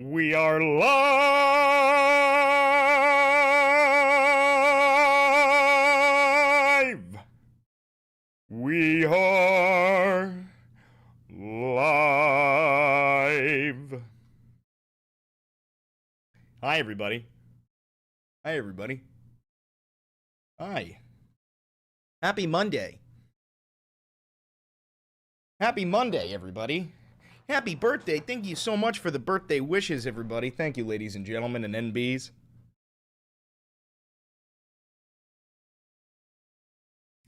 We are live. We are live. Hi, everybody. Hi, everybody. Hi. Happy Monday. Happy Monday, everybody. Happy birthday. Thank you so much for the birthday wishes, everybody. Thank you, ladies and gentlemen and NBs.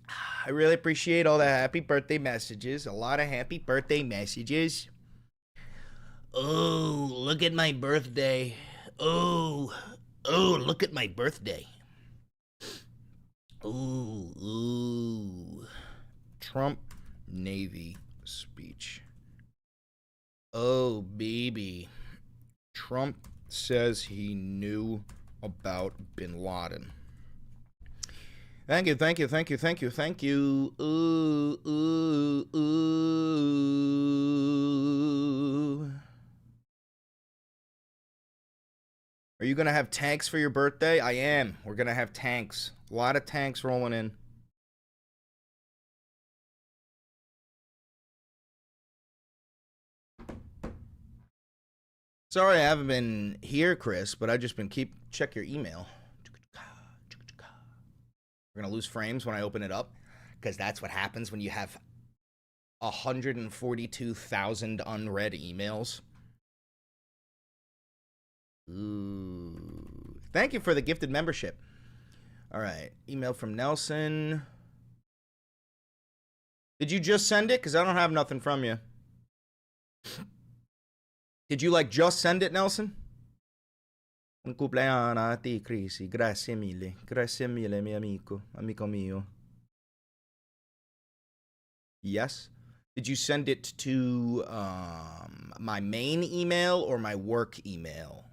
I really appreciate all the happy birthday messages. A lot of happy birthday messages. Oh, look at my birthday. Oh, look at my birthday. Ooh. Trump Navy speech. Oh, baby. Trump says he knew about Bin Laden. Thank you. Ooh. Are you going to have tanks for your birthday? I am. We're going to have tanks. A lot of tanks rolling in. Sorry I haven't been here, Chris, but I've just been check your email. We're going to lose frames when I open it up, because that's what happens when you have 142,000 unread emails. Ooh. Thank you for the gifted membership. All right. Email from Nelson. Did you just send it? Because I don't have nothing from you. Did you, just send it, Nelson? Un cumpleaños a ti, Crisi. Grazie mille. Grazie mille, mio amico. Amico mio. Yes? Did you send it to my main email or my work email?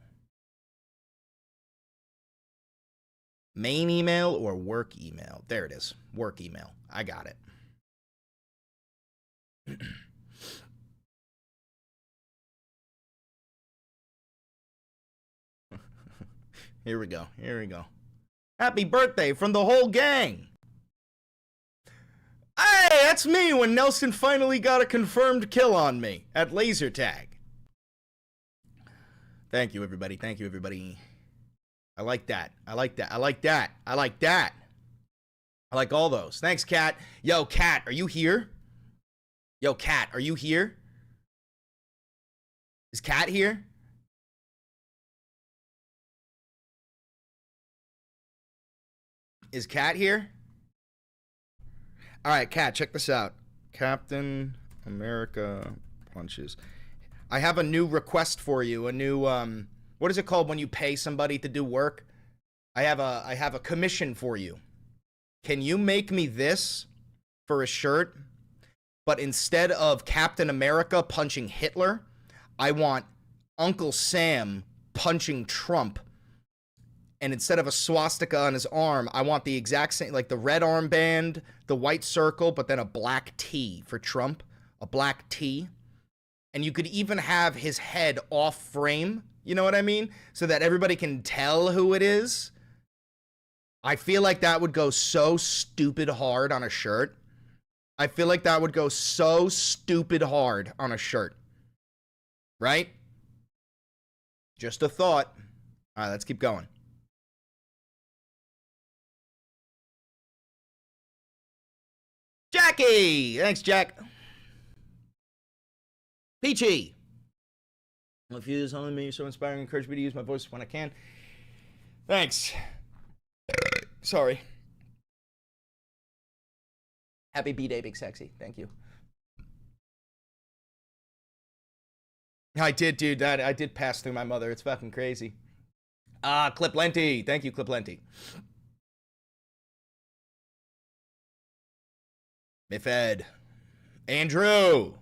Main email or work email? There it is. Work email. I got it. Here we go. Happy birthday from the whole gang. Hey, that's me when Nelson finally got a confirmed kill on me at laser tag. Thank you, everybody. I like that. I like all those. Thanks, Kat. Yo, Kat, are you here? Is Kat here? Is Kat here? All right, Kat, check this out. Captain America punches. I have a new request for you. A new what is it called when you pay somebody to do work? I have a commission for you. Can you make me this for a shirt? But instead of Captain America punching Hitler, I want Uncle Sam punching Trump. And instead of a swastika on his arm, I want the exact same, like the red armband, the white circle, but then a black T for Trump, a black T. And you could even have his head off frame, you know what I mean? So that everybody can tell who it is. I feel like that would go so stupid hard on a shirt. Right? Just a thought. All right, let's keep going. Jackie! Thanks, Jack. Peachy! If you use only me, you're so inspiring. Encourage me to use my voice when I can. Thanks. Sorry. Happy B-Day, Big Sexy. Thank you. I did, dude. I did pass through my mother. It's fucking crazy. Clip Lenti. Thank you, Clip Lenti. Mifed. Andrew.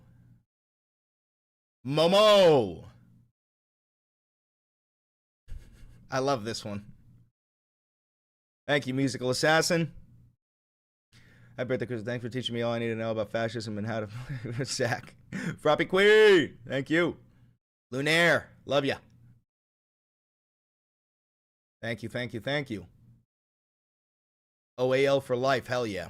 Momo. I love this one. Thank you, Musical Assassin. Happy birthday, Chris. Thanks for teaching me all I need to know about fascism and how to sack. Froppy Queen. Thank you. Lunaire. Love ya. Thank you, thank you, thank you. OAL for life, hell yeah.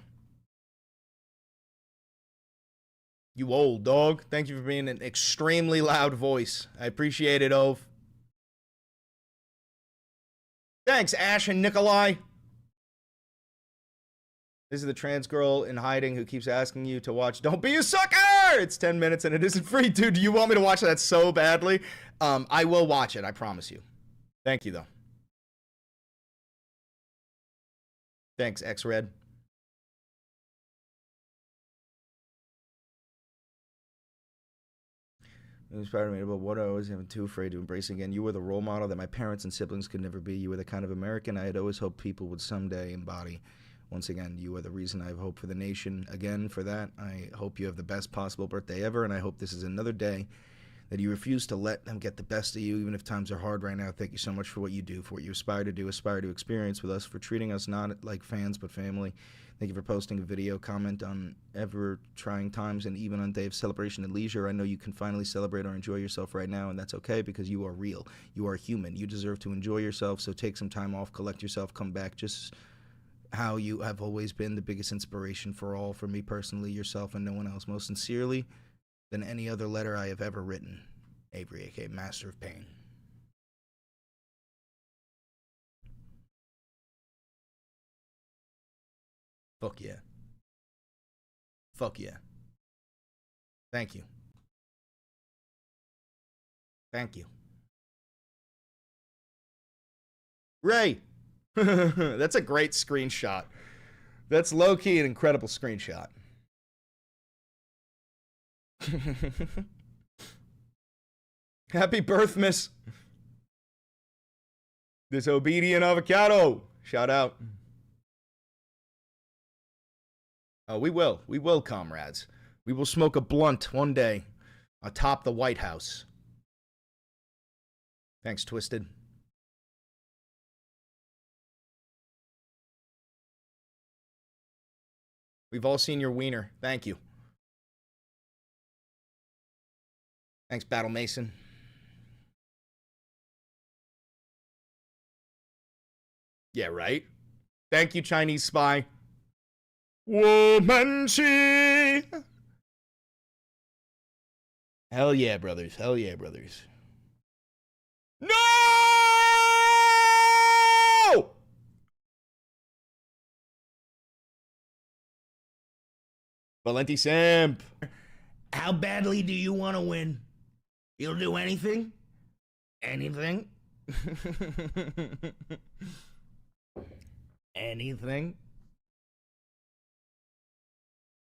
You old dog. Thank you for being an extremely loud voice. I appreciate it, Ove. Thanks, Ash and Nikolai. This is the trans girl in hiding who keeps asking you to watch Don't Be a Sucker! It's 10 minutes and it isn't free. Dude, do you want me to watch that so badly? I will watch it, I promise you. Thank you, though. Thanks, X-Red. It inspired me about what I always am too afraid to embrace again. You were the role model that my parents and siblings could never be. You were the kind of American I had always hoped people would someday embody. Once again, you are the reason I have hope for the nation. Again, for that, I hope you have the best possible birthday ever, and I hope this is another day that you refuse to let them get the best of you, even if times are hard right now. Thank you so much for what you do, for what you aspire to do, aspire to experience with us, for treating us not like fans but family. Thank you for posting a video comment on ever trying times and even on day of celebration and leisure. I know you can finally celebrate or enjoy yourself right now, and that's okay because you are real. You are human. You deserve to enjoy yourself, so take some time off, collect yourself, come back. Just how you have always been the biggest inspiration for all, for me personally, yourself, and no one else. Most sincerely than any other letter I have ever written. Avery, aka Master of Pain. Fuck yeah. Fuck yeah. Thank you. Thank you. Ray! That's a great screenshot. That's low-key an incredible screenshot. Happy birth, miss. Disobedient avocado. Shout out. Oh, we will. We will, comrades. We will smoke a blunt one day atop the White House. Thanks, Twisted. We've all seen your wiener. Thank you. Thanks, Battle Mason. Yeah, right? Thank you, Chinese spy. Womanchi! Hell yeah, brothers. Hell yeah, brothers. No! Valenti Simp. How badly do you want to win? You'll do anything? Anything? Anything?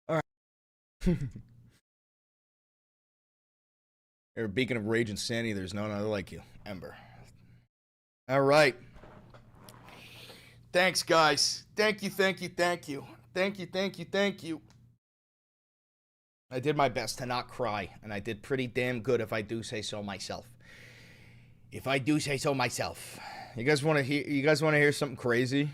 All right. You're a beacon of rage and sanity. There's no other like you. Ember. All right. Thanks, guys. Thank you, thank you, thank you. Thank you, thank you, thank you. I did my best to not cry, and I did pretty damn good if I do say so myself. If I do say so myself. You guys want to hear something crazy?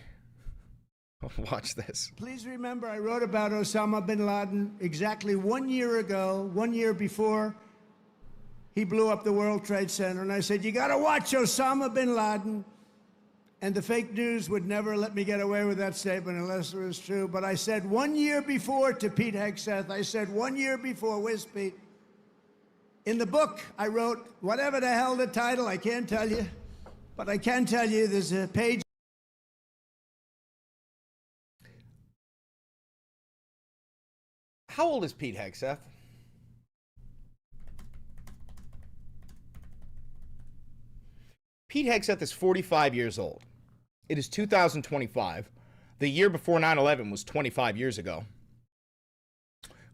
Watch this. Please remember I wrote about Osama bin Laden exactly 1 year ago, 1 year before he blew up the World Trade Center, and I said, you got to watch Osama bin Laden. And the fake news would never let me get away with that statement unless it was true. But I said 1 year before to Pete Hegseth, I said 1 year before, where's Pete? In the book, I wrote, whatever the hell the title, I can't tell you. But I can tell you there's a page. How old is Pete Hegseth? Pete Hegseth is 45 years old. It is 2025. The year before 9/11 was 25 years ago.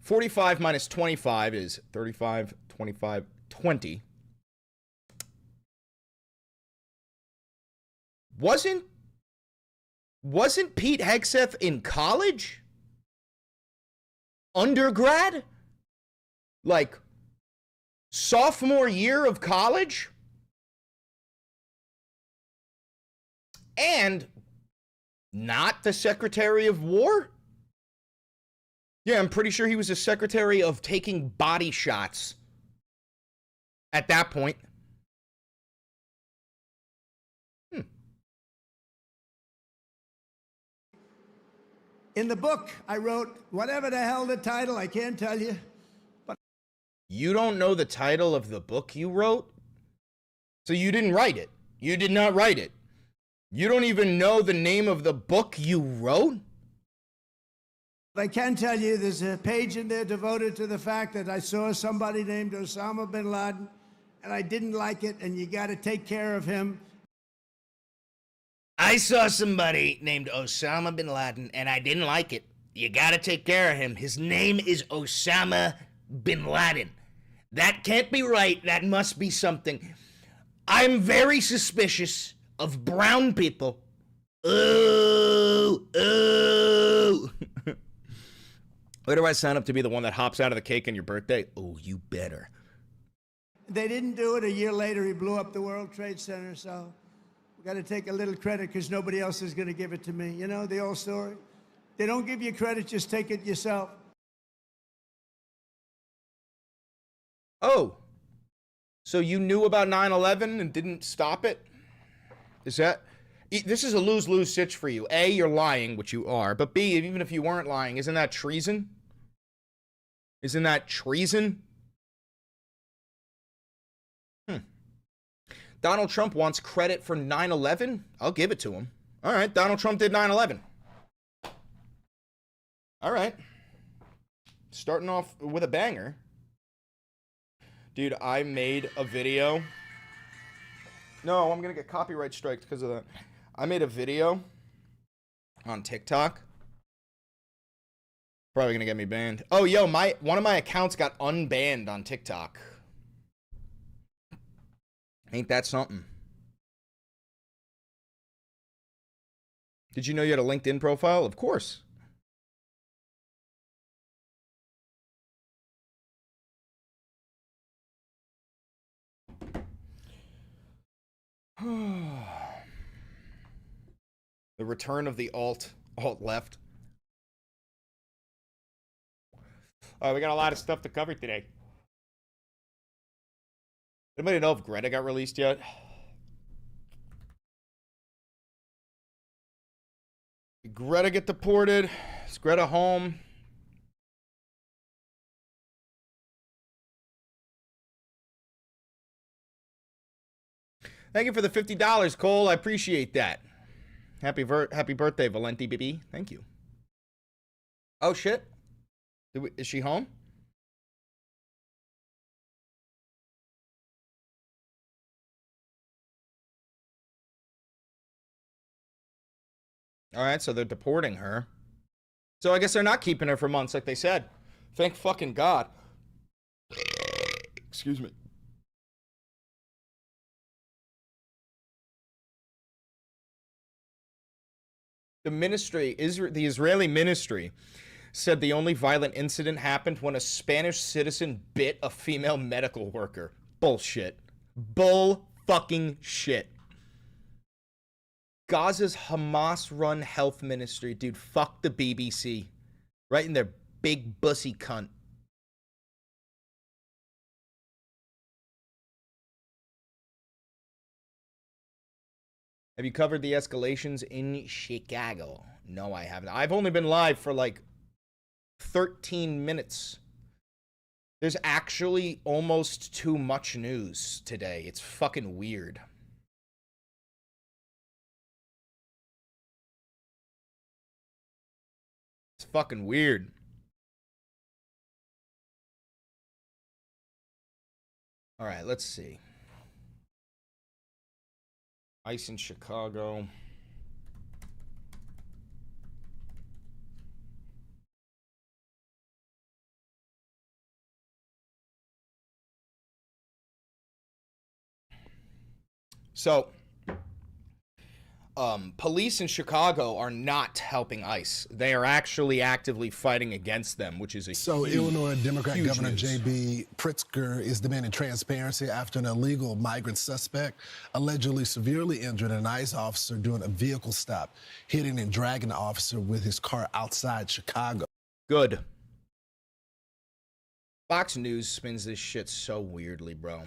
45 minus 25 is 35, 25, 20. Wasn't Pete Hegseth in college? Undergrad? Like sophomore year of college? And not the Secretary of War? Yeah, I'm pretty sure he was a secretary of taking body shots at that point. In the book, I wrote, whatever the hell the title, I can't tell you. But you don't know the title of the book you wrote? So you didn't write it. You did not write it. You don't even know the name of the book you wrote? I can tell you there's a page in there devoted to the fact that I saw somebody named Osama bin Laden, and I didn't like it, and you got to take care of him. I saw somebody named Osama bin Laden, and I didn't like it. You gotta take care of him. His name is Osama bin Laden. That can't be right. That must be something. I'm very suspicious of brown people. Ooh, ooh. Where do I sign up to be the one that hops out of the cake on your birthday? Oh, you better. They didn't do it. A year later, he blew up the World Trade Center, so we got to take a little credit because nobody else is going to give it to me. You know, the old story. They don't give you credit, just take it yourself. Oh, so you knew about 9/11 and didn't stop it? Is that... This is a lose-lose sitch for you. A, you're lying, which you are. But B, even if you weren't lying, isn't that treason? Isn't that treason? Donald Trump wants credit for 9/11? I'll give it to him. All right, Donald Trump did 9/11. All right. Starting off with a banger. Dude, I made a video. No, I'm going to get copyright striked because of that. I made a video on TikTok. Probably going to get me banned. Oh, yo, one of my accounts got unbanned on TikTok. Ain't that something? Did you know you had a LinkedIn profile? Of course. The return of the alt left. All right, we got a lot of stuff to cover today. Anybody know if Greta got released yet? Did Greta get deported? Is Greta home? Thank you for the $50, Cole. I appreciate that. Happy birthday, Valenti BB. Thank you. Oh, shit. Is she home? All right, so they're deporting her. So I guess they're not keeping her for months like they said. Thank fucking God. Excuse me. The Israeli ministry said the only violent incident happened when a Spanish citizen bit a female medical worker. Bullshit. Bull fucking shit. Gaza's Hamas-run health ministry, dude, fuck the BBC. Right in their big bussy cunt. Have you covered the escalations in Chicago? No, I haven't. I've only been live for like 13 minutes. There's actually almost too much news today. It's fucking weird. It's fucking weird. All right, let's see. Ice in Chicago. So, police in Chicago are not helping ICE. They are actually actively fighting against them, which is a huge, Illinois Democrat Governor news. J.B. Pritzker is demanding transparency after an illegal migrant suspect allegedly severely injured an ICE officer during a vehicle stop, hitting and dragging the officer with his car outside Chicago. Good. Fox News spins this shit so weirdly, bro.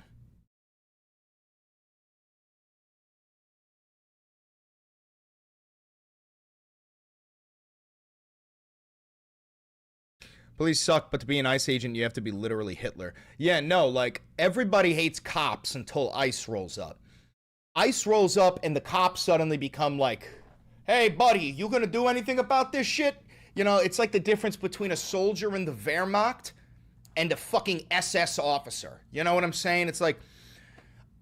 Police suck, but to be an ICE agent, you have to be literally Hitler. Yeah, no, like, everybody hates cops until ICE rolls up. ICE rolls up and the cops suddenly become like, hey, buddy, you gonna do anything about this shit? You know, it's like the difference between a soldier in the Wehrmacht and a fucking SS officer. You know what I'm saying? It's like,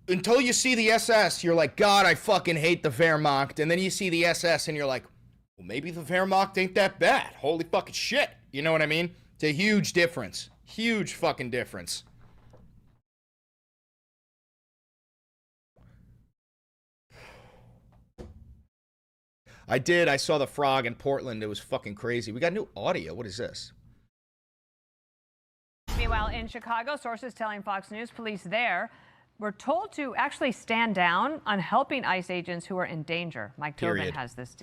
until you see the SS, you're like, God, I fucking hate the Wehrmacht. And then you see the SS and you're like, well, maybe the Wehrmacht ain't that bad. Holy fucking shit. You know what I mean? It's a huge difference. Huge fucking difference. I did. I saw the frog in Portland. It was fucking crazy. We got new audio. What is this? Meanwhile, in Chicago, sources telling Fox News police there were told to actually stand down on helping ICE agents who are in danger. Mike Tobin has this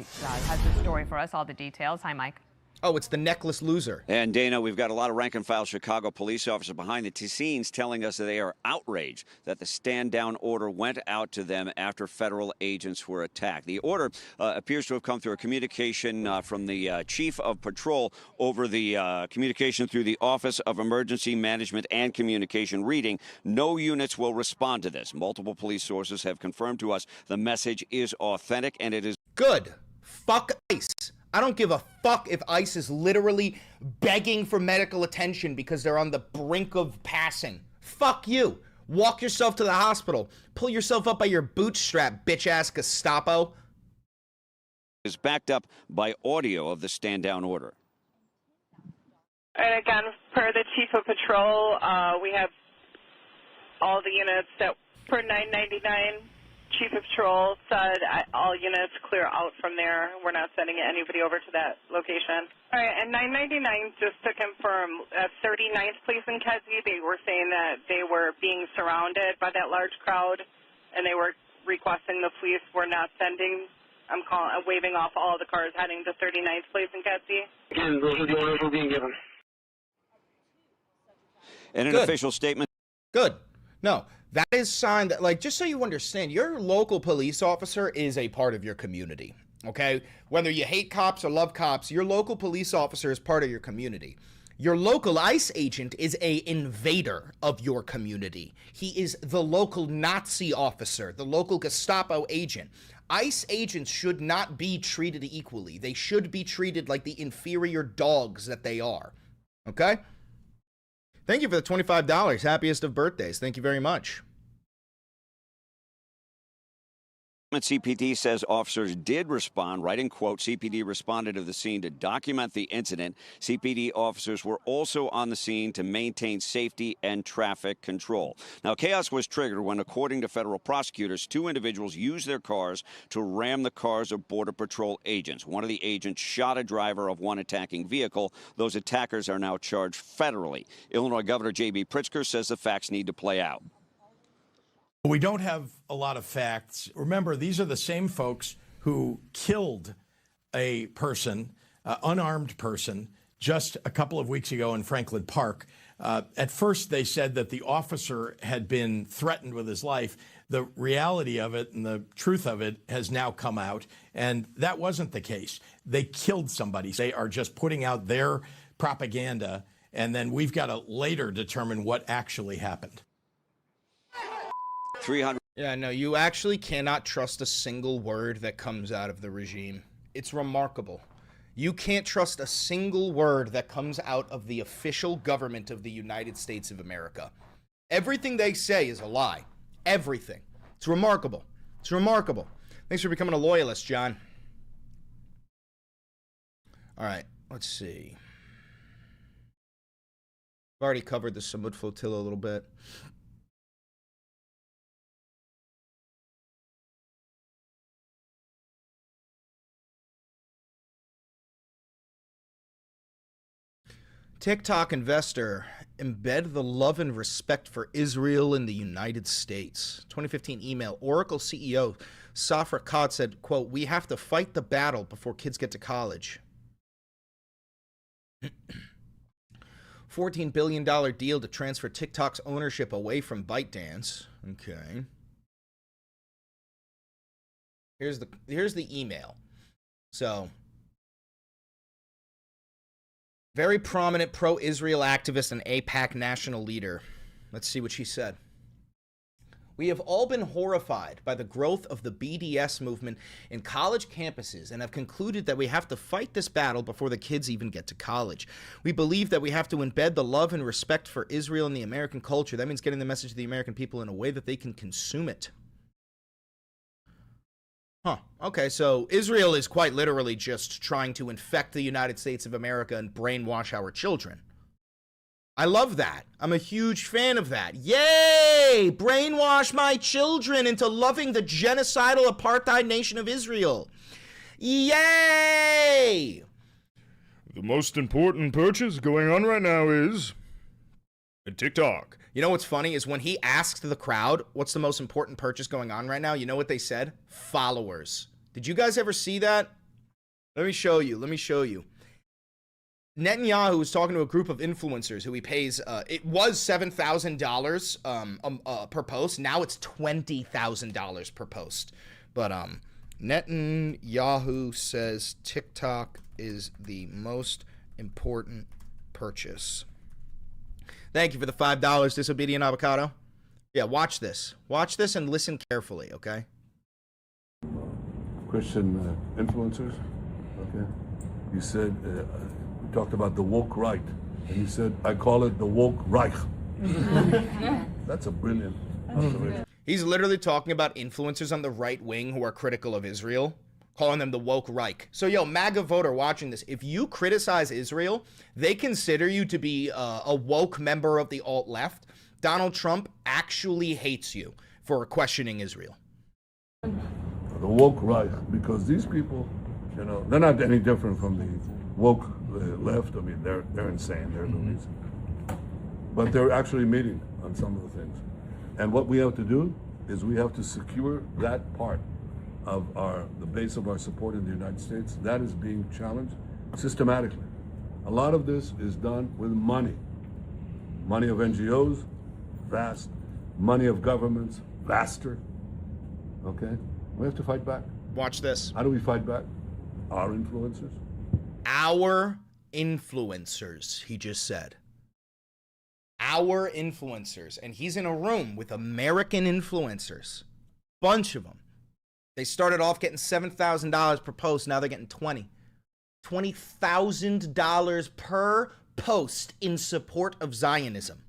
story for us, all the details. Hi, Mike. Oh, it's the necklace loser. And Dana, we've got a lot of rank-and-file Chicago police officers behind the scenes telling us that they are outraged that the stand-down order went out to them after federal agents were attacked. The order appears to have come through a communication from the chief of patrol over the communication through the Office of Emergency Management and Communication, reading, no units will respond to this. Multiple police sources have confirmed to us the message is authentic and it is good. Fuck ICE. I don't give a fuck if ICE is literally begging for medical attention because they're on the brink of passing. Fuck you. Walk yourself to the hospital. Pull yourself up by your bootstrap, bitch-ass Gestapo. Is backed up by audio of the stand-down order. And again, per the chief of patrol, we have all the units that per 999. Chief of Patrol said all units clear out from there. We're not sending anybody over to that location. All right, and 999, just to confirm, 39th Police in Kedzie, they were saying that they were being surrounded by that large crowd, and they were requesting the police were not sending. I'm waving off all the cars heading to 39th Police in Kedzie. Again, those are the orders we're being given. In an official statement. Good. No. That is sign that, like, just so you understand, your local police officer is a part of your community, okay? Whether you hate cops or love cops, your local police officer is part of your community. Your local ICE agent is a invader of your community. He is the local Nazi officer, the local Gestapo agent. ICE agents should not be treated equally. They should be treated like the inferior dogs that they are, okay? Thank you for the $25. Happiest of birthdays. Thank you very much. CPD says officers did respond, writing quote, CPD responded to the scene to document the incident. CPD officers were also on the scene to maintain safety and traffic control. Now, chaos was triggered when, according to federal prosecutors, two individuals used their cars to ram the cars of Border Patrol agents. One of the agents shot a driver of one attacking vehicle. Those attackers are now charged federally. Illinois Governor J.B. Pritzker says the facts need to play out. We don't have a lot of facts. Remember, these are the same folks who killed a person, unarmed person, just a couple of weeks ago in Franklin Park. At first, they said that the officer had been threatened with his life. The reality of it and the truth of it has now come out, and that wasn't the case. They killed somebody. They are just putting out their propaganda, and then we've got to later determine what actually happened. 300. Yeah, no, you actually cannot trust a single word that comes out of the regime. It's remarkable. You can't trust a single word that comes out of the official government of the United States of America. Everything they say is a lie. Everything. It's remarkable. It's remarkable. Thanks for becoming a loyalist, John. All right, let's see. I've already covered the Samud Flotilla a little bit. TikTok investor embed the love and respect for Israel in the United States. 2015 email. Oracle CEO Safra Khan said, quote, "We have to fight the battle before kids get to college." $14 billion deal to transfer TikTok's ownership away from ByteDance. Okay. Here's the email. So Very prominent pro-Israel activist and AIPAC national leader. Let's see what she said. We have all been horrified by the growth of the BDS movement in college campuses and have concluded that we have to fight this battle before the kids even get to college. We believe that we have to embed the love and respect for Israel in the American culture. That means getting the message to the American people in a way that they can consume it. Huh. Okay, so Israel is quite literally just trying to infect the United States of America and brainwash our children. I love that. I'm a huge fan of that. Yay! Brainwash my children into loving the genocidal apartheid nation of Israel. Yay! The most important purchase going on right now is TikTok. You know what's funny is when he asked the crowd, what's the most important purchase going on right now? You know what they said? Followers. Did you guys ever see that? Let me show you. Netanyahu was talking to a group of influencers who he pays, it was $7,000 per post. Now it's $20,000 per post. But Netanyahu says TikTok is the most important purchase. Thank you for the $5, Disobedient Avocado. Yeah, watch this. Watch this and listen carefully, okay? Christian influencers, okay? You said, we talked about the woke right, and you said, I call it the woke Reich. That's a brilliant observation. He's literally talking about influencers on the right wing who are critical of Israel, calling them the woke Reich. So, yo, MAGA voter watching this, if you criticize Israel, they consider you to be a woke member of the alt-left. Donald Trump actually hates you for questioning Israel. The woke Reich, because these people, you know, they're not any different from the woke left. I mean, they're insane. They're loonies. But they're actually meeting on some of the things. And what we have to do is we have to secure that part of the base of our support in the United States. That is being challenged systematically. A lot of this is done with money. Money of NGOs, vast. Money of governments, vaster. Okay? We have to fight back. Watch this. How do we fight back? Our influencers. Our influencers, he just said. Our influencers. And he's in a room with American influencers. Bunch of them. They started off getting $7,000 per post. Now they're getting $20,000 per post in support of Zionism.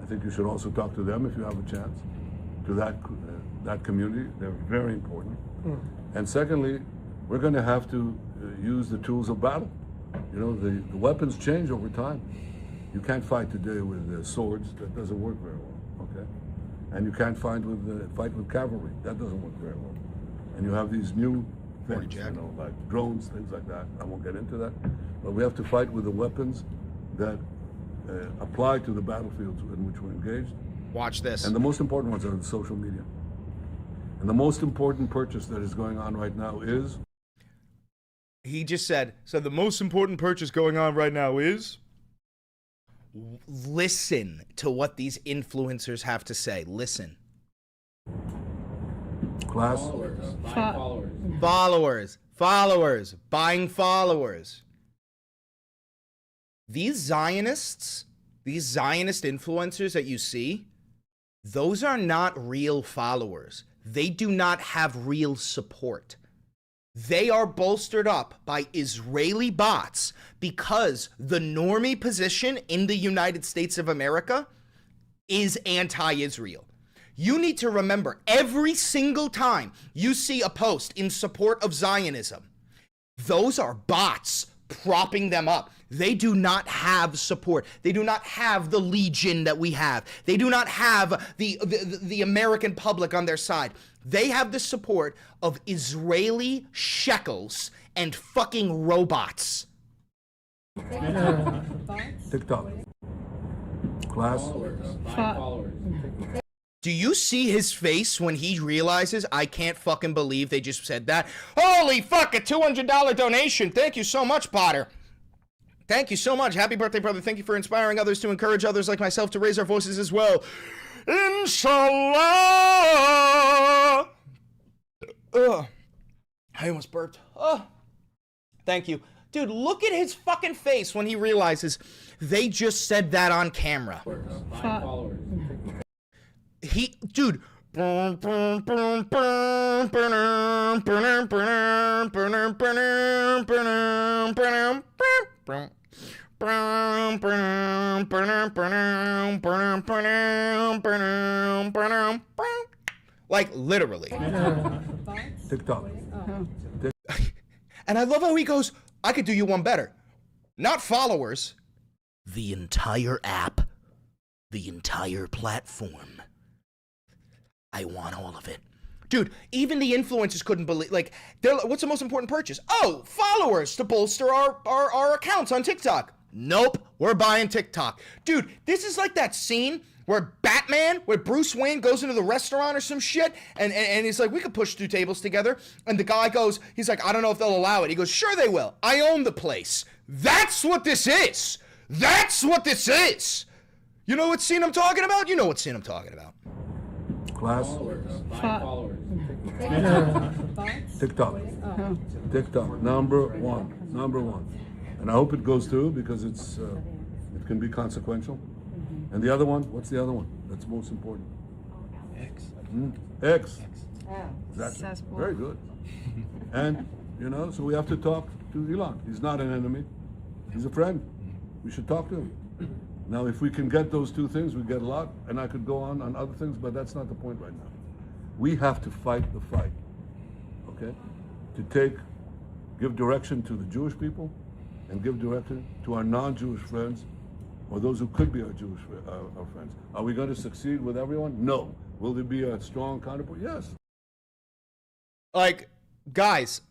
I think you should also talk to them if you have a chance. To that community, they're very important. And secondly, we're going to have to use the tools of battle. You know, the weapons change over time. You can't fight today with swords. That doesn't work very well. Okay. And you can't fight with cavalry. That doesn't work very well. And you have these new things, you know, like drones, things like that. I won't get into that. But we have to fight with the weapons that apply to the battlefields in which we're engaged. Watch this. And the most important ones are the social media. And the most important purchase that is going on right now is? He just said, so the most important purchase going on right now is? Listen to what these influencers have to say. Listen. Class? Followers. Buying followers. These Zionist influencers that you see, those are not real followers. They do not have real support. They are bolstered up by Israeli bots because the normie position in the United States of America is anti-Israel. You need to remember, every single time you see a post in support of Zionism, those are bots propping them up. They do not have support. They do not have the legion that we have. They do not have the American public on their side. They have the support of Israeli shekels and fucking robots. TikTok. Class? Do you see his face when he realizes I can't fucking believe they just said that? Holy fuck, a $200 donation. Thank you so much, Potter. Thank you so much. Happy birthday, brother. Thank you for inspiring others to encourage others like myself to raise our voices as well. Inshallah. I almost burped. Thank you. Dude, look at his fucking face when he realizes they just said that on camera. Dude. Like, literally. TikTok. And I love how he goes, I could do you one better. Not followers. The entire app. The entire platform. I want all of it. Dude, even the influencers couldn't believe, like, they're like, what's the most important purchase? Oh, followers to bolster our accounts on TikTok. Nope, we're buying TikTok. Dude, this is like that scene where Bruce Wayne goes into the restaurant or some shit, and he's like, we could push 2 tables together. And the guy goes, he's like, I don't know if they'll allow it. He goes, sure they will. I own the place. That's what this is. That's what this is. You know what scene I'm talking about? You know what scene I'm talking about. Class. TikTok. TikTok. Number one. And I hope it goes through because it can be consequential. And the other one, what's the other one? That's most important. X. Exactly. Very good. And, so we have to talk to Elon. He's not an enemy. He's a friend. We should talk to him. Now, if we can get those 2 things, we get a lot. And I could go on other things, but that's not the point right now. We have to fight the fight, okay? To give direction to the Jewish people and give direction to our non-Jewish friends or those who could be our Jewish our friends. Are we going to succeed with everyone? No. Will there be a strong counterpoint? Yes. Like, guys,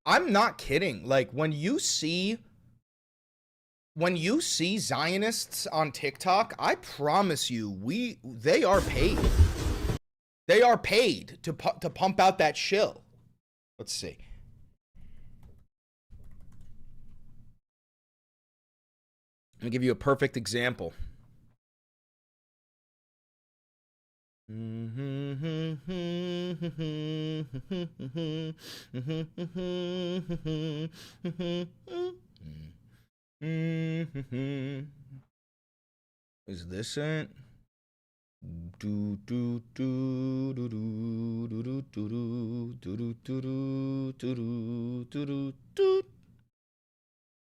I'm not kidding. Like, when you see Zionists on TikTok, I promise you, they are paid. They are paid to pump out that shill. Let's see. Let me give you a perfect example. Is this it?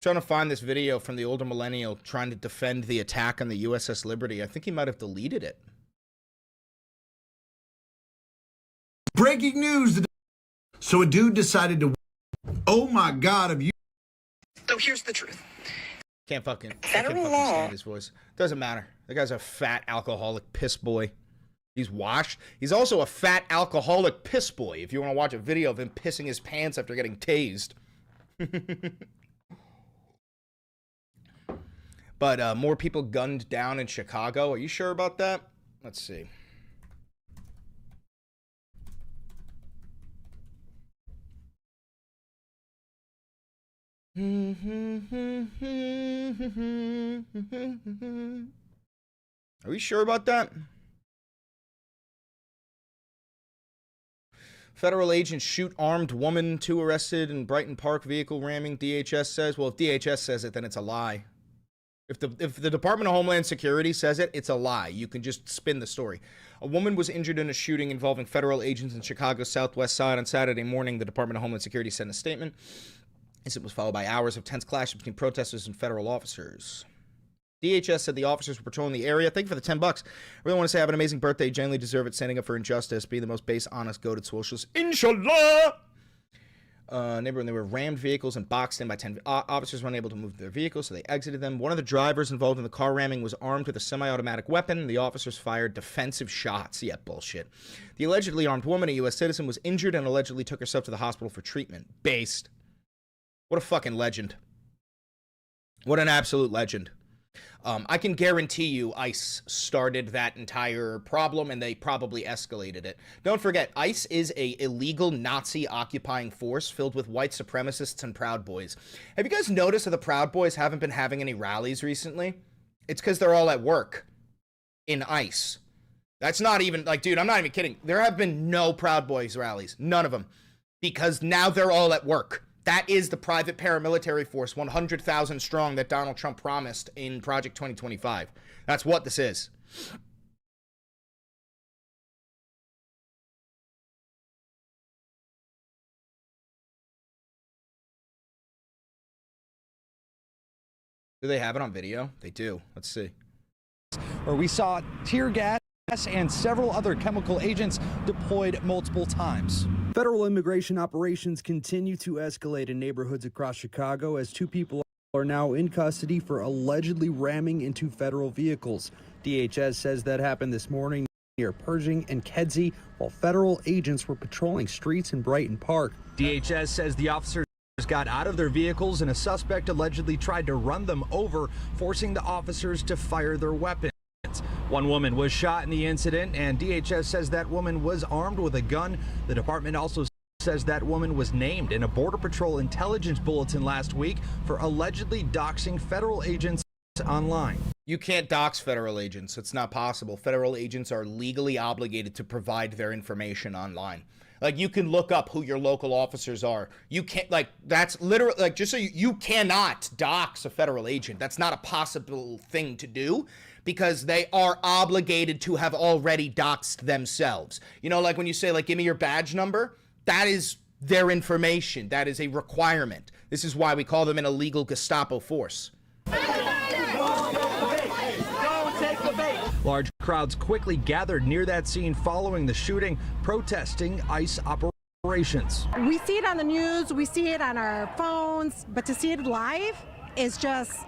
Trying to find this video from the older millennial trying to defend the attack on the USS Liberty. I think he might have deleted it. Breaking news. So a dude decided to, oh my God, So here's the truth. I can't fucking stand his voice. Doesn't matter. The guy's a fat alcoholic piss boy. He's washed. He's also a fat alcoholic piss boy. If you want to watch a video of him pissing his pants after getting tased. But more people gunned down in Chicago. Are you sure about that? Let's see. Are we sure about that? Federal agents shoot armed woman, 2 arrested in Brighton Park vehicle ramming, DHS says. Well, if DHS says it, then it's a lie. If the Department of Homeland Security says it, it's a lie. You can just spin the story. A woman was injured in a shooting involving federal agents in Chicago's southwest side on Saturday morning, the Department of Homeland Security sent a statement. Incident was followed by hours of tense clashes between protesters and federal officers. DHS said the officers were patrolling the area. Thank you for the $10. I really want to say have an amazing birthday. You genuinely deserve it. Standing up for injustice. Being the most base, honest, goated socialist. Inshallah! Neighborhood, they were rammed vehicles and boxed in by 10 officers were unable to move their vehicles, so they exited them. One of the drivers involved in the car ramming was armed with a semi-automatic weapon. The officers fired defensive shots. Yeah, bullshit. The allegedly armed woman, a U.S. citizen, was injured and allegedly took herself to the hospital for treatment. Based. What a fucking legend. What an absolute legend. I can guarantee you ICE started that entire problem and they probably escalated it. Don't forget, ICE is a illegal Nazi occupying force filled with white supremacists and Proud Boys. Have you guys noticed that the Proud Boys haven't been having any rallies recently? It's because they're all at work in ICE. That's not even, like, dude, I'm not even kidding. There have been no Proud Boys rallies. None of them. Because now they're all at work. That is the private paramilitary force, 100,000 strong, that Donald Trump promised in Project 2025. That's what this is. Do they have it on video? They do. Let's see. Where we saw tear gas and several other chemical agents deployed multiple times. Federal immigration operations continue to escalate in neighborhoods across Chicago as 2 people are now in custody for allegedly ramming into federal vehicles. DHS says that happened this morning near Pershing and Kedzie while federal agents were patrolling streets in Brighton Park. DHS says the officers got out of their vehicles and a suspect allegedly tried to run them over, forcing the officers to fire their weapons. One woman was shot in the incident, and DHS says that woman was armed with a gun. The department also says that woman was named in a Border Patrol intelligence bulletin last week for allegedly doxing federal agents online. You can't dox federal agents. It's not possible. Federal agents are legally obligated to provide their information online. Like, you can look up who your local officers are. You can't, like, that's literally, like, just so you cannot dox a federal agent. That's not a possible thing to do because they are obligated to have already doxed themselves. You know, like when you say, like, give me your badge number, that is their information. That is a requirement. This is why we call them an illegal Gestapo force. Large crowds quickly gathered near that scene following the shooting, protesting ICE operations. We see it on the news, we see it on our phones, but to see it live is just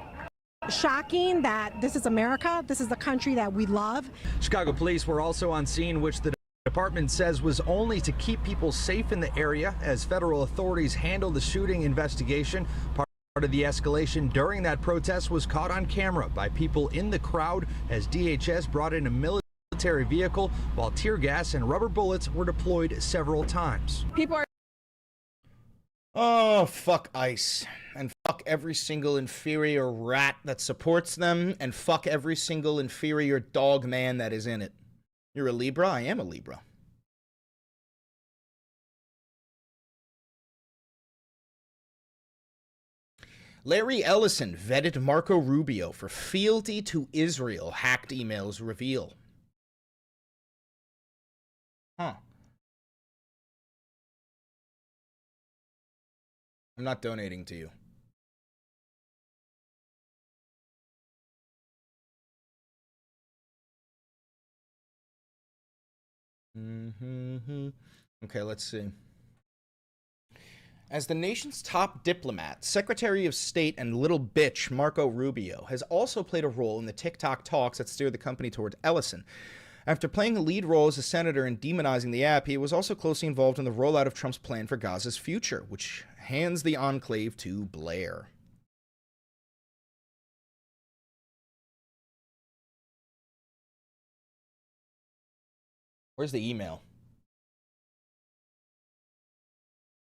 shocking that this is America, this is the country that we love. Chicago police were also on scene, which the department says was only to keep people safe in the area as federal authorities handled the shooting investigation. Part of the escalation during that protest was caught on camera by people in the crowd as DHS brought in a military vehicle while tear gas and rubber bullets were deployed several times. People are... Oh, fuck ICE. And fuck every single inferior rat that supports them. And fuck every single inferior dog man that is in it. You're a Libra? I am a Libra. Larry Ellison vetted Marco Rubio for fealty to Israel, hacked emails reveal. Huh. I'm not donating to you. Okay, let's see. As the nation's top diplomat, Secretary of State and little bitch Marco Rubio has also played a role in the TikTok talks that steered the company towards Ellison. After playing a lead role as a senator and demonizing the app, he was also closely involved in the rollout of Trump's plan for Gaza's future, which hands the enclave to Blair. Where's the email?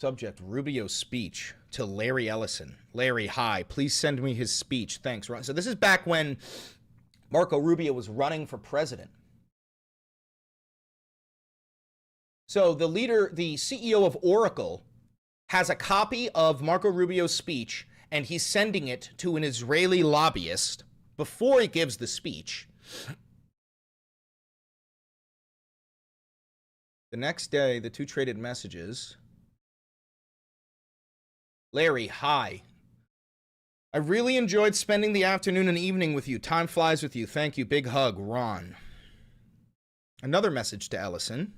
Subject, Rubio's speech to Larry Ellison. Larry, hi. Please send me his speech. Thanks, Ron. So this is back when Marco Rubio was running for president. So the CEO of Oracle, has a copy of Marco Rubio's speech, and he's sending it to an Israeli lobbyist before he gives the speech. The next day, the two traded messages. Larry, hi. I really enjoyed spending the afternoon and evening with you. Time flies with you. Thank you. Big hug, Ron. Another message to Ellison.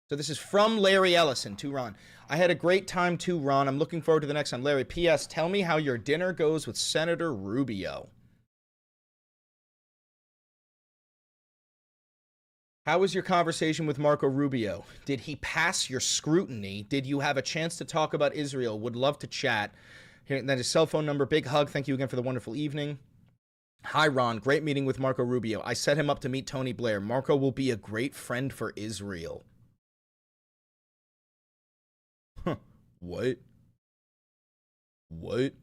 So this is from Larry Ellison to Ron. I had a great time too, Ron. I'm looking forward to the next time. Larry, P.S. Tell me how your dinner goes with Senator Rubio. How was your conversation with Marco Rubio? Did he pass your scrutiny? Did you have a chance to talk about Israel? Would love to chat. Here, that is cell phone number. Big hug. Thank you again for the wonderful evening. Hi, Ron. Great meeting with Marco Rubio. I set him up to meet Tony Blair. Marco will be a great friend for Israel. Huh. What? What?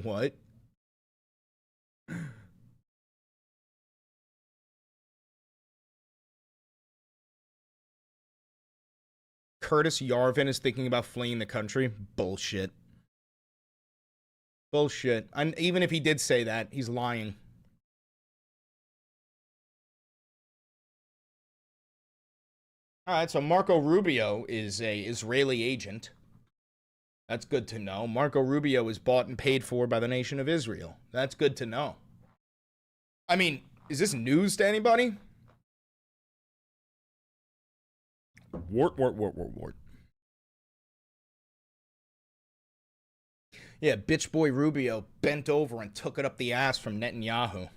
What? Curtis Yarvin is thinking about fleeing the country. Bullshit. Bullshit. And even if he did say that, he's lying. All right, so Marco Rubio is a Israeli agent. That's good to know. Marco Rubio is bought and paid for by the nation of Israel. That's good to know. I mean, is this news to anybody? Wart. Yeah, bitch boy Rubio bent over and took it up the ass from Netanyahu.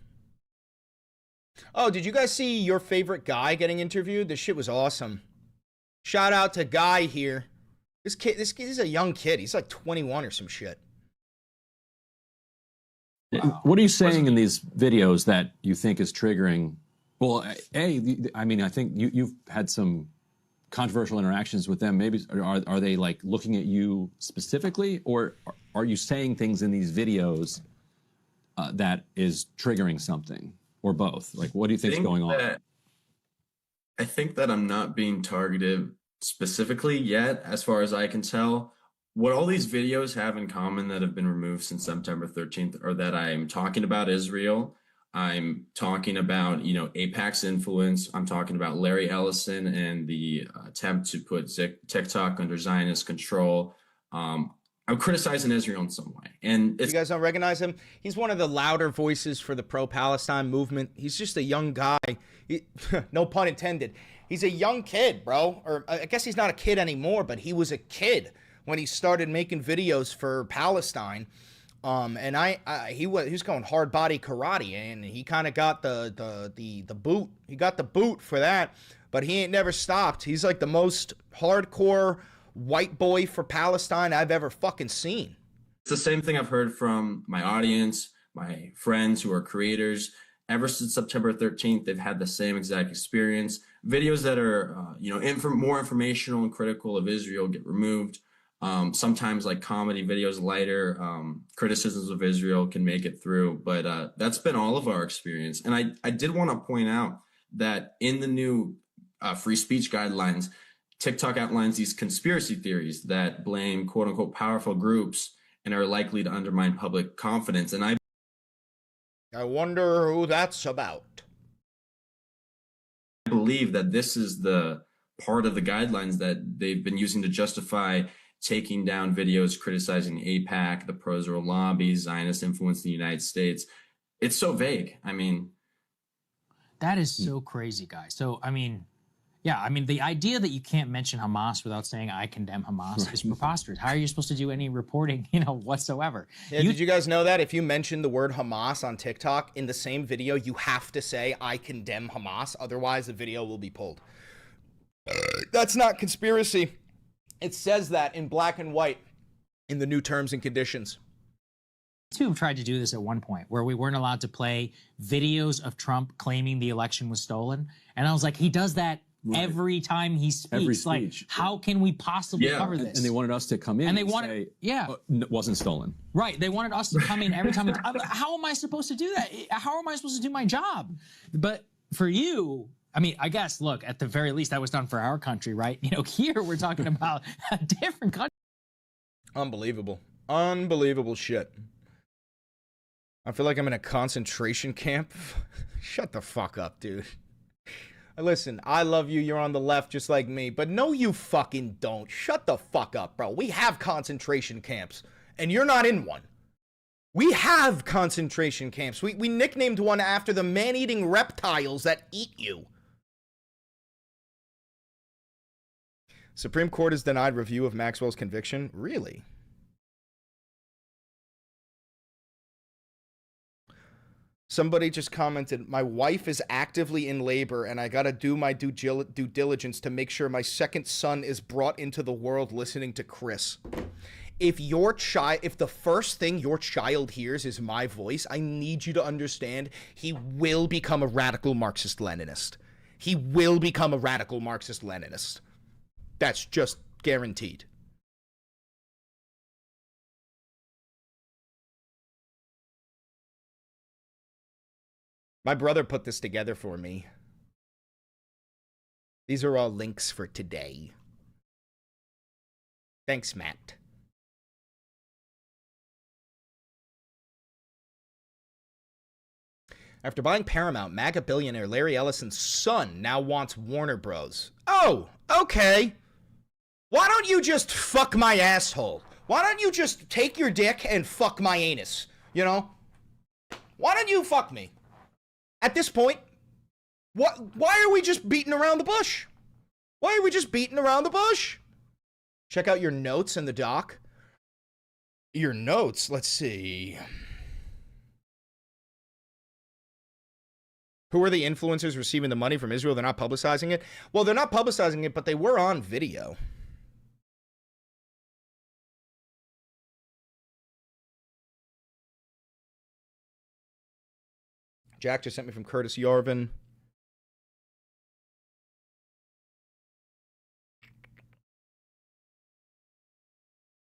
Oh, did you guys see your favorite guy getting interviewed? This shit was awesome. Shout out to Guy here. This kid is a young kid. He's like 21 or some shit. Wow. What are you saying in these videos that you think is triggering? Well, I mean, I think you've had some controversial interactions with them. Maybe are they like looking at you specifically, or are you saying things in these videos that is triggering something, or both? Like, what do you think is going on? I think that I'm not being targeted specifically yet, as far as I can tell. What all these videos have in common that have been removed since September 13th are that I'm talking about Israel. I'm talking about, AIPAC's influence. I'm talking about Larry Ellison and the attempt to put TikTok under Zionist control. I'm criticizing Israel in some way. And you guys don't recognize him? He's one of the louder voices for the pro-Palestine movement. He's just a young guy. No pun intended. He's a young kid, bro. Or I guess he's not a kid anymore, but he was a kid when he started making videos for Palestine. And he was going hard body karate, and he kind of got the boot. He got the boot for that, but he ain't never stopped. He's like the most hardcore white boy for Palestine I've ever fucking seen. It's the same thing I've heard from my audience, my friends who are creators. Ever since September 13th, they've had the same exact experience. Videos that are, more informational and critical of Israel get removed. Sometimes like comedy videos, lighter criticisms of Israel can make it through, but that's been all of our experience. And I did want to point out that in the new free speech guidelines, TikTok outlines these conspiracy theories that blame quote unquote powerful groups and are likely to undermine public confidence. And I wonder who that's about. I believe that this is the part of the guidelines that they've been using to justify taking down videos criticizing AIPAC, the pro-Israel lobby, Zionist influence in the United States. It's so vague. I mean, that is so crazy, guys. So, the idea that you can't mention Hamas without saying I condemn Hamas is preposterous. How are you supposed to do any reporting, whatsoever? Yeah, did you guys know that if you mention the word Hamas on TikTok in the same video, you have to say I condemn Hamas, otherwise the video will be pulled. That's not conspiracy. It says that in black and white in the new terms and conditions. YouTube tried to do this at one point where we weren't allowed to play videos of Trump claiming the election was stolen. And I was like, he does that every time he speaks. Every speech. Like, how can we possibly cover this? And they wanted us to come in and say, it wasn't stolen. Right. They wanted us to come in every time. How am I supposed to do that? How am I supposed to do my job? But for you, I guess, look, at the very least, that was done for our country, right? Here we're talking about a different country. Unbelievable. Unbelievable shit. I feel like I'm in a concentration camp. Shut the fuck up, dude. Listen, I love you. You're on the left just like me. But no, you fucking don't. Shut the fuck up, bro. We have concentration camps, and you're not in one. We have concentration camps. We nicknamed one after the man-eating reptiles that eat you. Supreme Court has denied review of Maxwell's conviction? Really? Somebody just commented, my wife is actively in labor and I gotta do my due diligence to make sure my second son is brought into the world listening to Chris. If the first thing your child hears is my voice, I need you to understand he will become a radical Marxist-Leninist. He will become a radical Marxist-Leninist. That's just guaranteed. My brother put this together for me. These are all links for today. Thanks, Matt. After buying Paramount, MAGA billionaire Larry Ellison's son now wants Warner Bros. Oh, okay. Why don't you just fuck my asshole? Why don't you just take your dick and fuck my anus? You know? Why don't you fuck me? At this point, why are we just beating around the bush? Why are we just beating around the bush? Check out your notes in the doc. Your notes, let's see. Who are the influencers receiving the money from Israel? They're not publicizing it? Well, they're not publicizing it, but they were on video. Jack just sent me from Curtis Yarvin.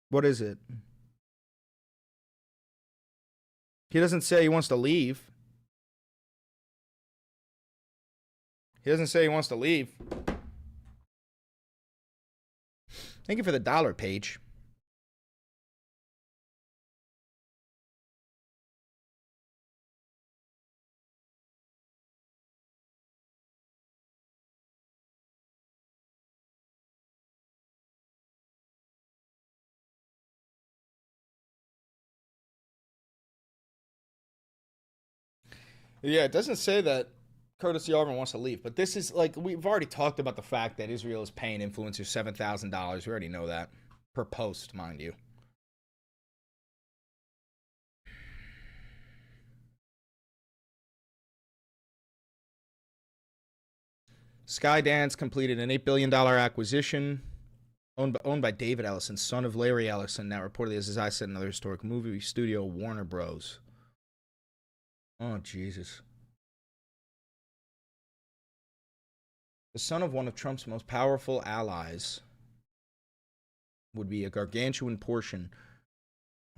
What is it? He doesn't say he wants to leave. He doesn't say he wants to leave. Thank you for the dollar page. Yeah, it doesn't say that Curtis Yarvin wants to leave, but this is like, we've already talked about the fact that Israel is paying influencers $7,000. We already know that. Per post, mind you. Skydance completed an $8 billion acquisition owned by David Ellison, son of Larry Ellison, now reportedly as I said, another historic movie studio, Warner Bros. Oh, Jesus. The son of one of Trump's most powerful allies would be a gargantuan portion.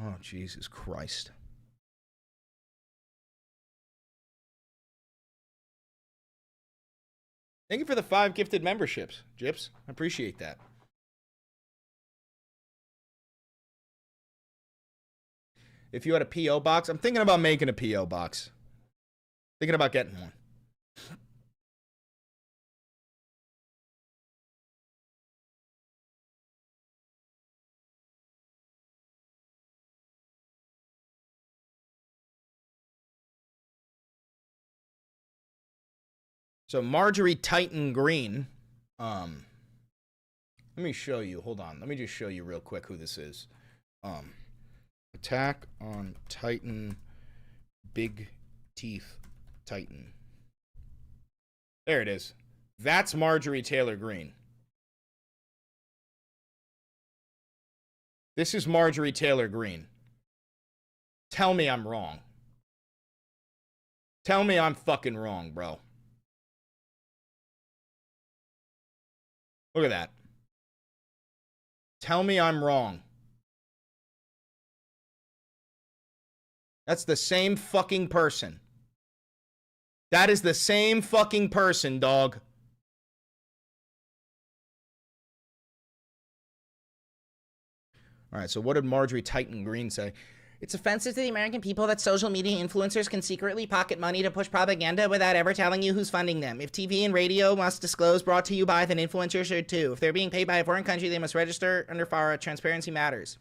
Oh, Jesus Christ. Thank you for the 5 gifted memberships, Jips. I appreciate that. If you had a P.O. box, I'm thinking about making a P.O. box. Thinking about getting one. So Marjorie Titan Green, let me show you. Hold on. Let me just show you real quick who this is. Attack on Titan, Big Teeth Titan. There it is. That's Marjorie Taylor Greene. This is Marjorie Taylor Greene. Tell me I'm wrong. Tell me I'm fucking wrong, bro. Look at that. Tell me I'm wrong. That's the same fucking person. That is the same fucking person, dog. All right, so what did Marjorie Titan Green say? It's offensive to the American people that social media influencers can secretly pocket money to push propaganda without ever telling you who's funding them. If TV and radio must disclose brought to you by, then influencers should too. If they're being paid by a foreign country, they must register under FARA. Transparency matters.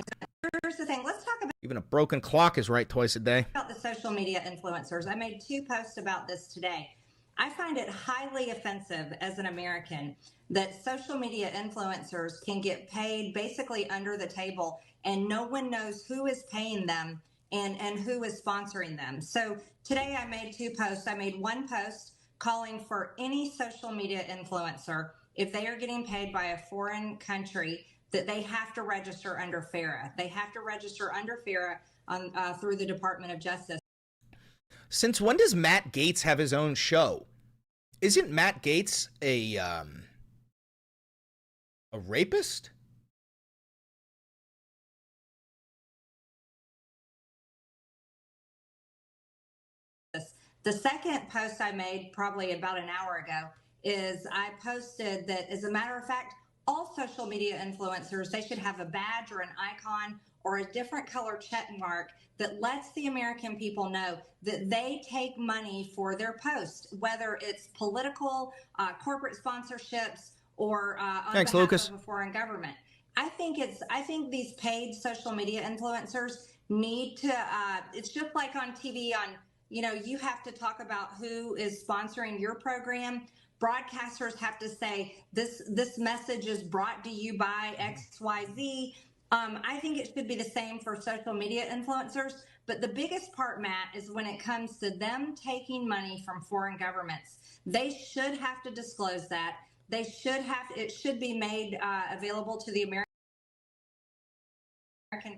Here's the thing. Let's talk Even a broken clock is right twice a day. about the social media influencers. I made 2 posts about this today. I find it highly offensive as an American that social media influencers can get paid basically under the table and no one knows who is paying them and who is sponsoring them. So today I made 2 posts. I made one post calling for any social media influencer, if they are getting paid by a foreign country, that they have to register under FARA. They have to register under FARA through the Department of Justice. Since when does Matt Gaetz have his own show? Isn't Matt Gaetz a rapist? The second post I made probably about an hour ago is I posted that, as a matter of fact, all social media influencers, they should have a badge or an icon or a different color check mark that lets the American people know that they take money for their posts, whether it's political, corporate sponsorships, or on Thanks, behalf Lucas. of a foreign government. I think these paid social media influencers need to, it's just like on TV you have to talk about who is sponsoring your program. Broadcasters have to say this message is brought to you by XYZ. I think it should be the same for social media influencers. But the biggest part, Matt, is when it comes to them taking money from foreign governments. They should have to disclose that. It should be made available to the American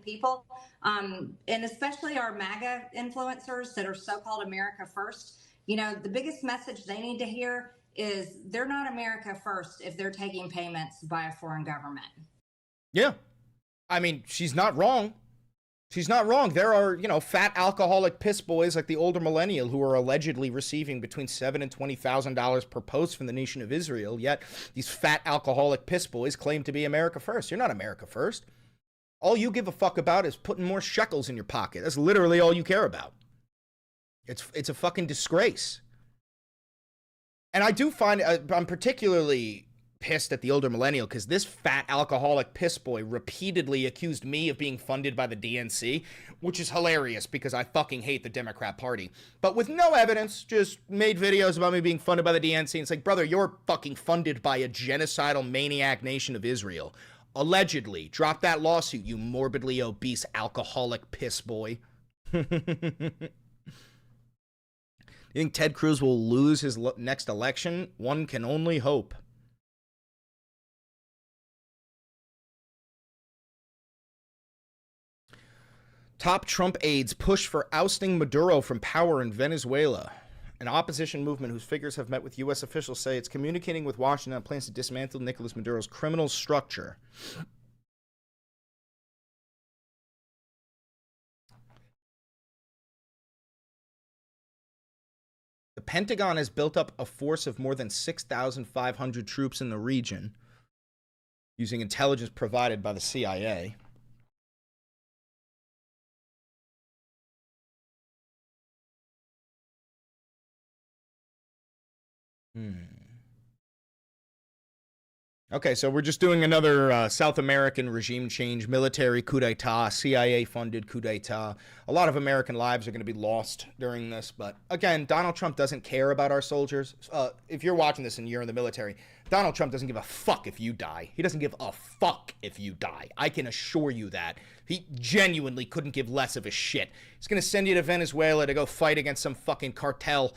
people, and especially our MAGA influencers that are so-called America First. The biggest message they need to hear is they're not America First if they're taking payments by a foreign government. Yeah. I mean, she's not wrong. She's not wrong. There are, fat alcoholic piss boys like the older millennial who are allegedly receiving between $7,000 and $20,000 per post from the nation of Israel. Yet these fat alcoholic piss boys claim to be America First. You're not America First. All you give a fuck about is putting more shekels in your pocket. That's literally all you care about. It's a fucking disgrace. And I do find, I'm particularly pissed at the older millennial because this fat alcoholic piss boy repeatedly accused me of being funded by the DNC, which is hilarious because I fucking hate the Democrat Party. But with no evidence, just made videos about me being funded by the DNC. It's like, brother, you're fucking funded by a genocidal maniac nation of Israel. Allegedly. Drop that lawsuit, you morbidly obese alcoholic piss boy. You think Ted Cruz will lose his next election? One can only hope. Top Trump aides push for ousting Maduro from power in Venezuela. An opposition movement whose figures have met with U.S. officials say it's communicating with Washington on plans to dismantle Nicolas Maduro's criminal structure. The Pentagon has built up a force of more than 6,500 troops in the region using intelligence provided by the CIA. Okay, so we're just doing another South American regime change, military coup d'etat, CIA-funded coup d'etat. A lot of American lives are going to be lost during this, but again, Donald Trump doesn't care about our soldiers. If you're watching this and you're in the military, Donald Trump doesn't give a fuck if you die. He doesn't give a fuck if you die. I can assure you that. He genuinely couldn't give less of a shit. He's going to send you to Venezuela to go fight against some fucking cartel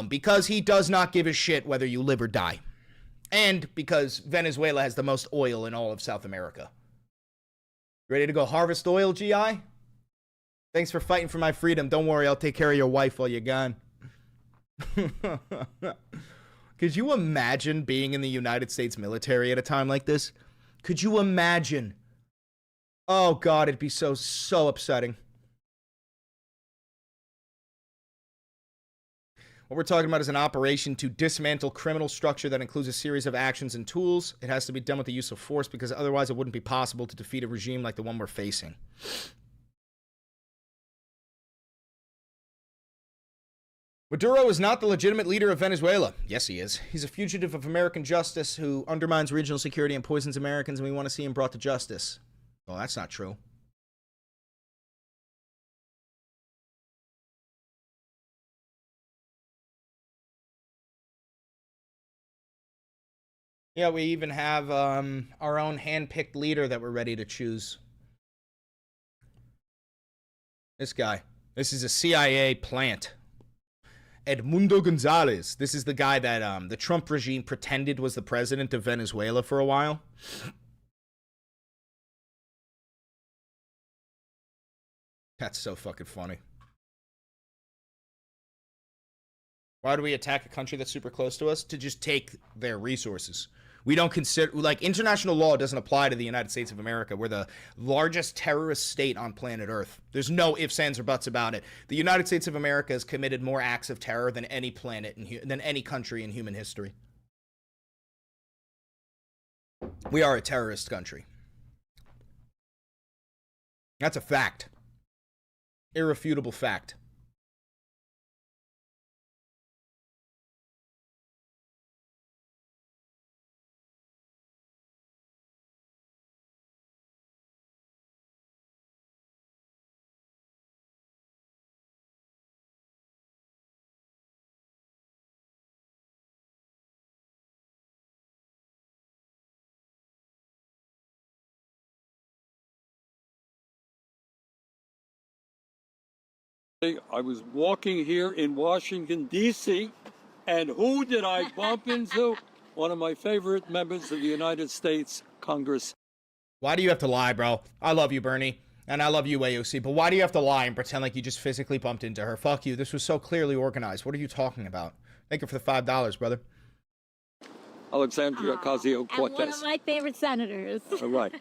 because he does not give a shit whether you live or die. And because Venezuela has the most oil in all of South America. Ready to go harvest oil, GI? Thanks for fighting for my freedom. Don't worry, I'll take care of your wife while you're gone. Could you imagine being in the United States military at a time like this? Could you imagine? Oh, God, it'd be so upsetting. What we're talking about is an operation to dismantle criminal structure that includes a series of actions and tools. It has to be done with the use of force because otherwise it wouldn't be possible to defeat a regime like the one we're facing. Maduro is not the legitimate leader of Venezuela. Yes, he is. He's a fugitive of American justice who undermines regional security and poisons Americans, and we want to see him brought to justice. Well, that's not true. Yeah, we even have our own hand-picked leader that we're ready to choose. This guy. This is a CIA plant. Edmundo Gonzalez. This is the guy that the Trump regime pretended was the president of Venezuela for a while. That's so fucking funny. Why do we attack a country that's super close to us? To just take their resources. We don't consider, like, international law doesn't apply to the United States of America. We're the largest terrorist state on planet Earth. There's no ifs, ands, or buts about it. The United States of America has committed more acts of terror than any planet, than any country in human history. We are a terrorist country. That's a fact. Irrefutable fact. I was walking here in Washington, D.C., and who did I bump into? One of my favorite members of the United States Congress. Why do you have to lie, bro? I love you, Bernie. And I love you, AOC. But why do you have to lie and pretend like you just physically bumped into her? Fuck you. This was so clearly organized. What are you talking about? Thank you for the $5, brother. Alexandria Ocasio-Cortez. One of my favorite senators. All right.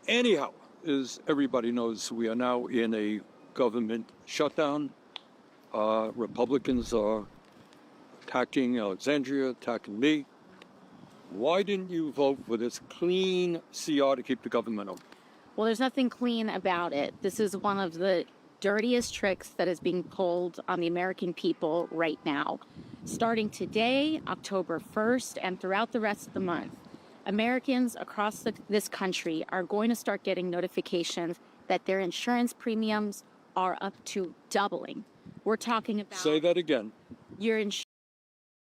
Anyhow, as everybody knows, we are now in a government shutdown. Republicans are attacking Alexandria, attacking me. Why didn't you vote for this clean CR to keep the government open? Well, there's nothing clean about it. This is one of the dirtiest tricks that is being pulled on the American people right now. Starting today, October 1st, and throughout the rest of the month, Americans across this country are going to start getting notifications that their insurance premiums are up to doubling. We're talking about... Say that again. Your insurance...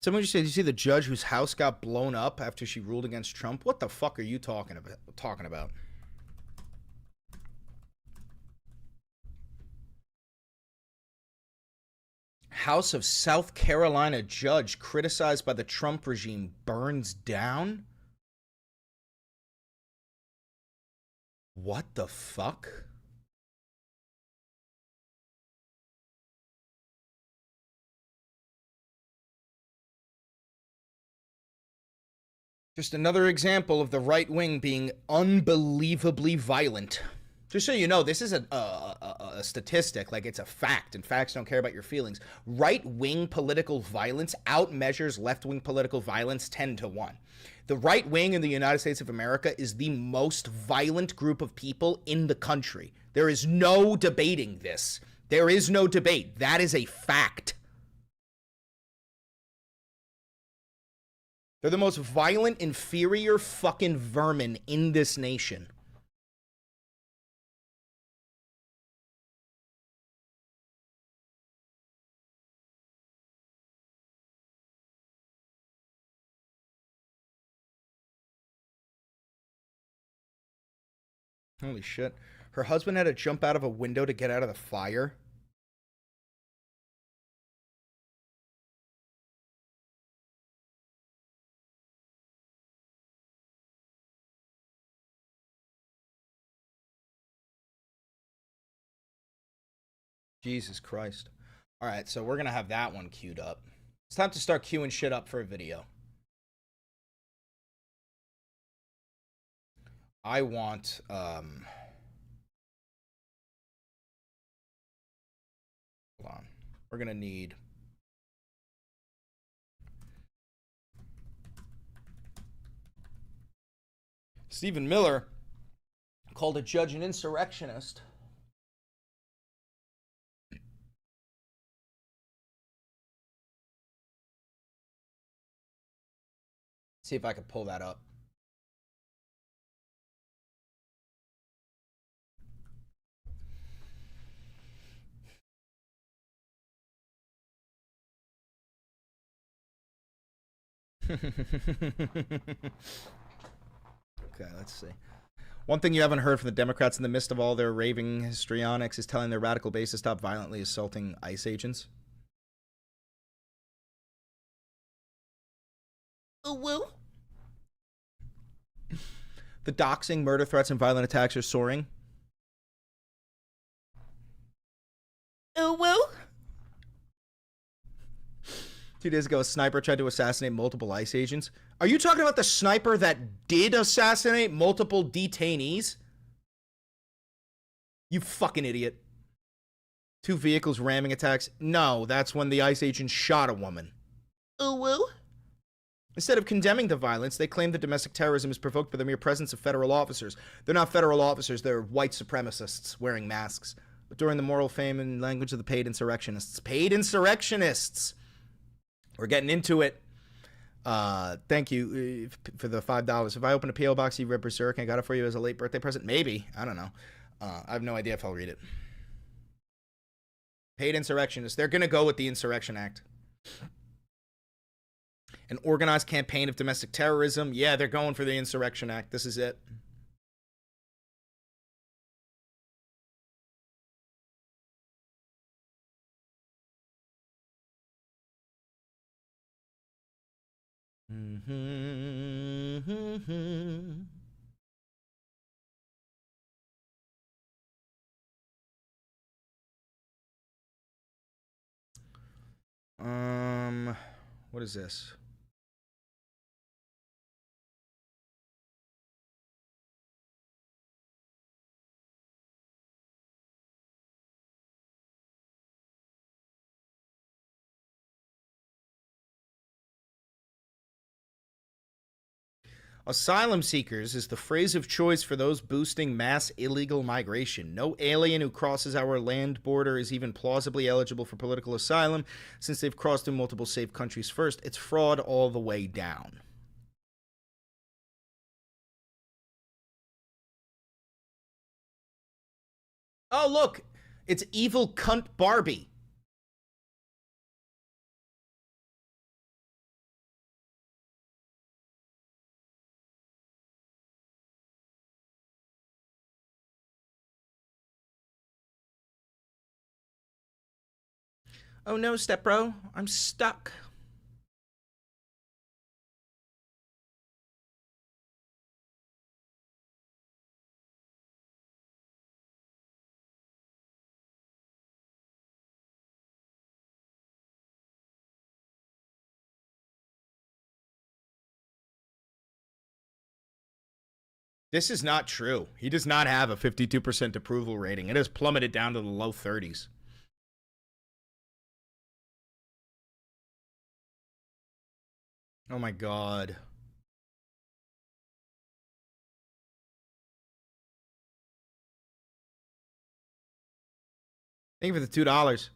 Someone just said, you see the judge whose house got blown up after she ruled against Trump? What the fuck are you talking about? House of South Carolina judge criticized by the Trump regime burns down? What the fuck? Just another example of the right wing being unbelievably violent. Just so you know, this is a statistic, like it's a fact, and facts don't care about your feelings. Right-wing political violence outmeasures left-wing political violence 10-1. The right wing in the United States of America is the most violent group of people in the country. There is no debating this. There is no debate. That is a fact. They're the most violent, inferior fucking vermin in this nation. Holy shit. Her husband had to jump out of a window to get out of the fire. Jesus Christ. All right, so we're going to have that one queued up. It's time to start queuing shit up for a video. I want, hold on. We're going to need Stephen Miller called a judge an insurrectionist. See if I can pull that up. Okay, let's see. One thing you haven't heard from the Democrats in the midst of all their raving histrionics is telling their radical base to stop violently assaulting ICE agents. Oh, well. The doxing, murder threats, and violent attacks are soaring. Oh, well. 2 days ago, a sniper tried to assassinate multiple ICE agents. Are you talking about the sniper that did assassinate multiple detainees? You fucking idiot. 2 vehicles ramming attacks. No, that's when the ICE agent shot a woman. Oh, well. Instead of condemning the violence, they claim that domestic terrorism is provoked by the mere presence of federal officers. They're not federal officers, they're white supremacists wearing masks. But during the moral fame and language of the paid insurrectionists. Paid insurrectionists! We're getting into it. Thank you for the $5. If I open a P.O. box, you read Berserk, and I got it for you as a late birthday present? Maybe. I don't know. I have no idea if I'll read it. Paid insurrectionists. They're going to go with the Insurrection Act. An organized campaign of domestic terrorism. Yeah, they're going for the Insurrection Act. This is it. What is this? Asylum seekers is the phrase of choice for those boosting mass illegal migration. No alien who crosses our land border is even plausibly eligible for political asylum since they've crossed through multiple safe countries first. It's fraud all the way down. Oh, look! It's evil cunt Barbie. Oh no, stepbro, I'm stuck. This is not true. He does not have a 52% approval rating. It has plummeted down to the low 30s. Oh my God. Thank you for the $2.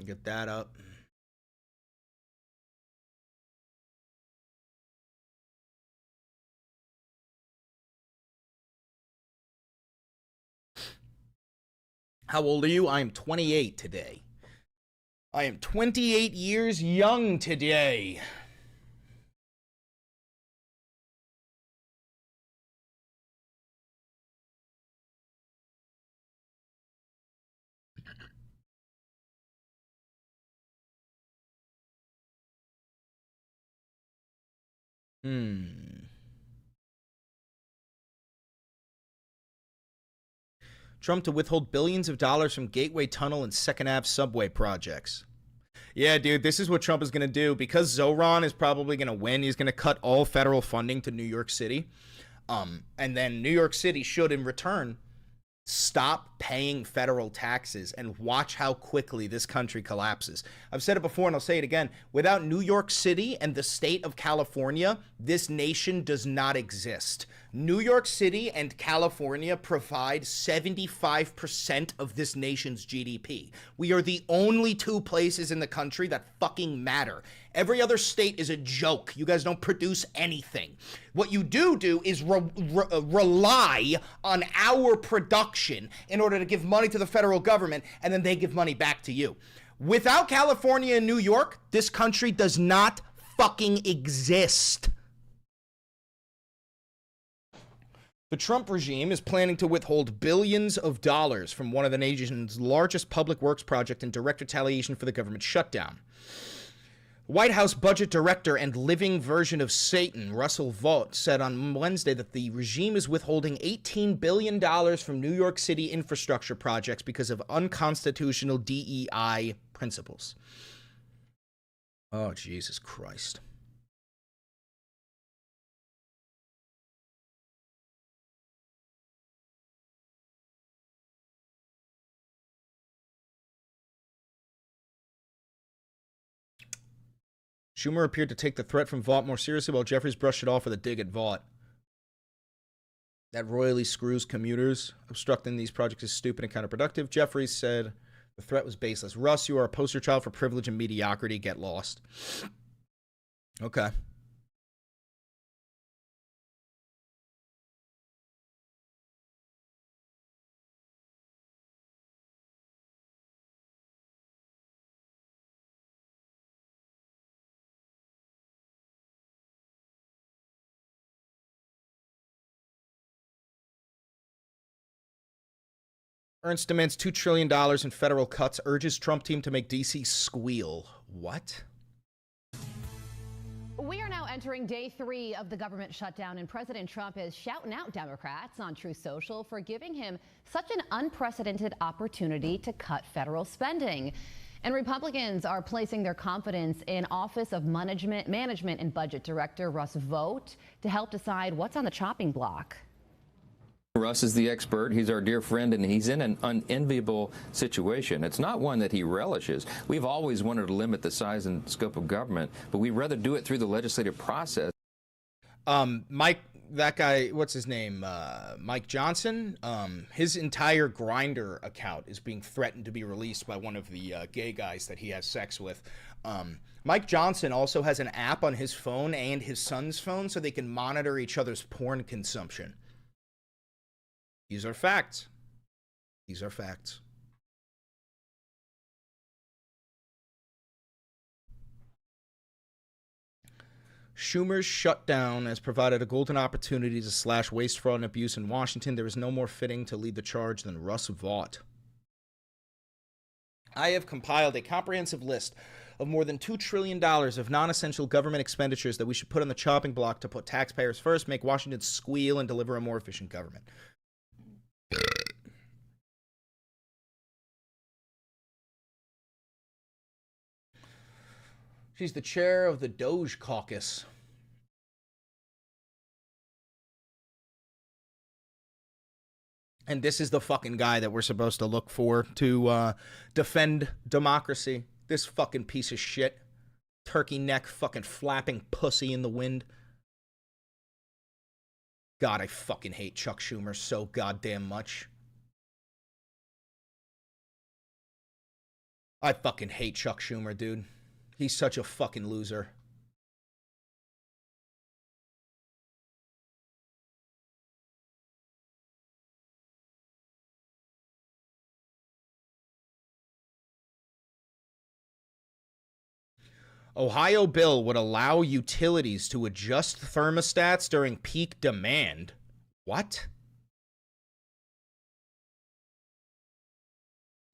Get that up. How old are you? I am 28 today. I am 28 years young today. Trump to withhold billions of dollars from Gateway Tunnel and Second Ave subway projects. Yeah, dude, this is what Trump is going to do. Because Zoran is probably going to win, he's going to cut all federal funding to New York City. And then New York City should, in return, stop paying federal taxes and watch how quickly this country collapses. I've said it before and I'll say it again. Without New York City and the state of California, this nation does not exist. New York City and California provide 75% of this nation's GDP. We are the only two places in the country that fucking matter. Every other state is a joke. You guys don't produce anything. What you do is rely on our production in order to give money to the federal government, and then they give money back to you. Without California and New York, this country does not fucking exist. The Trump regime is planning to withhold billions of dollars from one of the nation's largest public works projects in direct retaliation for the government shutdown. White House budget director and living version of Satan, Russell Vought, said on Wednesday that the regime is withholding $18 billion from New York City infrastructure projects because of unconstitutional DEI principles. Oh, Jesus Christ. Schumer appeared to take the threat from Vought more seriously, while Jeffries brushed it off with a dig at Vought. That royally screws commuters. Obstructing these projects is stupid and counterproductive. Jeffries said the threat was baseless. Russ, you are a poster child for privilege and mediocrity. Get lost. Okay. Ernst demands $2 trillion in federal cuts, urges Trump team to make D.C. squeal. What? We are now entering day 3 of the government shutdown, and President Trump is shouting out Democrats on Truth Social for giving him such an unprecedented opportunity to cut federal spending. And Republicans are placing their confidence in Office of Management and Budget Director Russ Vought to help decide what's on the chopping block. Russ is the expert. He's our dear friend, and he's in an unenviable situation. It's not one that he relishes. We've always wanted to limit the size and scope of government, but we'd rather do it through the legislative process. Mike, that guy, what's his name? Mike Johnson. His entire Grindr account is being threatened to be released by one of the gay guys that he has sex with. Mike Johnson also has an app on his phone and his son's phone so they can monitor each other's porn consumption. These are facts. These are facts. Schumer's shutdown has provided a golden opportunity to slash waste, fraud, and abuse in Washington. There is no more fitting to lead the charge than Russ Vought. I have compiled a comprehensive list of more than $2 trillion of non-essential government expenditures that we should put on the chopping block to put taxpayers first, make Washington squeal, and deliver a more efficient government. She's the chair of the Doge Caucus. And this is the fucking guy that we're supposed to look for to defend democracy. This fucking piece of shit. Turkey neck fucking flapping pussy in the wind. God, I fucking hate Chuck Schumer so goddamn much. I fucking hate Chuck Schumer, dude. He's such a fucking loser. Ohio bill would allow utilities to adjust thermostats during peak demand. What?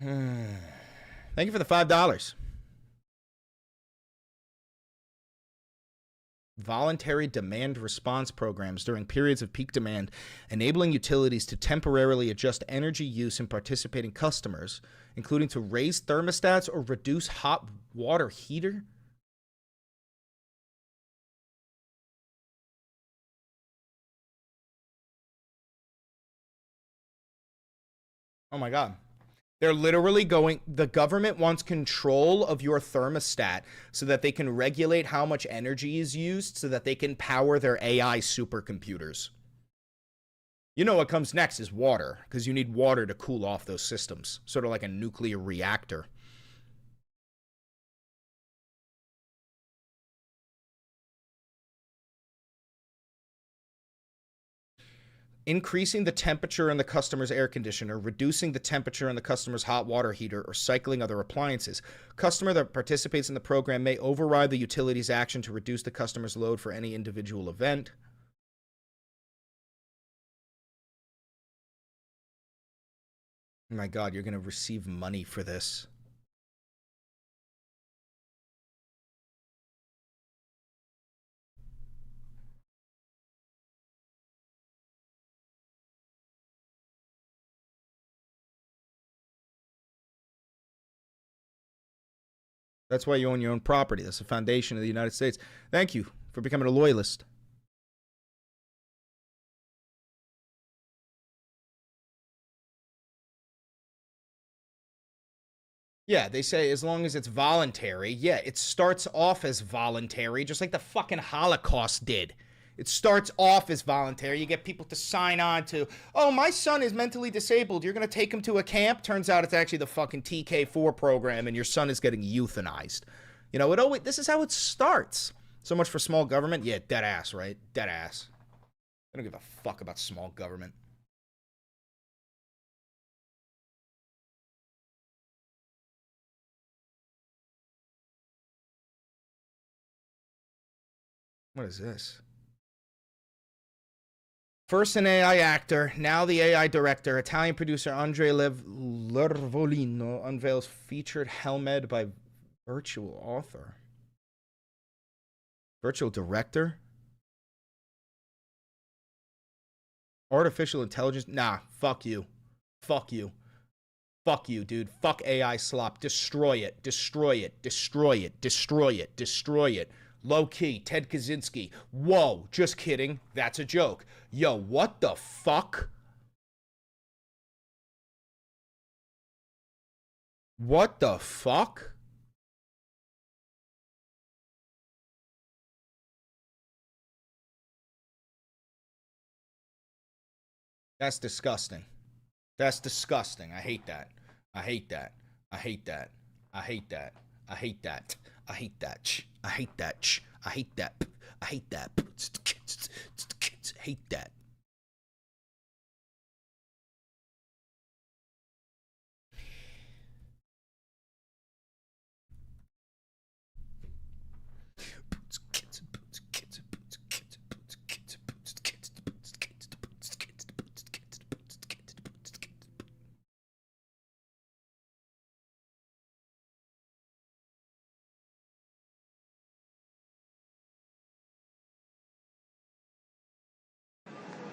Thank you for the $5. Voluntary demand response programs during periods of peak demand, enabling utilities to temporarily adjust energy use in participating customers, including to raise thermostats or reduce hot water heater. Oh my God. They're literally going, the government wants control of your thermostat so that they can regulate how much energy is used so that they can power their AI supercomputers. You know what comes next is water, because you need water to cool off those systems, sort of like a nuclear reactor. Increasing the temperature in the customer's air conditioner, reducing the temperature in the customer's hot water heater, or cycling other appliances. Customer that participates in the program may override the utility's action to reduce the customer's load for any individual event. Oh my God, you're going to receive money for this. That's why you own your own property. That's the foundation of the United States. Thank you for becoming a loyalist. Yeah, they say as long as it's voluntary. Yeah, it starts off as voluntary, just like the fucking Holocaust did. It starts off as voluntary. You get people to sign on to, oh, my son is mentally disabled. You're going to take him to a camp? Turns out it's actually the fucking TK4 program, and your son is getting euthanized. You know, this is how it starts. So much for small government. Yeah, dead ass, right? Dead ass. I don't give a fuck about small government. What is this? First an AI actor, now the AI director, Italian producer Andrea Lervolino unveils featured helmet by virtual author. Virtual director? Artificial intelligence? Nah, fuck you. Fuck you. Fuck you, dude. Fuck AI slop. Destroy it. Destroy it. Destroy it. Destroy it. Destroy it. Low key. Ted Kaczynski. Whoa. Just kidding. That's a joke. Yo, what the fuck? What the fuck? That's disgusting. That's disgusting. I hate that. I hate that. I hate that. I hate that. I hate that. I hate that. I hate that. I hate that. I hate that. Hate that.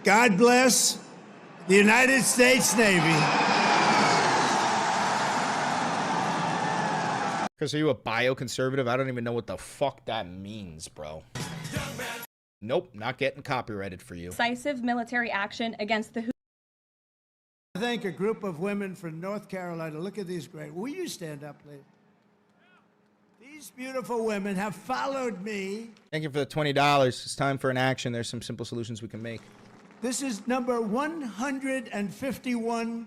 God bless the United States Navy. Chris, are you a bioconservative? I don't even know what the fuck that means, bro. Nope, not getting copyrighted for you. Decisive military action against the I thank a group of women from North Carolina. Look at these great. Will you stand up, please? These beautiful women have followed me. Thank you for the $20. It's time for an action. There's some simple solutions we can make. This is number 151.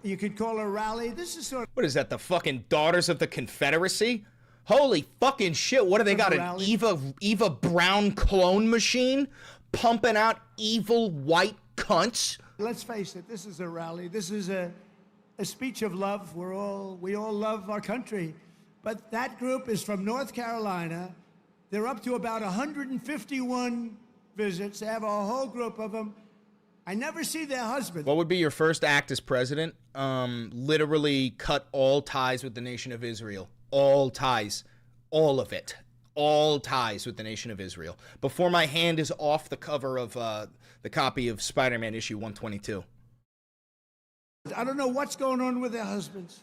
You could call a rally. This is sort of... What is that, the fucking Daughters of the Confederacy? Holy fucking shit. What do they got, an Eva Brown clone machine? Pumping out evil white cunts? Let's face it, this is a rally. This is a speech of love. We all love our country. But that group is from North Carolina. They're up to about 151 visits. They have a whole group of them. I never see their husbands. What would be your first act as president? Literally cut all ties with the nation of Israel. All ties. All of it. All ties with the nation of Israel. Before my hand is off the cover of the copy of Spider-Man issue 122. I don't know what's going on with their husbands.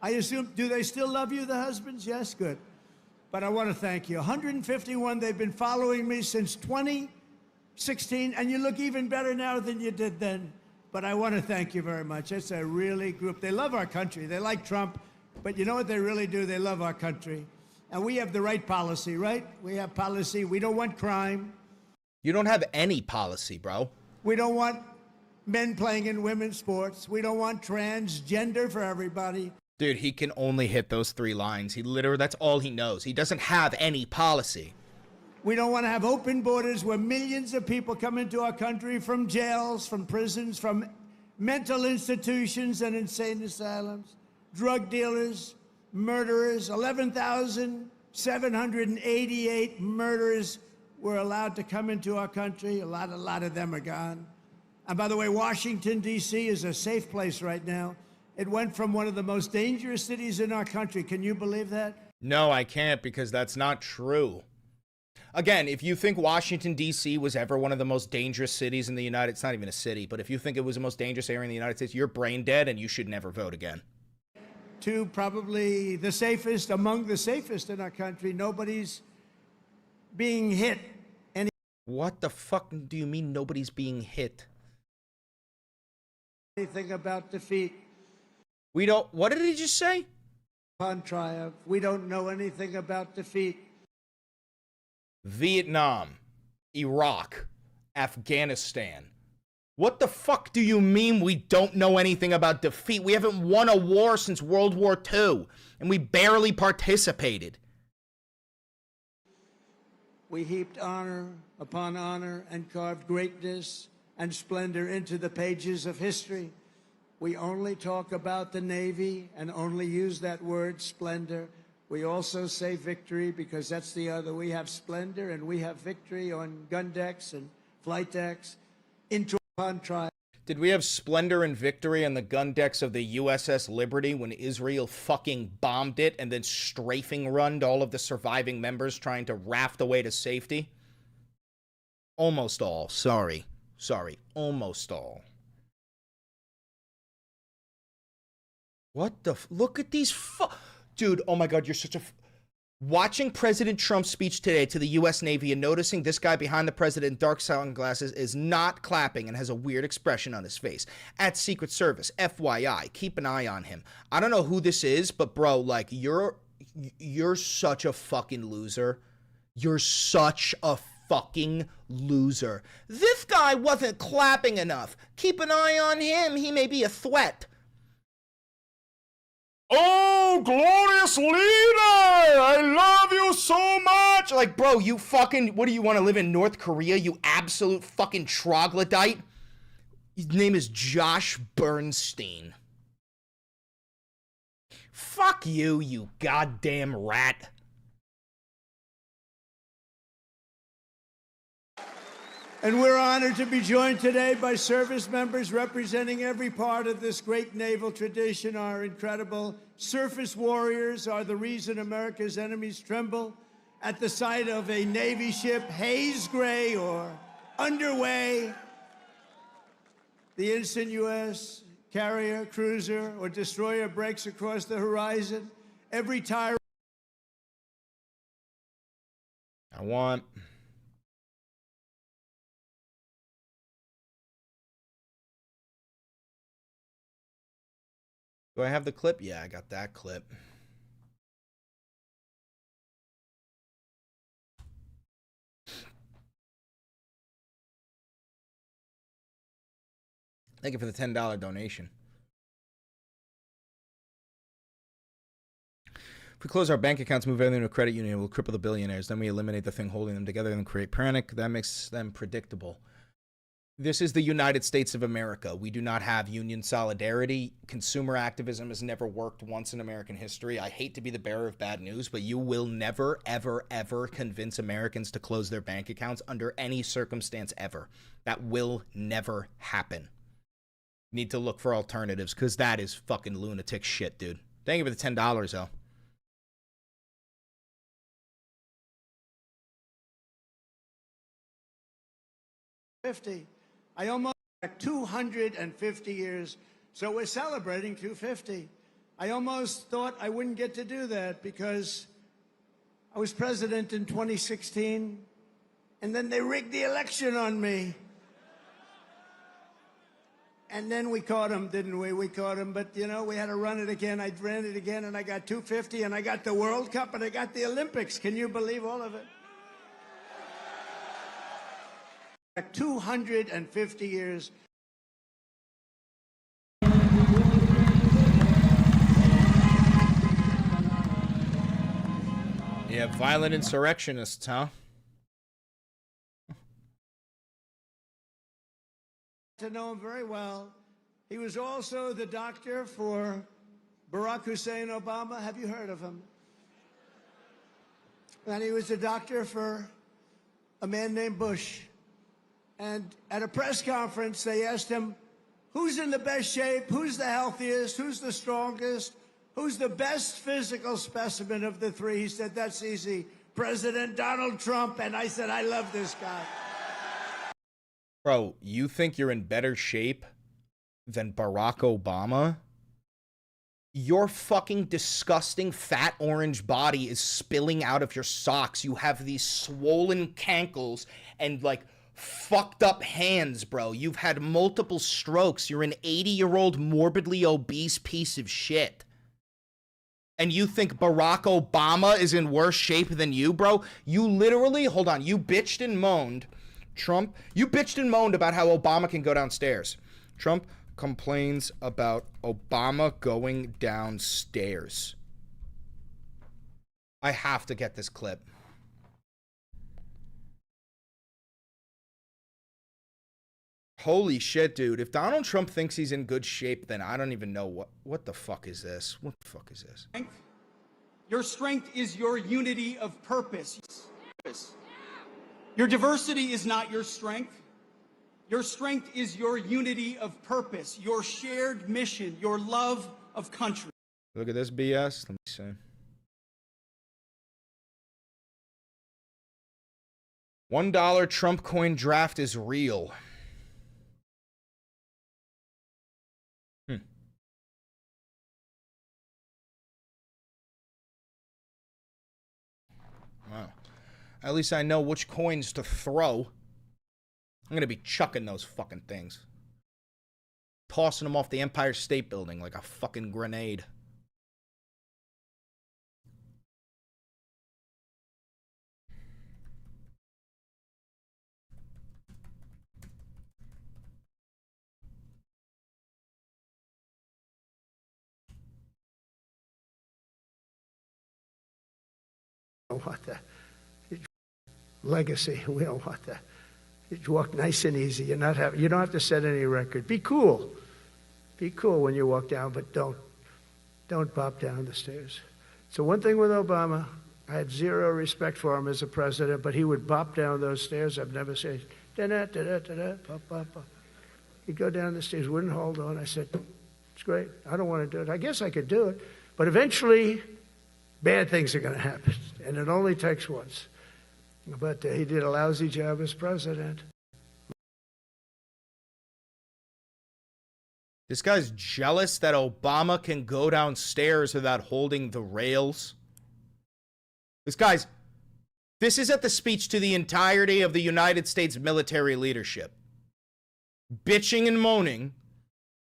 I assume, do they still love you, the husbands? Yes, good. But I want to thank you. 151, they've been following me since 2016, and you look even better now than you did then. But I want to thank you very much. It's a really group. They love our country. They like Trump, but you know what they really do? They love our country. And we have the right policy, right? We have policy. We don't want crime. You don't have any policy, bro. We don't want men playing in women's sports. We don't want transgender for everybody. Dude, he can only hit those 3 lines. That's all he knows. He doesn't have any policy. We don't want to have open borders where millions of people come into our country from jails, from prisons, from mental institutions and insane asylums, drug dealers, murderers. 11,788 murderers were allowed to come into our country. A lot of them are gone. And by the way, Washington, D.C. is a safe place right now. It went from one of the most dangerous cities in our country. Can you believe that? No, I can't, because that's not true. Again, if you think Washington, D.C. was ever one of the most dangerous cities in the United States, it's not even a city, but if you think it was the most dangerous area in the United States, you're brain dead and you should never vote again. to probably the safest, among the safest in our country. Nobody's being hit. What the fuck do you mean nobody's being hit? Anything about defeat. We don't, what did he just say? Upon triumph. We don't know anything about defeat. Vietnam, Iraq, Afghanistan. What the fuck do you mean we don't know anything about defeat? We haven't won a war since World War II, and we barely participated. We heaped honor upon honor and carved greatness and splendor into the pages of history. We only talk about the Navy and only use that word, splendor. We also say victory because that's the other. We have splendor and we have victory on gun decks and flight decks. Upon trial. Did we have splendor and victory on the gun decks of the USS Liberty when Israel fucking bombed it and then strafing runned all of the surviving members trying to raft away to safety? Almost all. Sorry. Almost all. What the look at these dude, oh my god, you're such a watching President Trump's speech today to the U.S. Navy and noticing this guy behind the president in dark sunglasses is not clapping and has a weird expression on his face. At Secret Service, FYI, keep an eye on him. I don't know who this is, but bro, like, you're such a fucking loser. You're such a fucking loser. This guy wasn't clapping enough. Keep an eye on him. He may be a threat. Oh, glorious leader! I love you so much! Like, bro, you fucking, what do you want to live in North Korea, you absolute fucking troglodyte? His name is Josh Bernstein. Fuck you, you goddamn rat. And we're honored to be joined today by service members representing every part of this great naval tradition. Our incredible surface warriors are the reason America's enemies tremble at the sight of a Navy ship haze gray or underway. The instant U.S. carrier, cruiser, or destroyer breaks across the horizon, every tire. I want... Do I have the clip? Yeah, I got that clip. Thank you for the $10 donation. If we close our bank accounts, move everything to a credit union, we'll cripple the billionaires. Then we eliminate the thing holding them together and create panic. That makes them predictable. This is the United States of America. We do not have union solidarity. Consumer activism has never worked once in American history. I hate to be the bearer of bad news, but you will never, ever, ever convince Americans to close their bank accounts under any circumstance ever. That will never happen. Need to look for alternatives because that is fucking lunatic shit, dude. Thank you for the $10, though. I almost 250 years, so we're celebrating 250. I almost thought I wouldn't get to do that because I was president in 2016, and then they rigged the election on me. And then we caught him, didn't we? We caught him, but, you know, we had to run it again. I ran it again, and I got 250, and I got the World Cup, and I got the Olympics. Can you believe all of it? 250 years. Yeah, violent insurrectionists, huh? To know him very well. He was also the doctor for Barack Hussein Obama. Have you heard of him? And he was the doctor for a man named Bush. And at a press conference, they asked him, who's in the best shape, who's the healthiest, who's the strongest, who's the best physical specimen of the three? He said, that's easy, President Donald Trump. And I said, I love this guy. Bro, you think you're in better shape than Barack Obama? Your fucking disgusting fat orange body is spilling out of your socks. You have these swollen cankles and like fucked up hands, bro. You've had multiple strokes. You're an 80-year-old morbidly obese piece of shit. And you think Barack Obama is in worse shape than you, bro? You literally, hold on, you bitched and moaned. Trump, you bitched and moaned about how Obama can go downstairs. Trump complains about Obama going downstairs. I have to get this clip. Holy shit, dude. If Donald Trump thinks he's in good shape, then I don't even know what the fuck is this? What the fuck is this? Your strength is your unity of purpose. Your diversity is not your strength. Your strength is your unity of purpose, your shared mission, your love of country. Look at this BS. Let me see. $1 Trump coin draft is real. Wow. At least I know which coins to throw. I'm going to be chucking those fucking things. Tossing them off the Empire State Building like a fucking grenade. We don't want that legacy. We don't want that. You walk nice and easy. You don't have to set any record. Be cool. Be cool when you walk down, but don't bop down the stairs. So one thing with Obama, I had zero respect for him as a president, but he would bop down those stairs. I've never said da-da-da-da-da-da, bop, bop, bop. He'd go down the stairs, wouldn't hold on. I said, it's great. I don't want to do it. I guess I could do it, but eventually bad things are going to happen, and it only takes once. But he did a lousy job as president. This guy's jealous that Obama can go downstairs without holding the rails. This is at the speech to the entirety of the United States military leadership. Bitching and moaning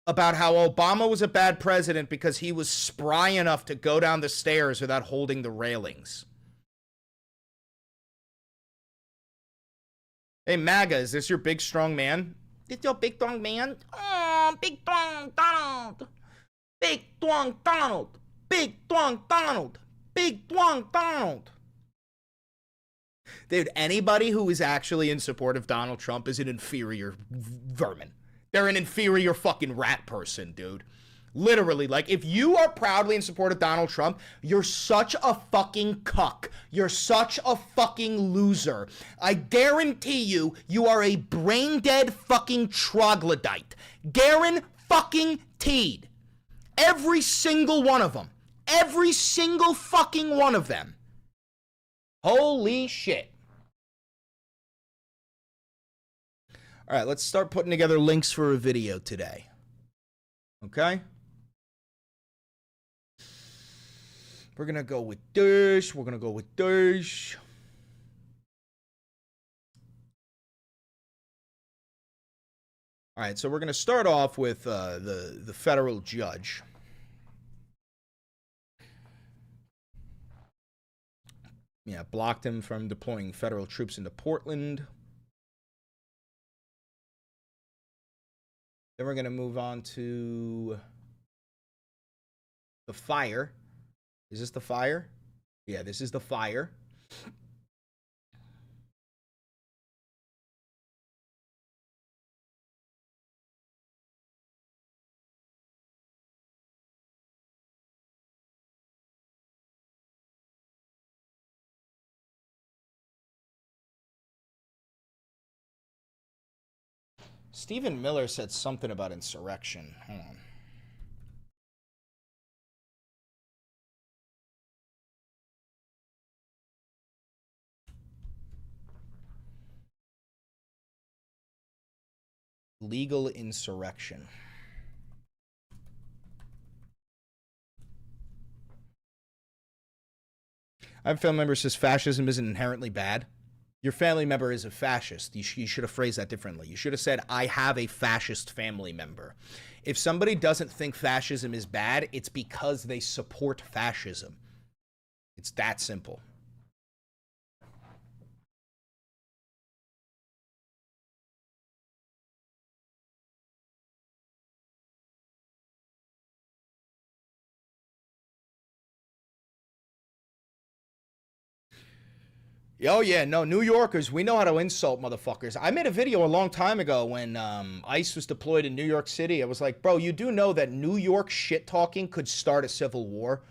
about how Obama was a bad president because he was spry enough to go down the stairs without holding the railings. Hey, MAGA, is this your big, strong man? This your big, strong man? Oh, big, strong Donald. Big, strong Donald. Big, strong Donald. Big, strong Donald. Dude, anybody who is actually in support of Donald Trump is an inferior vermin. They're an inferior fucking rat person, dude. Literally, like, if you are proudly in support of Donald Trump, you're such a fucking cuck. You're such a fucking loser. I guarantee you, you are a brain-dead fucking troglodyte. Guaranteed. Every single one of them. Every single fucking one of them. Holy shit. All right, let's start putting together links for a video today. Okay? We're going to go with this. We're going to go with this. All right, so we're going to start off with the federal judge. Yeah, blocked him from deploying federal troops into Portland. Then we're going to move on to the fire. Is this the fire? Yeah, this is the fire. Stephen Miller said something about insurrection. Hold on. Legal insurrection. I have a family member who says fascism isn't inherently bad. Your family member is a fascist. You should have phrased that differently. You should have said, I have a fascist family member. If somebody doesn't think fascism is bad, it's because they support fascism. It's that simple. Oh, yeah, no, New Yorkers, we know how to insult motherfuckers. I made a video a long time ago when ICE was deployed in New York City. I was like, bro, you do know that New York shit-talking could start a civil war?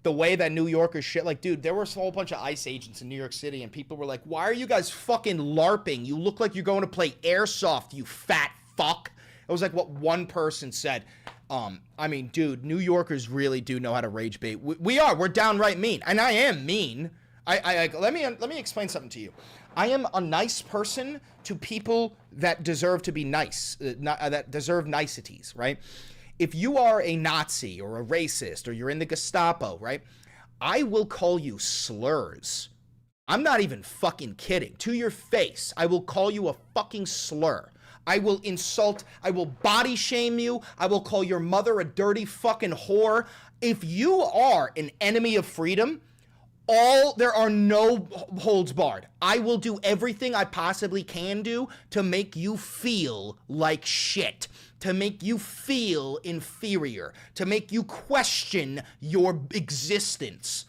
The way that New Yorkers shit, like, dude, there was a whole bunch of ICE agents in New York City, and people were like, why are you guys fucking LARPing? You look like you're going to play airsoft, you fat fuck. It was like what one person said. I mean, dude, New Yorkers really do know how to rage bait. We're downright mean, and I am mean. Let me explain something to you. I am a nice person to people that deserve to be nice, that deserve niceties, right? If you are a Nazi or a racist or you're in the Gestapo, right? I will call you slurs. I'm not even fucking kidding. To your face, I will call you a fucking slur. I will insult, I will body shame you. I will call your mother a dirty fucking whore. If you are an enemy of freedom, there are no holds barred. I will do everything I possibly can do to make you feel like shit, to make you feel inferior, to make you question your existence.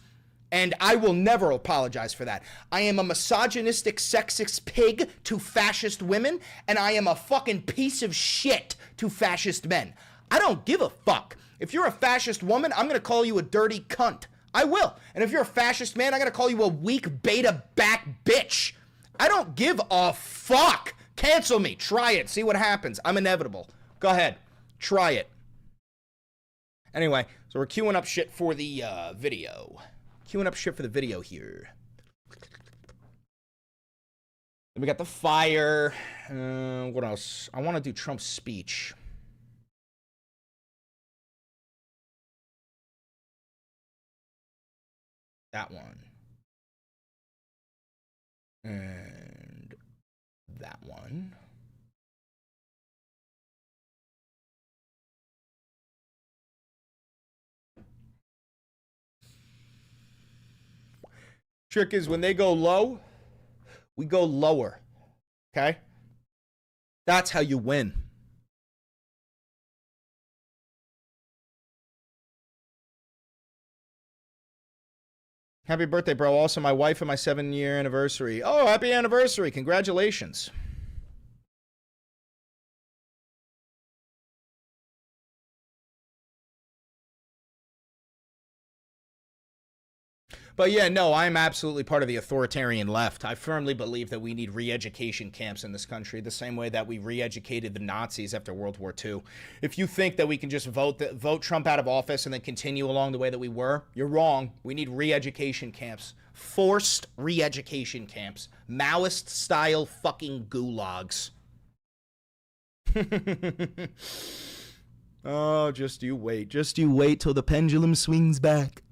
And I will never apologize for that. I am a misogynistic, sexist pig to fascist women, and I am a fucking piece of shit to fascist men. I don't give a fuck. If you're a fascist woman, I'm gonna call you a dirty cunt. I will. And if you're a fascist man, I'm gonna call you a weak beta back bitch. I don't give a fuck. Cancel me. Try it. See what happens. I'm inevitable. Go ahead. Try it. Anyway, so we're queuing up shit for the video. Queuing up shit for the video here. Then we got the fire. What else? I want to do Trump's speech. That one. And that one. Trick is when they go low, we go lower. Okay? That's how you win. Happy birthday, bro. Also, my wife and my 7-year anniversary. Oh, happy anniversary. Congratulations. But yeah, no, I'm absolutely part of the authoritarian left. I firmly believe that we need re-education camps in this country, the same way that we re-educated the Nazis after World War II. If you think that we can just vote Trump out of office and then continue along the way that we were, you're wrong. We need re-education camps. Forced re-education camps. Maoist-style fucking gulags. Oh, just you wait. Just you wait till the pendulum swings back.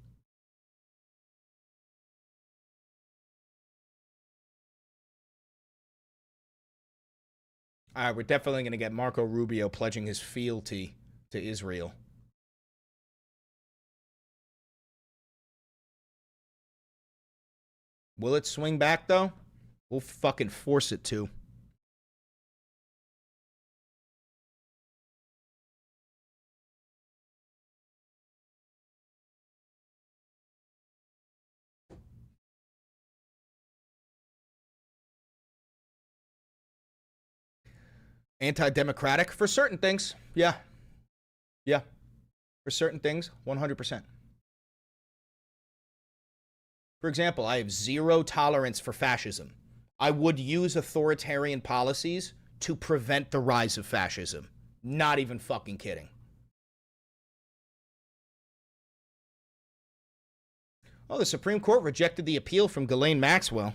All right, we're definitely going to get Marco Rubio pledging his fealty to Israel. Will it swing back, though? We'll fucking force it to. Anti-democratic for certain things. Yeah. Yeah. For certain things, 100%. For example, I have zero tolerance for fascism. I would use authoritarian policies to prevent the rise of fascism. Not even fucking kidding. Oh, the Supreme Court rejected the appeal from Ghislaine Maxwell.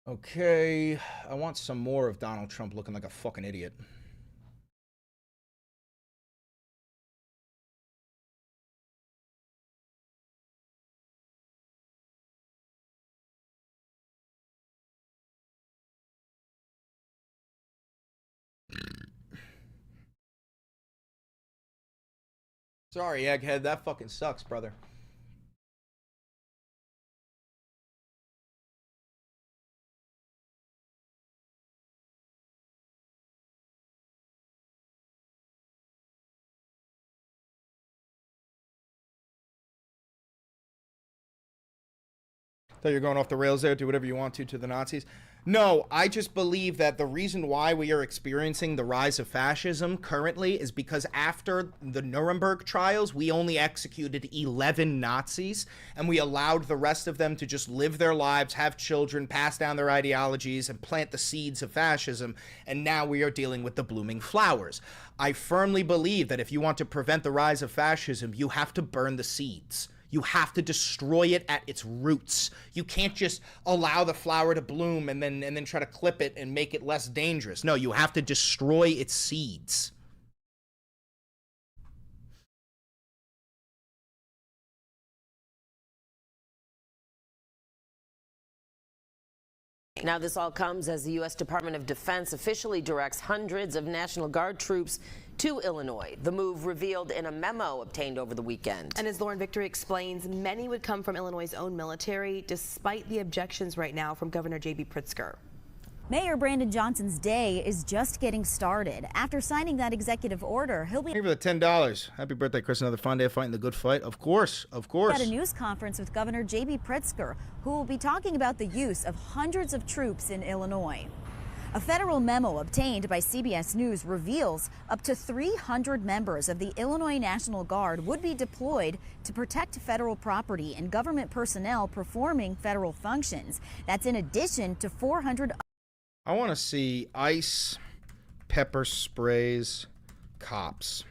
Okay, I want some more of Donald Trump looking like a fucking idiot. Sorry, Egghead, that fucking sucks, brother. Thought you're going off the rails there. Do whatever you want to the Nazis. No, I just believe that the reason why we are experiencing the rise of fascism currently is because after the Nuremberg trials, we only executed 11 Nazis, and we allowed the rest of them to just live their lives, have children, pass down their ideologies, and plant the seeds of fascism, and now we are dealing with the blooming flowers. I firmly believe that if you want to prevent the rise of fascism, you have to burn the seeds. You have to destroy it at its roots. You can't just allow the flower to bloom and then try to clip it and make it less dangerous. No, you have to destroy its seeds. Now, this all comes as the U.S. Department of Defense officially directs hundreds of National Guard troops to Illinois. The move revealed in a memo obtained over the weekend. And as Lauren Victory explains, many would come from Illinois' own military, despite the objections right now from Governor J.B. Pritzker. Mayor Brandon Johnson's day is just getting started. After signing that executive order, he'll be... Thank you for the $10. Happy birthday, Chris. Another fun day of fighting the good fight. Of course, of course. At a news conference with Governor J.B. Pritzker, who will be talking about the use of hundreds of troops in Illinois. A federal memo obtained by CBS News reveals up to 300 members of the Illinois National Guard would be deployed to protect federal property and government personnel performing federal functions. That's in addition to 400... I want to see ice, pepper sprays, cops.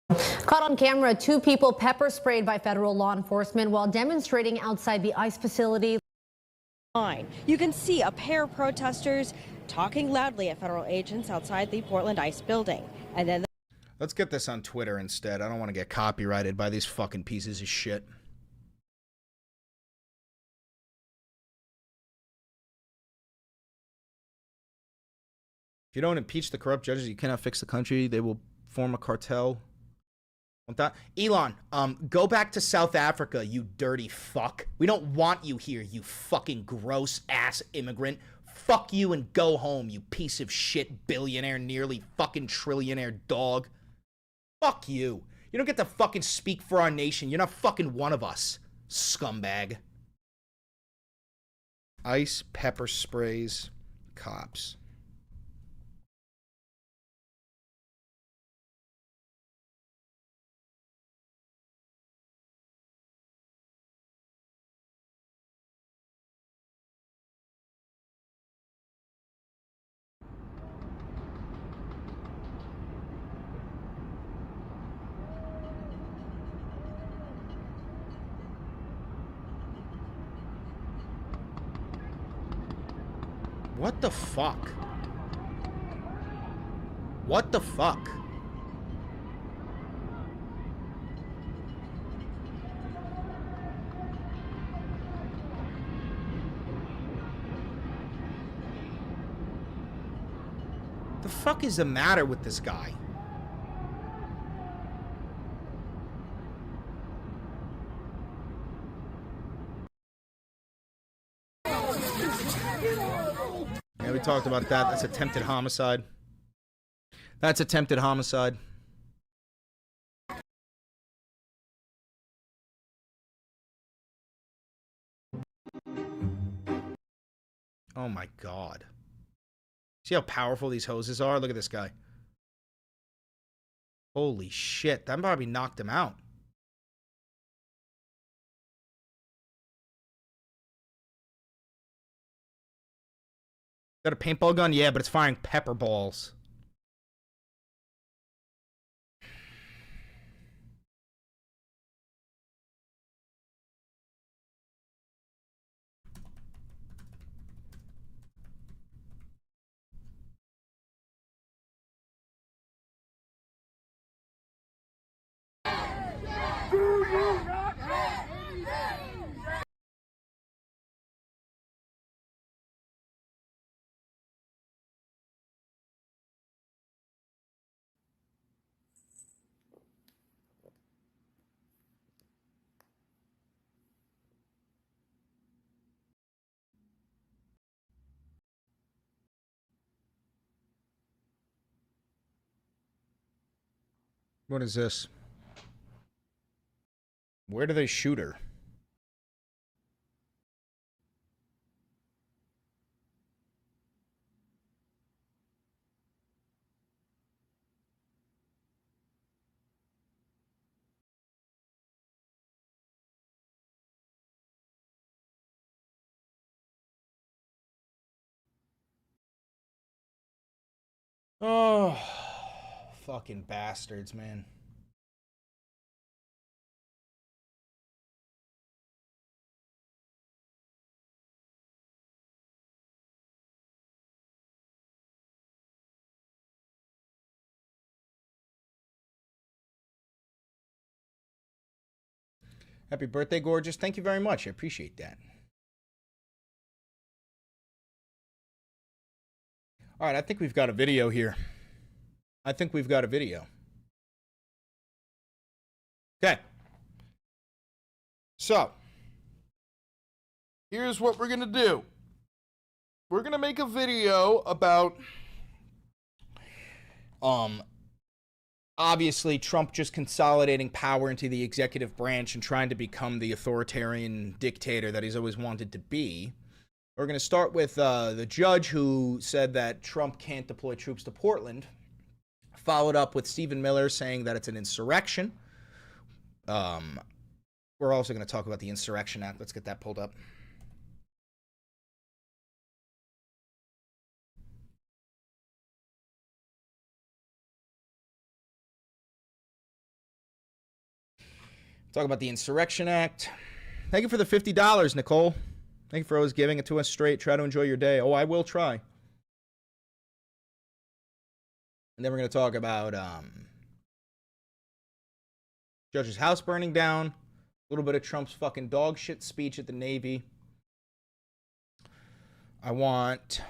Caught on camera, 2 people pepper sprayed by federal law enforcement while demonstrating outside the ICE facility. You can see a pair of protesters talking loudly at federal agents outside the Portland ICE building. And then Let's get this on Twitter instead. I don't want to get copyrighted by these fucking pieces of shit. If you don't impeach the corrupt judges, you cannot fix the country. They will form a cartel. Want that? Elon, go back to South Africa, you dirty fuck. We don't want you here, you fucking gross ass immigrant. Fuck you and go home, you piece of shit billionaire, nearly fucking trillionaire dog. Fuck you. You don't get to fucking speak for our nation. You're not fucking one of us, scumbag. Ice, pepper sprays, cops. What the fuck? What the fuck? The fuck is the matter with this guy? Yeah, we talked about that. That's attempted homicide. That's attempted homicide. Oh my god. See how powerful these hoses are? Look at this guy. Holy shit. That probably knocked him out. Got a paintball gun? Yeah, but it's firing pepper balls. What is this? Where do they shoot her? Oh, fucking bastards, man. Happy birthday, gorgeous. Thank you very much. I appreciate that. All right, I think we've got a video here. Okay. So, here's what we're going to do. We're going to make a video about, obviously, Trump just consolidating power into the executive branch and trying to become the authoritarian dictator that he's always wanted to be. We're going to start with the judge who said that Trump can't deploy troops to Portland, followed up with Stephen Miller saying that it's an insurrection. We're also going to talk about the Insurrection Act. Let's get that pulled up. Talk about the Insurrection Act. Thank you for the $50, Nicole. Thank you for always giving it to us straight. Try to enjoy your day. Oh, I will try. And then we're going to talk about Judge's house burning down. A little bit of Trump's fucking dog shit speech at the Navy. I want...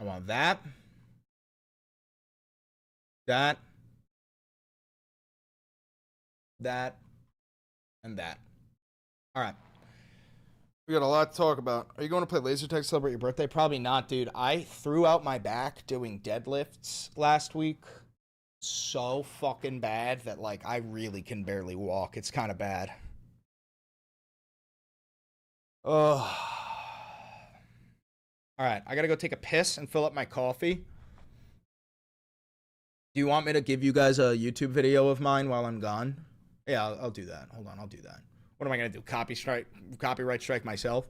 I want that, and that. All right. We got a lot to talk about. Are you going to play laser tag to celebrate your birthday? Probably not, dude. I threw out my back doing deadlifts last week so fucking bad that, like, I really can barely walk. It's kind of bad. Oh. All right, I got to go take a piss and fill up my coffee. Do you want me to give you guys a YouTube video of mine while I'm gone? Yeah, I'll do that. Hold on, I'll do that. What am I going to do? Copyright strike myself?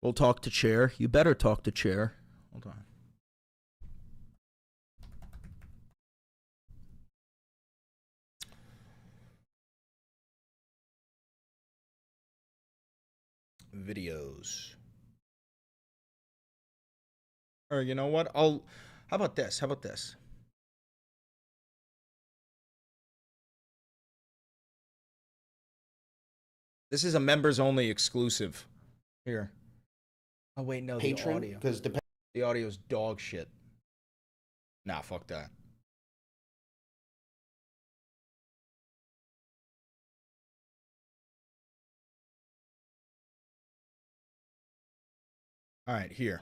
We'll talk to Chair. You better talk to Chair. Hold on. Videos. Or you know what? How about this? How about this? This is a members only exclusive. Here. Oh wait, no, Patron? the audio. Because the audio's dog shit. Nah, fuck that. All right, here.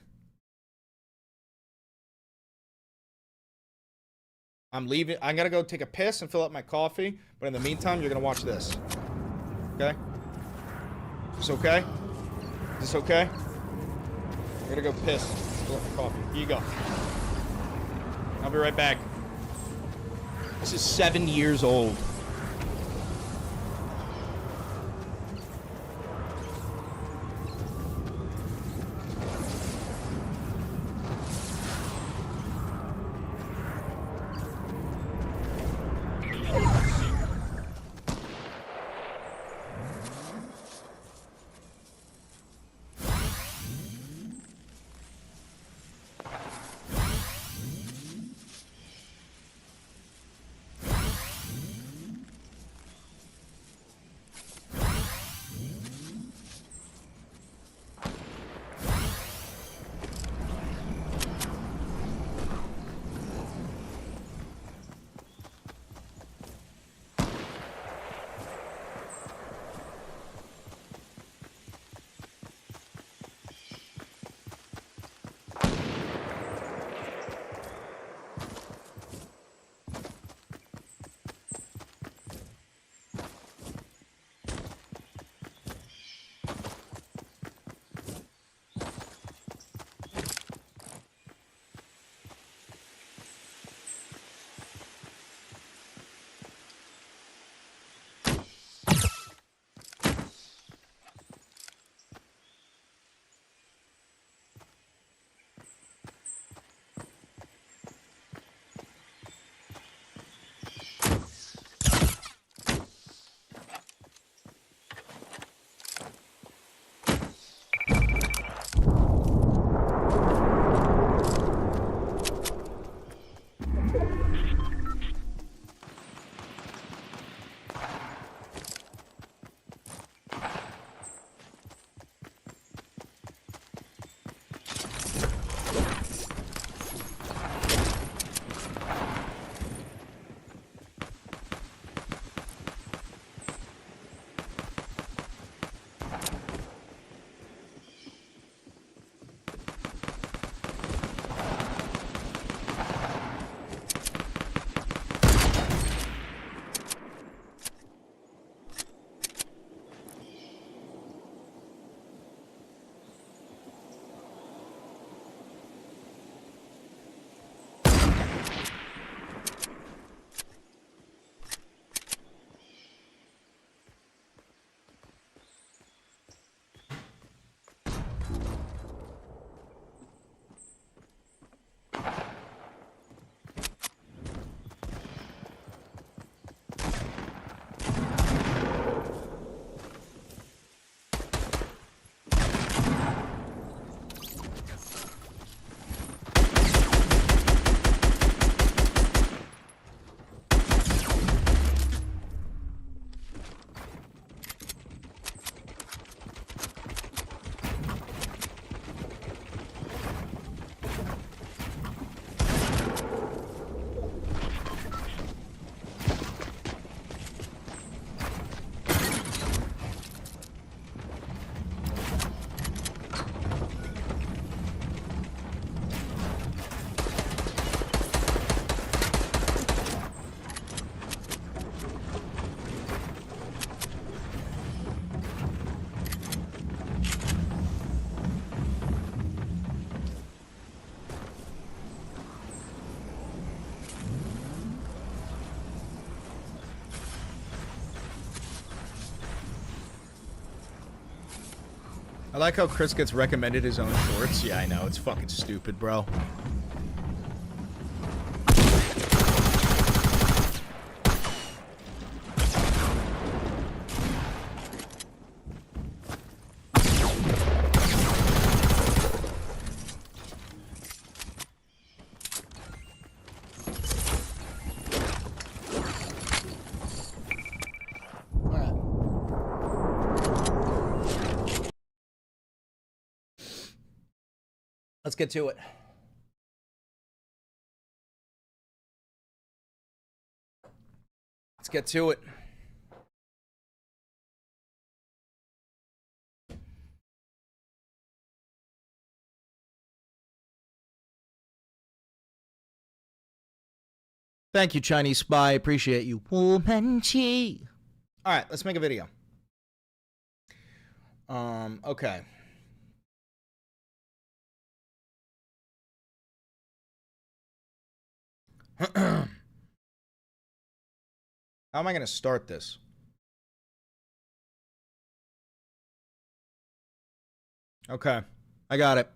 I'm leaving. I gotta go take a piss and fill up my coffee. But in the meantime, you're gonna watch this. Okay? Is this okay? Is this okay? I'm gonna go piss. Fill up my coffee. Here you go. I'll be right back. This is 7 years old. I like how Chris gets recommended his own shorts. Yeah, I know. It's fucking stupid, bro. Let's get to it. Let's get to it. Thank you, Chinese spy. Appreciate you. Womanchi. All right, let's make a video. Okay. How am I going to start this? Okay, I got it.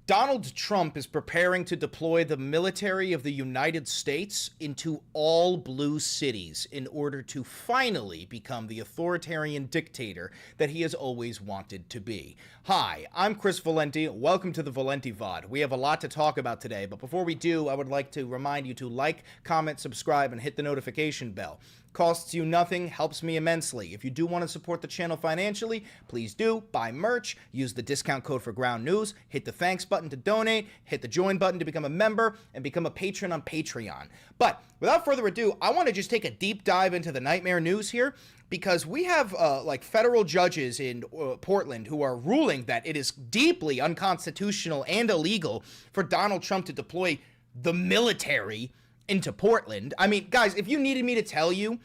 Donald Trump is preparing to deploy the military of the United States into all blue cities in order to finally become the authoritarian dictator that he has always wanted to be. Hi, I'm Chris Valenti. Welcome to the Valenti VOD. We have a lot to talk about today, but before we do, I would like to remind you to like, comment, subscribe, and hit the notification bell. Costs you nothing, helps me immensely. If you do want to support the channel financially, please do. Buy merch, use the discount code for Ground News, hit the thanks button to donate, hit the join button to become a member, and become a patron on Patreon. But without further ado, I want to just take a deep dive into the nightmare news here, because we have like federal judges in Portland who are ruling that it is deeply unconstitutional and illegal for Donald Trump to deploy the military into Portland. I mean, guys, if you needed me to tell you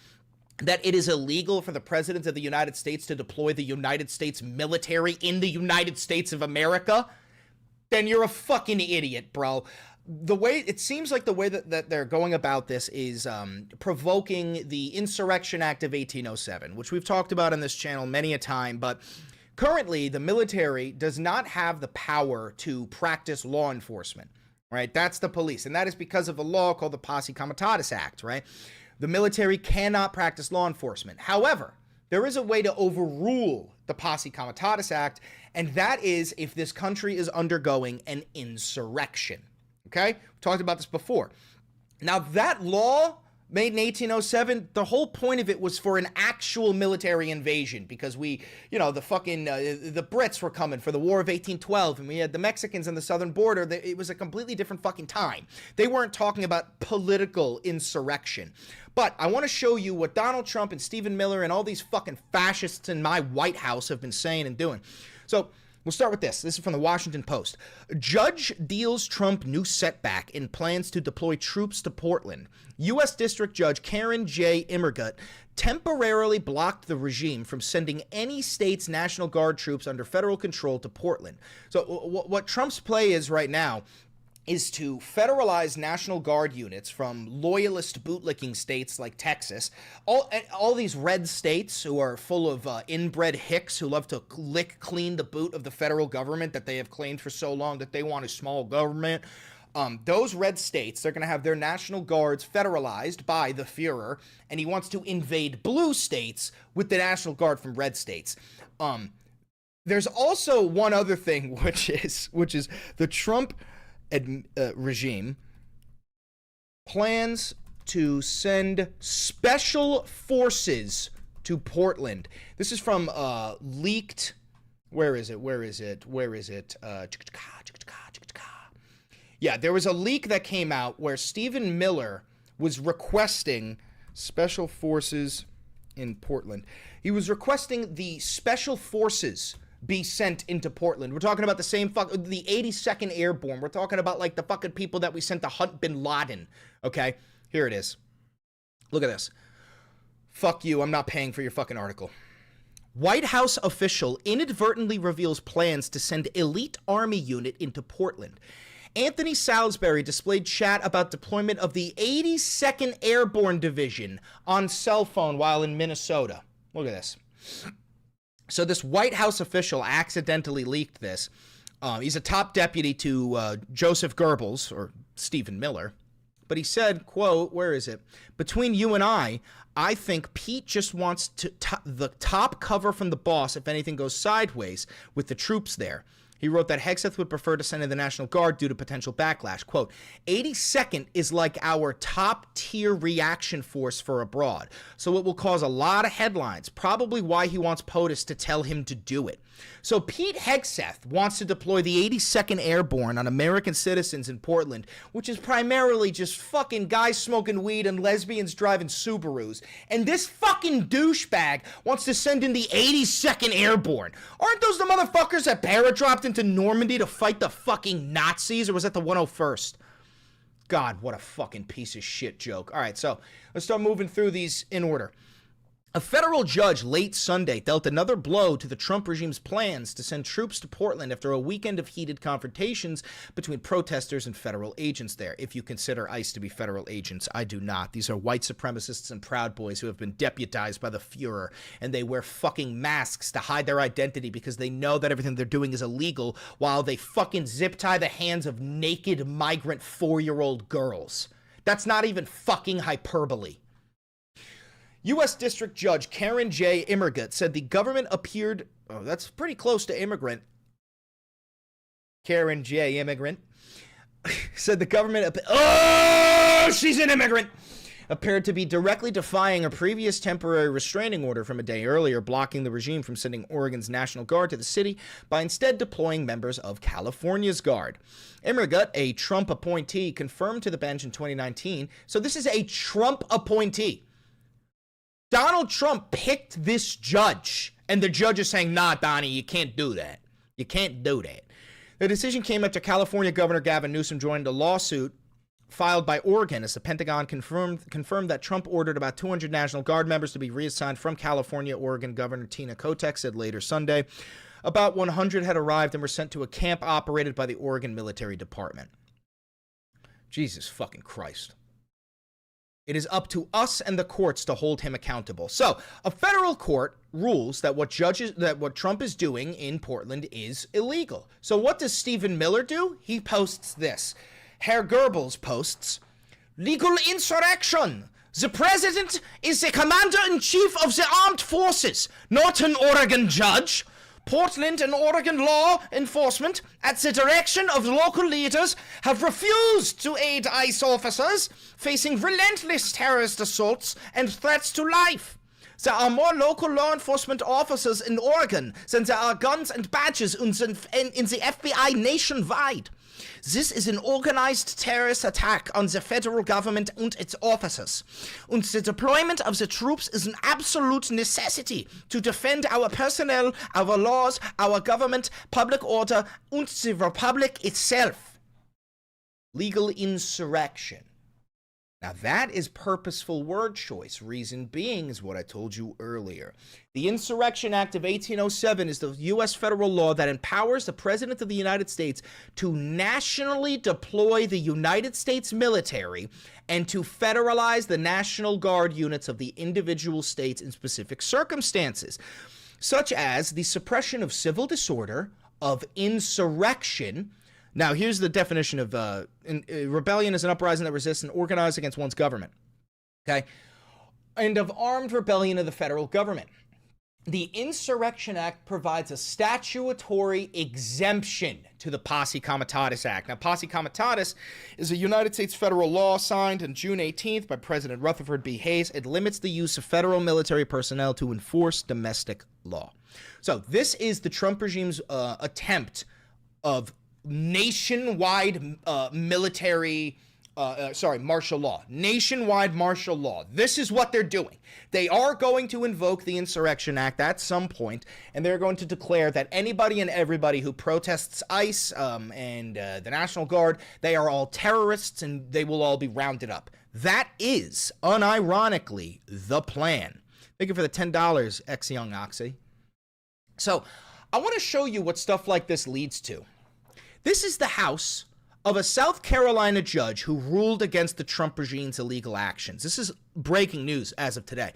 that it is illegal for the president of the United States to deploy the United States military in the United States of America, then you're a fucking idiot, bro. The way it seems like the way that they're going about this is provoking the Insurrection Act of 1807, which we've talked about on this channel many a time, but currently the military does not have the power to practice law enforcement. Right, that's the police, and that is because of a law called the Posse Comitatus Act, right? The military cannot practice law enforcement. However, there is a way to overrule the Posse Comitatus Act, and that is if this country is undergoing an insurrection, okay? We talked about this before. Now, that law made in 1807, the whole point of it was for an actual military invasion because we, you know, the fucking, the Brits were coming for the War of 1812 and we had the Mexicans on the southern border. It was a completely different fucking time. They weren't talking about political insurrection. But I want to show you what Donald Trump and Stephen Miller and all these fucking fascists in my White House have been saying and doing. So we'll start with this. This is from the Washington Post. Judge deals Trump new setback in plans to deploy troops to Portland. U.S. District Judge Karen J. Immergut temporarily blocked the regime from sending any state's National Guard troops under federal control to Portland. So what Trump's play is right now is to federalize National Guard units from loyalist bootlicking states like Texas, all these red states who are full of inbred hicks who love to lick clean the boot of the federal government that they have claimed for so long that they want a small government. Those red states, they're going to have their National Guards federalized by the Fuhrer, and he wants to invade blue states with the National Guard from red states. There's also one other thing, which is the Trump regime plans to send special forces to Portland. This is from leaked. Where is it? Yeah, there was a leak that came out where Stephen Miller was requesting special forces in Portland. He was requesting the special forces be sent into Portland. We're talking about the same the 82nd Airborne. We're talking about like the fucking people that we sent to hunt bin Laden. Okay, here it is. Look at this. Fuck you, I'm not paying for your fucking article. White House official inadvertently reveals plans to send elite army unit into Portland. Anthony Salisbury displayed chat about deployment of the 82nd Airborne Division on cell phone while in Minnesota. Look at this. So this White House official accidentally leaked this. He's a top deputy to Joseph Goebbels, or Stephen Miller. But he said, quote, where is it? Between you and I think Pete just wants the top cover from the boss if anything goes sideways with the troops there. He wrote that Hegseth would prefer to send in the National Guard due to potential backlash. Quote, 82nd is like our top-tier reaction force for abroad, so it will cause a lot of headlines, probably why he wants POTUS to tell him to do it. So Pete Hegseth wants to deploy the 82nd Airborne on American citizens in Portland, which is primarily just fucking guys smoking weed and lesbians driving Subarus. And this fucking douchebag wants to send in the 82nd Airborne. Aren't those the motherfuckers that paradropped into Normandy to fight the fucking Nazis, or was that the 101st? God, what a fucking piece of shit joke. All right, so let's start moving through these in order. A federal judge late Sunday dealt another blow to the Trump regime's plans to send troops to Portland after a weekend of heated confrontations between protesters and federal agents there. If you consider ICE to be federal agents, I do not. These are white supremacists and Proud Boys who have been deputized by the Fuhrer, and they wear fucking masks to hide their identity because they know that everything they're doing is illegal, while they fucking zip tie the hands of naked migrant 4-year-old girls. That's not even fucking hyperbole. U.S. District Judge Karen J. Immergut said the government appeared... Oh, that's pretty close to immigrant. Karen J. Immigrant. Said the government... Oh, she's an immigrant! Appeared to be directly defying a previous temporary restraining order from a day earlier, blocking the regime from sending Oregon's National Guard to the city by instead deploying members of California's Guard. Immergut, a Trump appointee, confirmed to the bench in 2019. So this is a Trump appointee. Donald Trump picked this judge, and the judge is saying, nah, Donnie, you can't do that. You can't do that. The decision came after California Governor Gavin Newsom joined a lawsuit filed by Oregon as the Pentagon confirmed that Trump ordered about 200 National Guard members to be reassigned from California. Oregon Governor Tina Kotek said later Sunday about 100 had arrived and were sent to a camp operated by the Oregon Military Department. Jesus fucking Christ. It is up to us and the courts to hold him accountable. So, a federal court rules that what Trump is doing in Portland is illegal. So what does Stephen Miller do? He posts this. Herr Goebbels posts, legal insurrection. The president is the commander-in-chief of the armed forces, not an Oregon judge. Portland and Oregon law enforcement, at the direction of local leaders, have refused to aid ICE officers facing relentless terrorist assaults and threats to life. There are more local law enforcement officers in Oregon than there are guns and badges in the FBI nationwide. This is an organized terrorist attack on the federal government and its officers. And the deployment of the troops is an absolute necessity to defend our personnel, our laws, our government, public order, and the republic itself. Legal insurrection. Now that is purposeful word choice. Reason being is what I told you earlier. The Insurrection Act of 1807 is the U.S. federal law that empowers the President of the United States to nationally deploy the United States military and to federalize the National Guard units of the individual states in specific circumstances, such as the suppression of civil disorder, of insurrection. Now, here's the definition of rebellion is an uprising that resists and organizes against one's government. Okay? And of armed rebellion of the federal government. The Insurrection Act provides a statutory exemption to the Posse Comitatus Act. Now, Posse Comitatus is a United States federal law signed on June 18th by President Rutherford B. Hayes. It limits the use of federal military personnel to enforce domestic law. So this is the Trump regime's attempt of nationwide martial law. Nationwide martial law. This is what they're doing. They are going to invoke the Insurrection Act at some point, and they're going to declare that anybody and everybody who protests ICE and the National Guard, they are all terrorists and they will all be rounded up. That is, unironically, the plan. Thank you for the $10, X Young Oxy. So, I want to show you what stuff like this leads to. This is the house of a South Carolina judge who ruled against the Trump regime's illegal actions. This is breaking news as of today.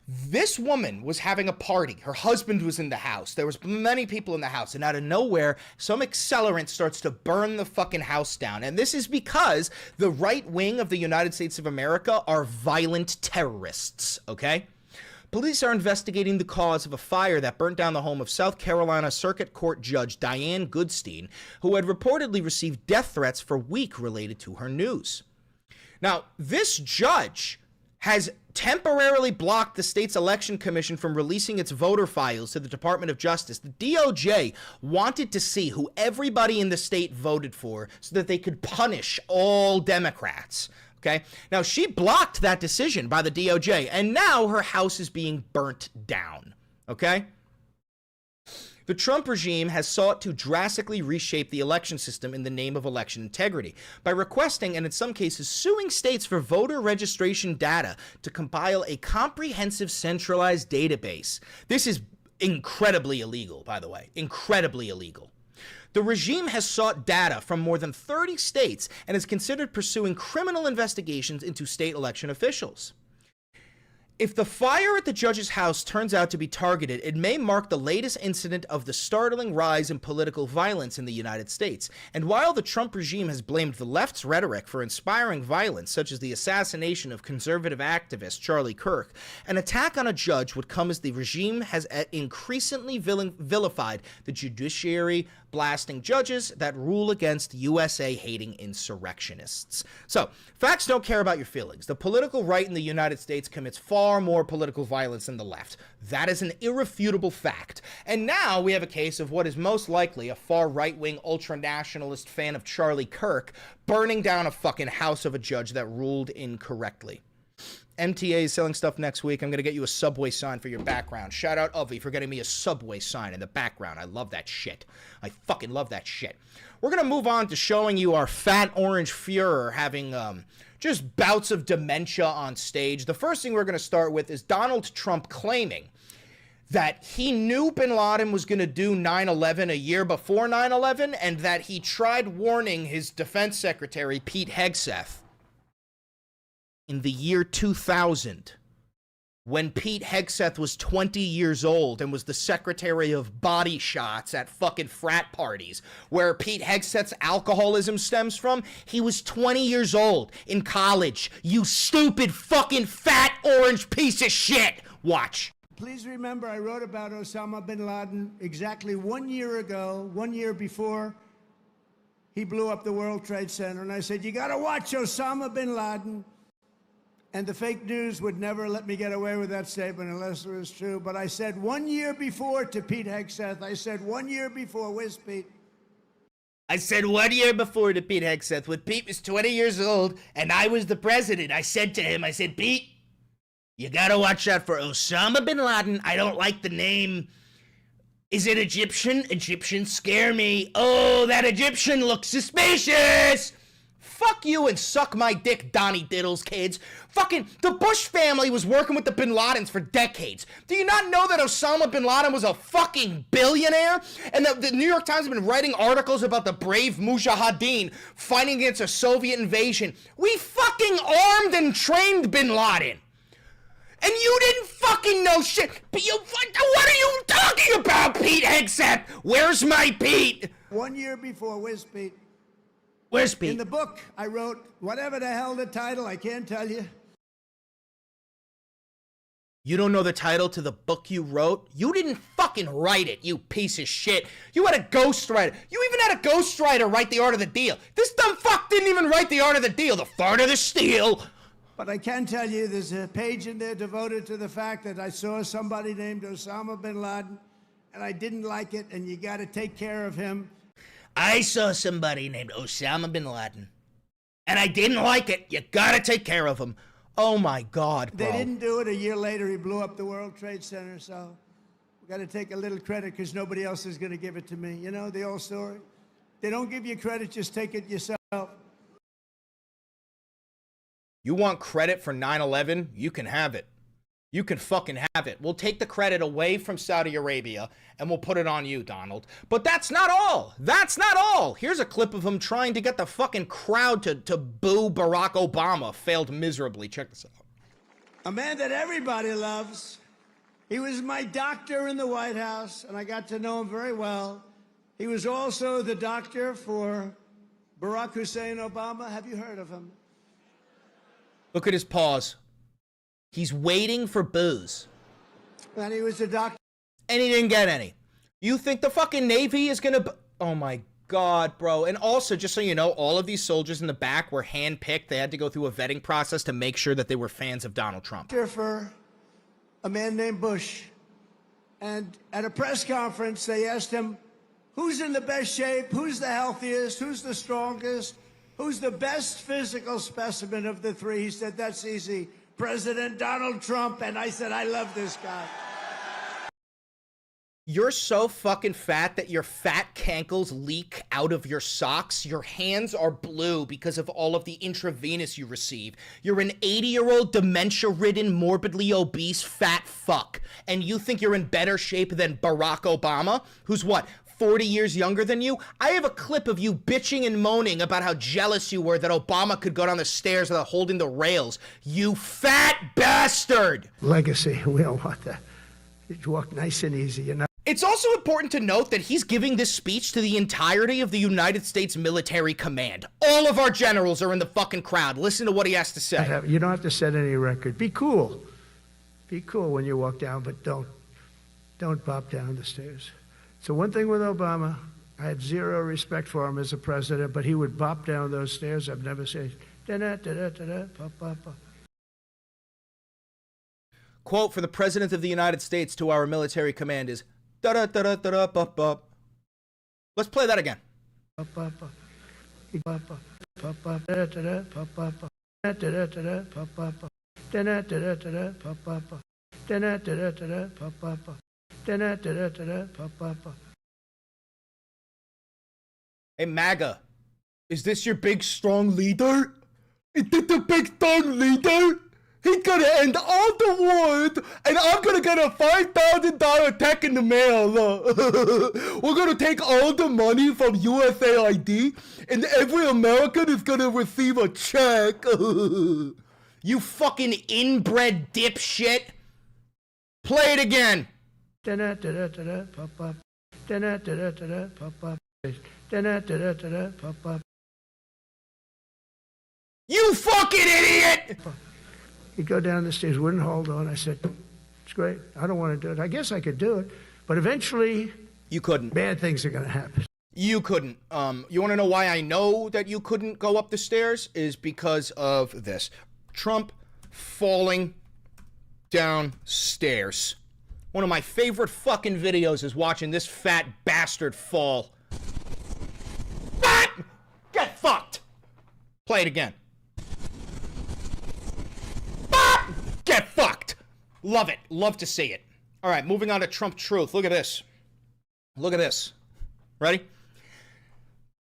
This woman was having a party. Her husband was in the house. There was many people in the house. And out of nowhere, some accelerant starts to burn the fucking house down. And this is because the right wing of the United States of America are violent terrorists, okay? Police are investigating the cause of a fire that burnt down the home of South Carolina Circuit Court Judge Diane Goodstein, who had reportedly received death threats for a week related to her news. Now, this judge has temporarily blocked the state's election commission from releasing its voter files to the Department of Justice. The DOJ wanted to see who everybody in the state voted for so that they could punish all Democrats. Okay. Now, she blocked that decision by the DOJ, and now her house is being burnt down. Okay. The Trump regime has sought to drastically reshape the election system in the name of election integrity by requesting and in some cases suing states for voter registration data to compile a comprehensive centralized database. This is incredibly illegal, by the way, incredibly illegal. The regime has sought data from more than 30 states and is considered pursuing criminal investigations into state election officials. If the fire at the judge's house turns out to be targeted, it may mark the latest incident of the startling rise in political violence in the United States. And while the Trump regime has blamed the left's rhetoric for inspiring violence, such as the assassination of conservative activist Charlie Kirk, an attack on a judge would come as the regime has increasingly vilified the judiciary, blasting judges that rule against USA-hating insurrectionists. So, facts don't care about your feelings. The political right in the United States commits far more political violence than the left. That is an irrefutable fact. And now we have a case of what is most likely a far right-wing ultra-nationalist fan of Charlie Kirk burning down a fucking house of a judge that ruled incorrectly. MTA is selling stuff next week. I'm going to get you a Subway sign for your background. Shout out Ovi for getting me a Subway sign in the background. I love that shit. I fucking love that shit. We're going to move on to showing you our fat orange Fuhrer having just bouts of dementia on stage. The first thing we're going to start with is Donald Trump claiming that he knew bin Laden was going to do 9/11 a year before 9/11 and that he tried warning his defense secretary, Pete Hegseth, in the year 2000, when Pete Hegseth was 20 years old and was the secretary of body shots at fucking frat parties, where Pete Hegseth's alcoholism stems from. He was 20 years old in college. You stupid fucking fat orange piece of shit. Watch. Please remember, I wrote about Osama bin Laden exactly 1 year ago, 1 year before he blew up the World Trade Center. And I said, you got to watch Osama bin Laden. And the fake news would never let me get away with that statement unless it was true. But I said 1 year before to Pete Hegseth. I said 1 year before. Where's Pete? I said 1 year before to Pete Hegseth when Pete was 20 years old and I was the president. I said to him, I said, Pete, you gotta watch out for Osama bin Laden. I don't like the name. Is it Egyptian? Egyptians scare me. Oh, that Egyptian looks suspicious. Fuck you and suck my dick, Donnie Diddles, kids. Fucking, the Bush family was working with the bin Ladens for decades. Do you not know that Osama bin Laden was a fucking billionaire? And that the New York Times have been writing articles about the brave Mujahideen fighting against a Soviet invasion. We fucking armed and trained bin Laden. And you didn't fucking know shit. But you, what are you talking about, Pete Hegseth? Where's my Pete? 1 year before, where's Pete? Where's Pete? In the book, I wrote, whatever the hell the title, I can't tell you. You don't know the title to the book you wrote? You didn't fucking write it, you piece of shit. You had a ghostwriter. You even had a ghostwriter write The Art of the Deal. This dumb fuck didn't even write The Art of the Deal. The Fart of the Steel. But I can tell you there's a page in there devoted to the fact that I saw somebody named Osama bin Laden, and I didn't like it, and you got to take care of him. I saw somebody named Osama bin Laden, and I didn't like it. You gotta take care of him. Oh my God, bro. They didn't do it. A year later, he blew up the World Trade Center, so we got to take a little credit because nobody else is going to give it to me. You know the old story? They don't give you credit, just take it yourself. You want credit for 9/11? You can have it. You can fucking have it. We'll take the credit away from Saudi Arabia and we'll put it on you, Donald. But that's not all. That's not all. Here's a clip of him trying to get the fucking crowd to boo Barack Obama. Failed miserably. Check this out. A man that everybody loves. He was my doctor in the White House, and I got to know him very well. He was also the doctor for Barack Hussein Obama. Have you heard of him? Look at his pause. He's waiting for boos. And he was the doctor. And he didn't get any. You think the fucking Navy is gonna... Oh my God, bro. And also, just so you know, all of these soldiers in the back were handpicked. They had to go through a vetting process to make sure that they were fans of Donald Trump. For a man named Bush. And at a press conference, they asked him, who's in the best shape? Who's the healthiest? Who's the strongest? Who's the best physical specimen of the three? He said, that's easy. President Donald Trump. And I said, I love this guy. You're so fucking fat that your fat cankles leak out of your socks. Your hands are blue because of all of the intravenous you receive. You're an 80-year-old dementia-ridden, morbidly obese fat fuck. And you think you're in better shape than Barack Obama, who's what, 40 years younger than you? I have a clip of you bitching and moaning about how jealous you were that Obama could go down the stairs without holding the rails. You fat bastard! Legacy. We don't want that. You walk nice and easy. You're not. It's also important to note that he's giving this speech to the entirety of the United States military command. All of our generals are in the fucking crowd. Listen to what he has to say. You don't have to set any record. Be cool. Be cool when you walk down, but don't bop down the stairs. So one thing with Obama, I had zero respect for him as a president, but he would bop down those stairs. I've never said, da-da-da-da-da-da, pop, pop, pop. Quote for the President of the United States to our military command is, da-da-da-da-da-da, pop, pop. Let's play that again. Pop, pop, pop. Pop, pop, pop, pop, da-da-da-da, pop, pop, pop. Da-da-da-da-da, pop, pop, pop. Da-da-da-da-da, pop, pop, pop. Da-da-da-da-da, pop, pop, pop. Da-da-da-da-da, pop, pop, pop. Hey, MAGA, is this your big, strong leader? Is this the big, strong leader? He's gonna end all the wars, and I'm gonna get a $5,000 check in the mail. We're gonna take all the money from USAID, and every American is gonna receive a check. You fucking inbred dipshit. Play it again. Da-da-da-da-da, pop, pop. Da-da-da-da-da, pop, pop. Da-da-da-da-da, pop, pop. You fucking idiot! He'd go down the stairs, wouldn't hold on. I said, it's great. I don't want to do it. I guess I could do it. But eventually, you couldn't. Bad things are going to happen. You couldn't. You want to know why I know that you couldn't go up the stairs? Is because of this. Trump falling downstairs. One of my favorite fucking videos is watching this fat bastard fall. What? Get fucked. Play it again. Get fucked. Love it. Love to see it. All right, moving on to Trump Truth. Look at this. Look at this. Ready?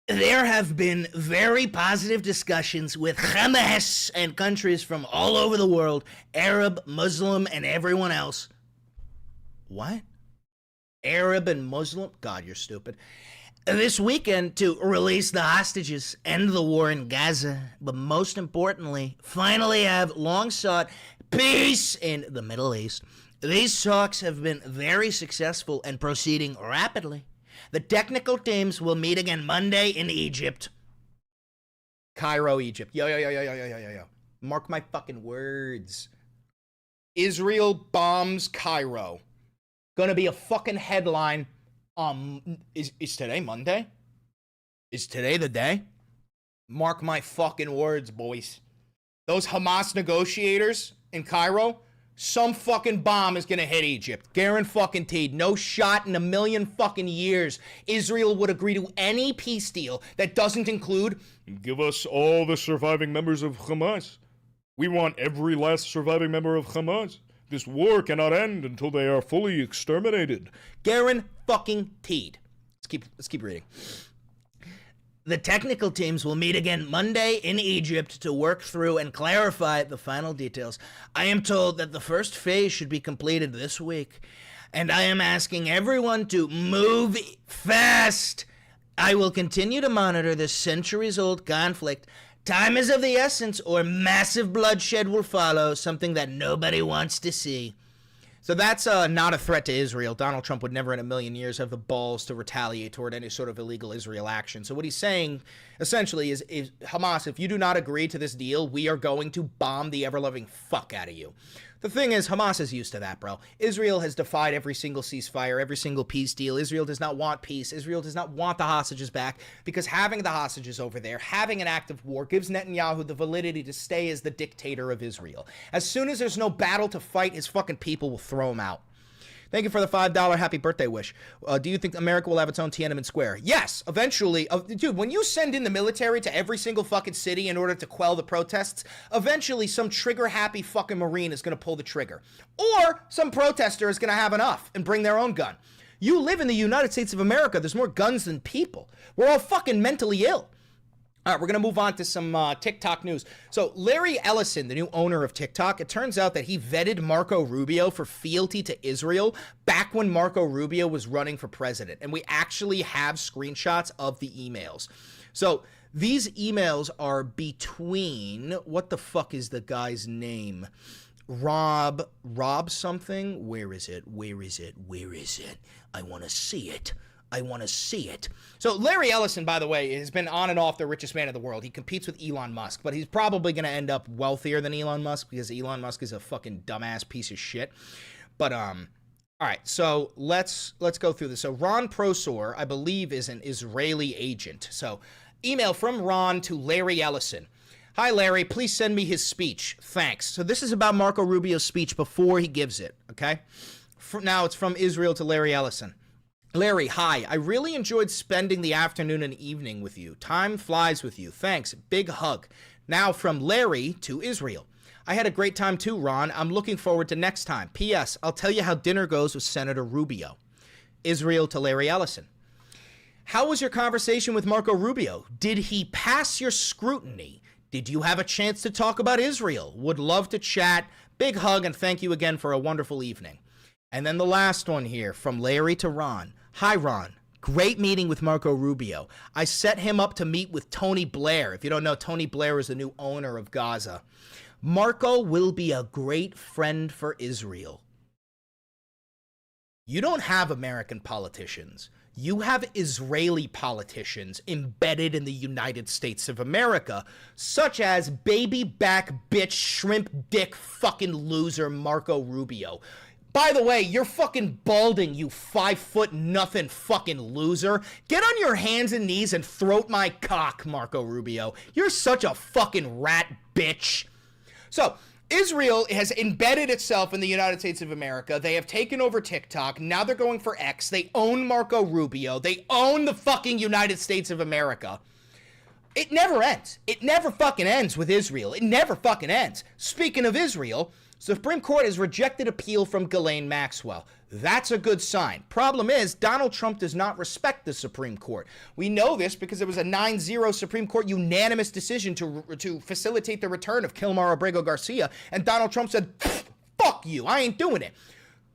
There have been very positive discussions with Hamas and countries from all over the world, Arab, Muslim, and everyone else. What? Arab and Muslim? God, you're stupid. This weekend to release the hostages, end the war in Gaza, but most importantly, finally have long-sought peace in the Middle East. These talks have been very successful and proceeding rapidly. The technical teams will meet again Monday in Egypt. Cairo, Egypt. Yo. Mark my fucking words. Israel bombs Cairo. Gonna be a fucking headline. Is today Monday? Is today the day? Mark my fucking words, boys. Those Hamas negotiators in Cairo, some fucking bomb is gonna hit Egypt. Guaranteed. No shot in a million fucking years Israel would agree to any peace deal that doesn't include, give us all the surviving members of Hamas. We want every last surviving member of Hamas. This war cannot end until they are fully exterminated. Guaranteed. Let's keep reading. The technical teams will meet again Monday in Egypt to work through and clarify the final details. I am told that the first phase should be completed this week, and I am asking everyone to move fast. I will continue to monitor this centuries-old conflict. Time is of the essence, or massive bloodshed will follow, something that nobody wants to see. So that's not a threat to Israel. Donald Trump would never in a million years have the balls to retaliate toward any sort of illegal Israel action. So what he's saying, essentially, is Hamas, if you do not agree to this deal, we are going to bomb the ever-loving fuck out of you. The thing is, Hamas is used to that, bro. Israel has defied every single ceasefire, every single peace deal. Israel does not want peace. Israel does not want the hostages back, because having the hostages over there, having an active war, gives Netanyahu the validity to stay as the dictator of Israel. As soon as there's no battle to fight, his fucking people will throw him out. Thank you for the $5 happy birthday wish. Do you think America will have its own Tiananmen Square? Yes, eventually. Dude, when you send in the military to every single fucking city in order to quell the protests, eventually some trigger-happy fucking Marine is going to pull the trigger. Or some protester is going to have enough and bring their own gun. You live in the United States of America. There's more guns than people. We're all fucking mentally ill. All right, we're going to move on to some TikTok news. So Larry Ellison, the new owner of TikTok, it turns out that he vetted Marco Rubio for fealty to Israel back when Marco Rubio was running for president. And we actually have screenshots of the emails. So these emails are between, what the fuck is the guy's name? Rob something? Where is it? I want to see it. So Larry Ellison, by the way, has been on and off the richest man in the world. He competes with Elon Musk, but he's probably going to end up wealthier than Elon Musk because Elon Musk is a fucking dumbass piece of shit. But all right, so let's go through this. So Ron Prosor, I believe, is an Israeli agent. So email from Ron to Larry Ellison. Hi, Larry. Please send me his speech. Thanks. So this is about Marco Rubio's speech before he gives it. Okay. Now it's from Israel to Larry Ellison. Larry, hi. I really enjoyed spending the afternoon and evening with you. Time flies with you. Thanks. Big hug. Now from Larry to Israel. I had a great time too, Ron. I'm looking forward to next time. P.S. I'll tell you how dinner goes with Senator Rubio. Israel to Larry Ellison. How was your conversation with Marco Rubio? Did he pass your scrutiny? Did you have a chance to talk about Israel? Would love to chat. Big hug and thank you again for a wonderful evening. And then the last one here from Larry to Ron. Hi, Ron. Great meeting with Marco Rubio. I set him up to meet with Tony Blair. If you don't know, Tony Blair is the new owner of Gaza. Marco will be a great friend for Israel. You don't have American politicians. You have Israeli politicians embedded in the United States of America, such as baby back bitch shrimp dick fucking loser Marco Rubio. By the way, you're fucking balding, you 5 nothing fucking loser. Get on your hands and knees and throat my cock, Marco Rubio. You're such a fucking rat bitch. So, Israel has embedded itself in the United States of America. They have taken over TikTok. Now they're going for X. They own Marco Rubio. They own the fucking United States of America. It never ends. It never fucking ends with Israel. It never fucking ends. Speaking of Israel, Supreme Court has rejected appeal from Ghislaine Maxwell. That's a good sign. Problem is, Donald Trump does not respect the Supreme Court. We know this because it was a 9-0 Supreme Court unanimous decision to facilitate the return of Kilmar Abrego Garcia, and Donald Trump said, fuck you, I ain't doing it.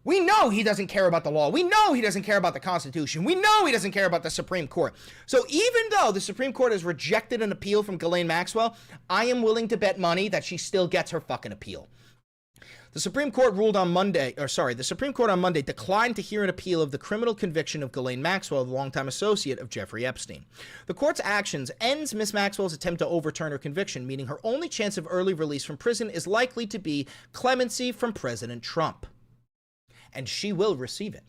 We know he doesn't care about the law. We know he doesn't care about the Constitution. We know he doesn't care about the Supreme Court. So even though the Supreme Court has rejected an appeal from Ghislaine Maxwell, I am willing to bet money that she still gets her fucking appeal. The Supreme Court on Monday declined to hear an appeal of the criminal conviction of Ghislaine Maxwell, the longtime associate of Jeffrey Epstein. The court's actions ends Miss Maxwell's attempt to overturn her conviction, meaning her only chance of early release from prison is likely to be clemency from President Trump. And she will receive it.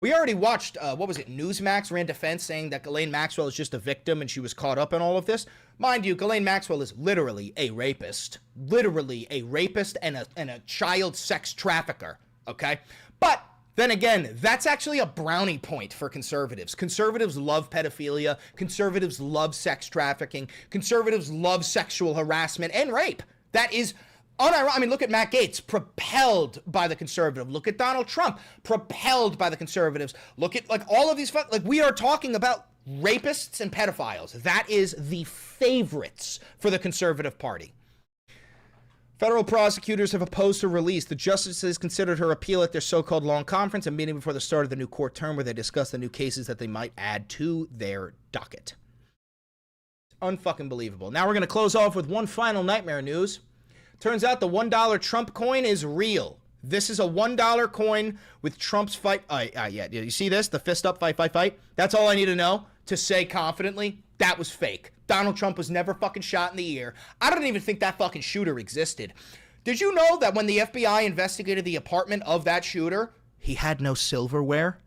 We already watched, Newsmax ran defense saying that Ghislaine Maxwell is just a victim and she was caught up in all of this. Mind you, Ghislaine Maxwell is literally a rapist. Literally a rapist and a child sex trafficker, okay? But then again, that's actually a brownie point for conservatives. Conservatives love pedophilia. Conservatives love sex trafficking. Conservatives love sexual harassment and rape. That is I mean, look at Matt Gaetz, propelled by the conservative. Look at Donald Trump, propelled by the conservatives. Look at like all of these, like we are talking about rapists and pedophiles. That is the favorites for the conservative party. Federal prosecutors have opposed her release. The justices considered her appeal at their so-called long conference, a meeting before the start of the new court term where they discussed the new cases that they might add to their docket. Unfucking believable. Now we're going to close off with one final nightmare news. Turns out the $1 Trump coin is real. This is a $1 coin with Trump's fight. Yeah, you see this? The fist up, fight, fight, fight. That's all I need to know to say confidently that was fake. Donald Trump was never fucking shot in the ear. I don't even think that fucking shooter existed. Did you know that when the FBI investigated the apartment of that shooter, he had no silverware?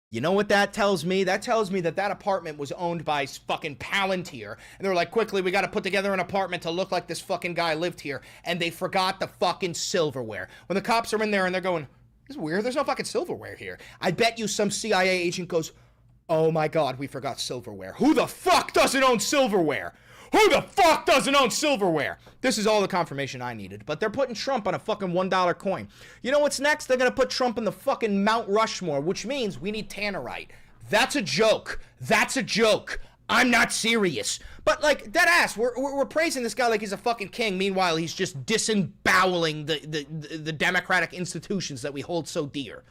You know what that tells me? That tells me that that apartment was owned by fucking Palantir. And they were like, quickly, we got to put together an apartment to look like this fucking guy lived here. And they forgot the fucking silverware. When the cops are in there and they're going, this is weird, there's no fucking silverware here. I bet you some CIA agent goes, oh my God, we forgot silverware. Who the fuck doesn't own silverware? Who the fuck doesn't own silverware? This is all the confirmation I needed. But they're putting Trump on a fucking $1 coin. You know what's next? They're going to put Trump in the fucking Mount Rushmore, which means we need tannerite. That's a joke. That's a joke. I'm not serious. But, like, dead ass, we're praising this guy like he's a fucking king. Meanwhile, he's just disemboweling the democratic institutions that we hold so dear.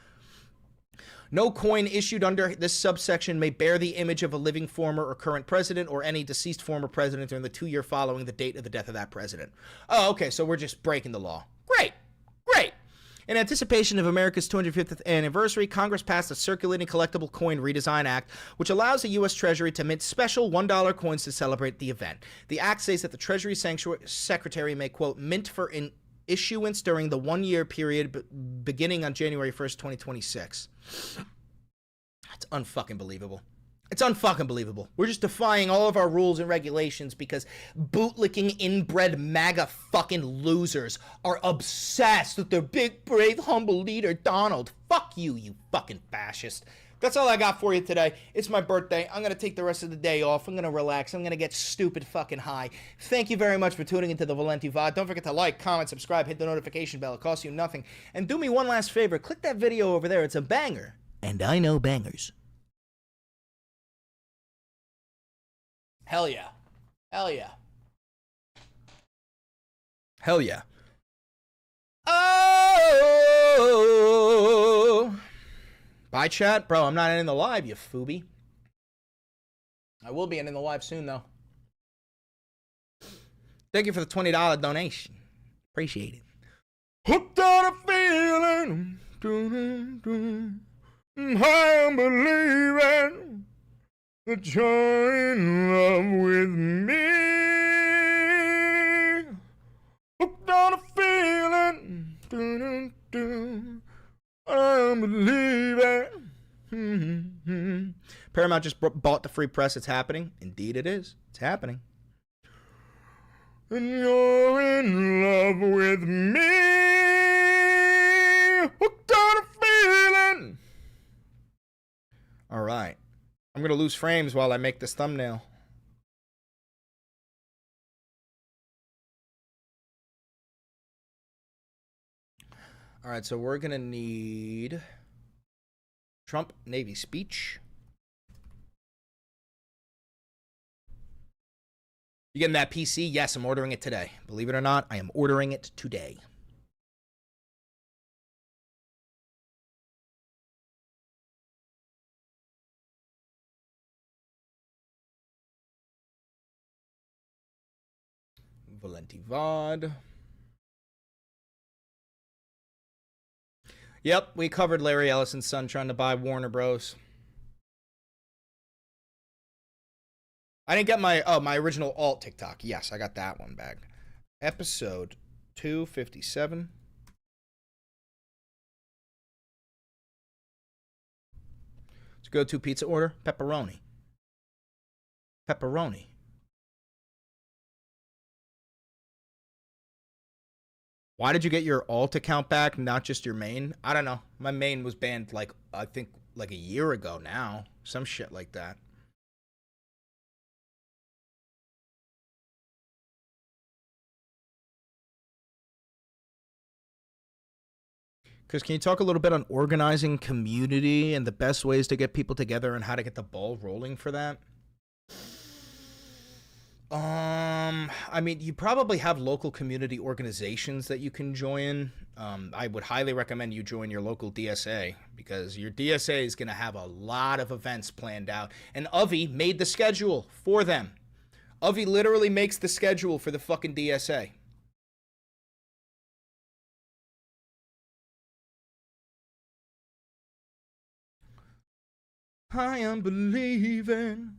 No coin issued under this subsection may bear the image of a living former or current president or any deceased former president during the 2 year following the date of the death of that president. Oh, okay, so we're just breaking the law. Great, great. In anticipation of America's 250th anniversary, Congress passed a Circulating Collectible Coin Redesign Act, which allows the U.S. Treasury to mint special $1 coins to celebrate the event. The act says that the Treasury Secretary may, quote, mint for issuance during the 1 year period beginning on January 1st, 2026. That's unfucking believable. It's unfucking believable. We're just defying all of our rules and regulations because bootlicking inbred MAGA fucking losers are obsessed with their big, brave, humble leader, Donald. Fuck you, you fucking fascist. That's all I got for you today. It's my birthday. I'm going to take the rest of the day off. I'm going to relax. I'm going to get stupid fucking high. Thank you very much for tuning into the Valenti VOD. Don't forget to like, comment, subscribe, hit the notification bell. It costs you nothing. And do me one last favor. Click that video over there. It's a banger. And I know bangers. Hell yeah. Hell yeah. Hell yeah. Oh! Bye, chat. Bro, I'm not ending the live, you foobie. I will be ending the live soon, though. Thank you for the $20 donation. Appreciate it. Hooked on a feeling. I'm believing that you're in love with me. Hooked on a feeling. I'm believing. Paramount just bought the free press. It's happening. Indeed it is. It's happening. And you're in love with me. Hooked on a feeling. All right. I'm going to lose frames while I make this thumbnail. All right, so we're going to need Trump Navy speech. You getting that PC? Yes, I'm ordering it today. Believe it or not, I am ordering it today. Valenti VOD. Yep, we covered Larry Ellison's son trying to buy Warner Bros. I didn't get my my original alt TikTok. Yes, I got that one back. Episode 257. Let's go to pizza order. Pepperoni. Pepperoni. Why did you get your alt account back, not just your main? I don't know. My main was banned, like, I think, like a year ago now. Some shit like that. Chris, can you talk a little bit on organizing community and the best ways to get people together and how to get the ball rolling for that? I mean, you probably have local community organizations that you can join. I would highly recommend you join your local DSA because your DSA is going to have a lot of events planned out. And Avi made the schedule for them. Avi literally makes the schedule for the fucking DSA. I am believing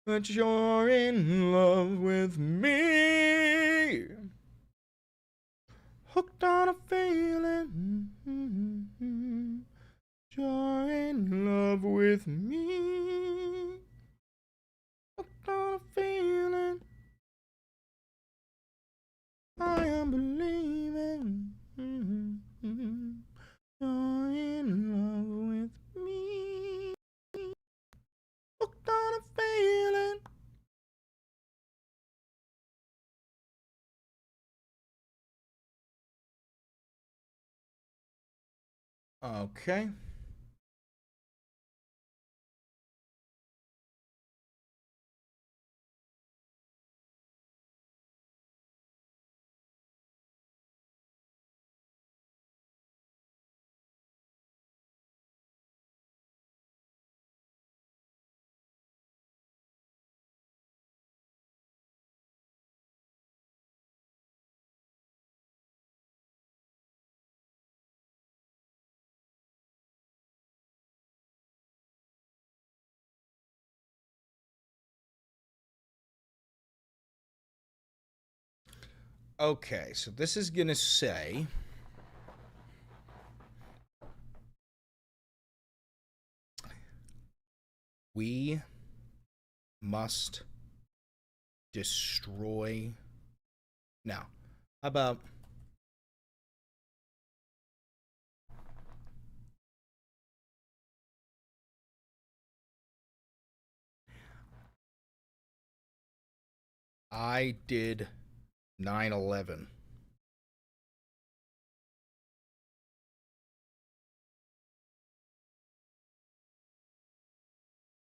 that you're in love with me. Hooked on a feeling. You're in love with me. Hooked on a feeling. I am believing. You're in love with me. Hooked on a feeling. Okay. Okay, so this is going to say we must destroy. Now, how about I did 9/11.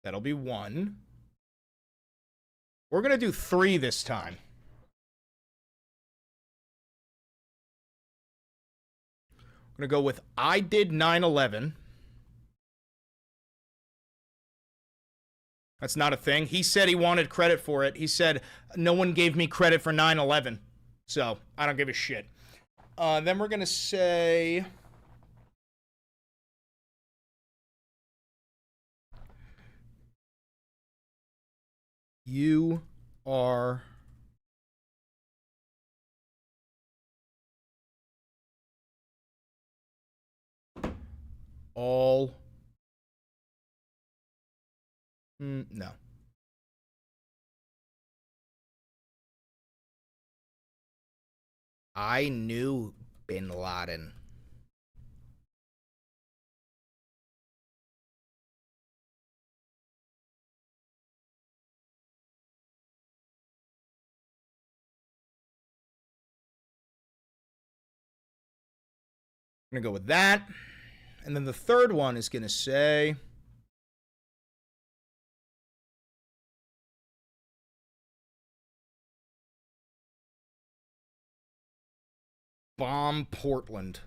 That'll be one. We're going to do 3 this time. We're going to go with I did 9/11. That's not a thing. He said he wanted credit for it. He said, no one gave me credit for 9/11. So, I don't give a shit. Then we're going to say you are all no. I knew Bin Laden. I'm going to go with that. And then the third one is going to say bomb Portland.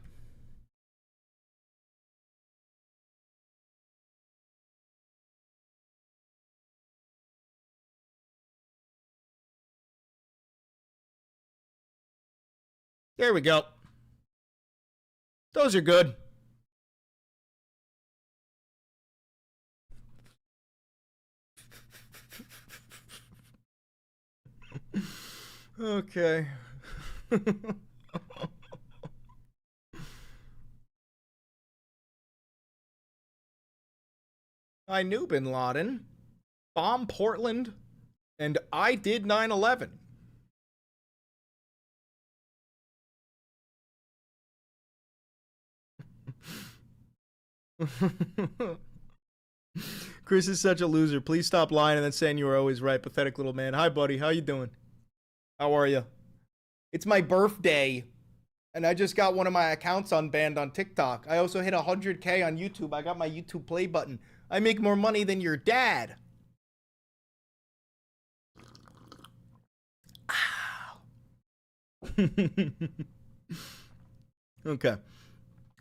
There we go. Those are good. Okay. I knew Bin Laden, bomb Portland, and I did 9/11. Chris is such a loser. Please stop lying and then saying you were always right. Pathetic little man. Hi, buddy. How you doing? How are you? It's my birthday. And I just got one of my accounts unbanned on TikTok. I also hit 100K on YouTube. I got my YouTube play button. I make more money than your dad. Okay.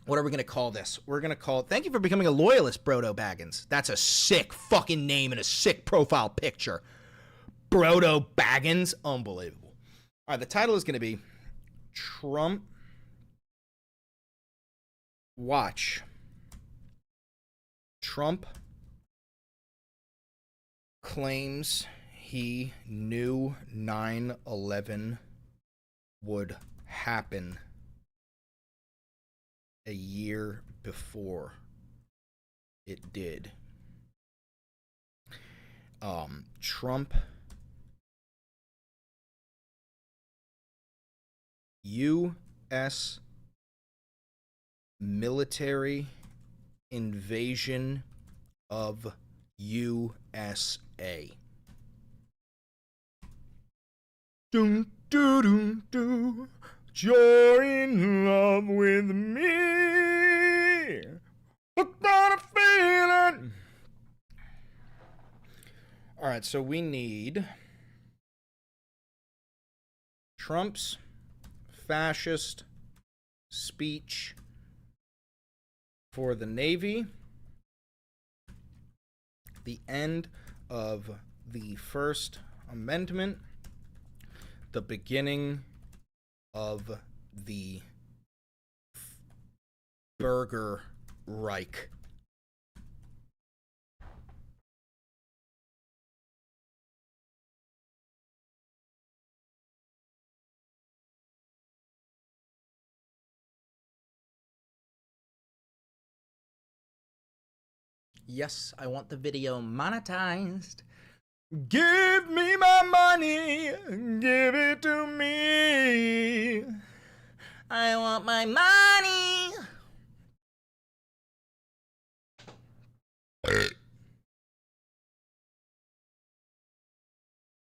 What are we going to call this? We're going to call it, thank you for becoming a loyalist, Brodo Baggins. That's a sick fucking name and a sick profile picture. Brodo Baggins. Unbelievable. All right, the title is going to be Trump Watch. Trump claims he knew 9/11 would happen a year before it did. Trump U.S. military invasion of USA. Dun, dun, dun, dun. You're in love with me. Look at a feeling. All right, so we need Trump's fascist speech for the Navy, the end of the First Amendment, the beginning of the Burger Reich. Yes, I want the video monetized. Give me my money. Give it to me. I want my money.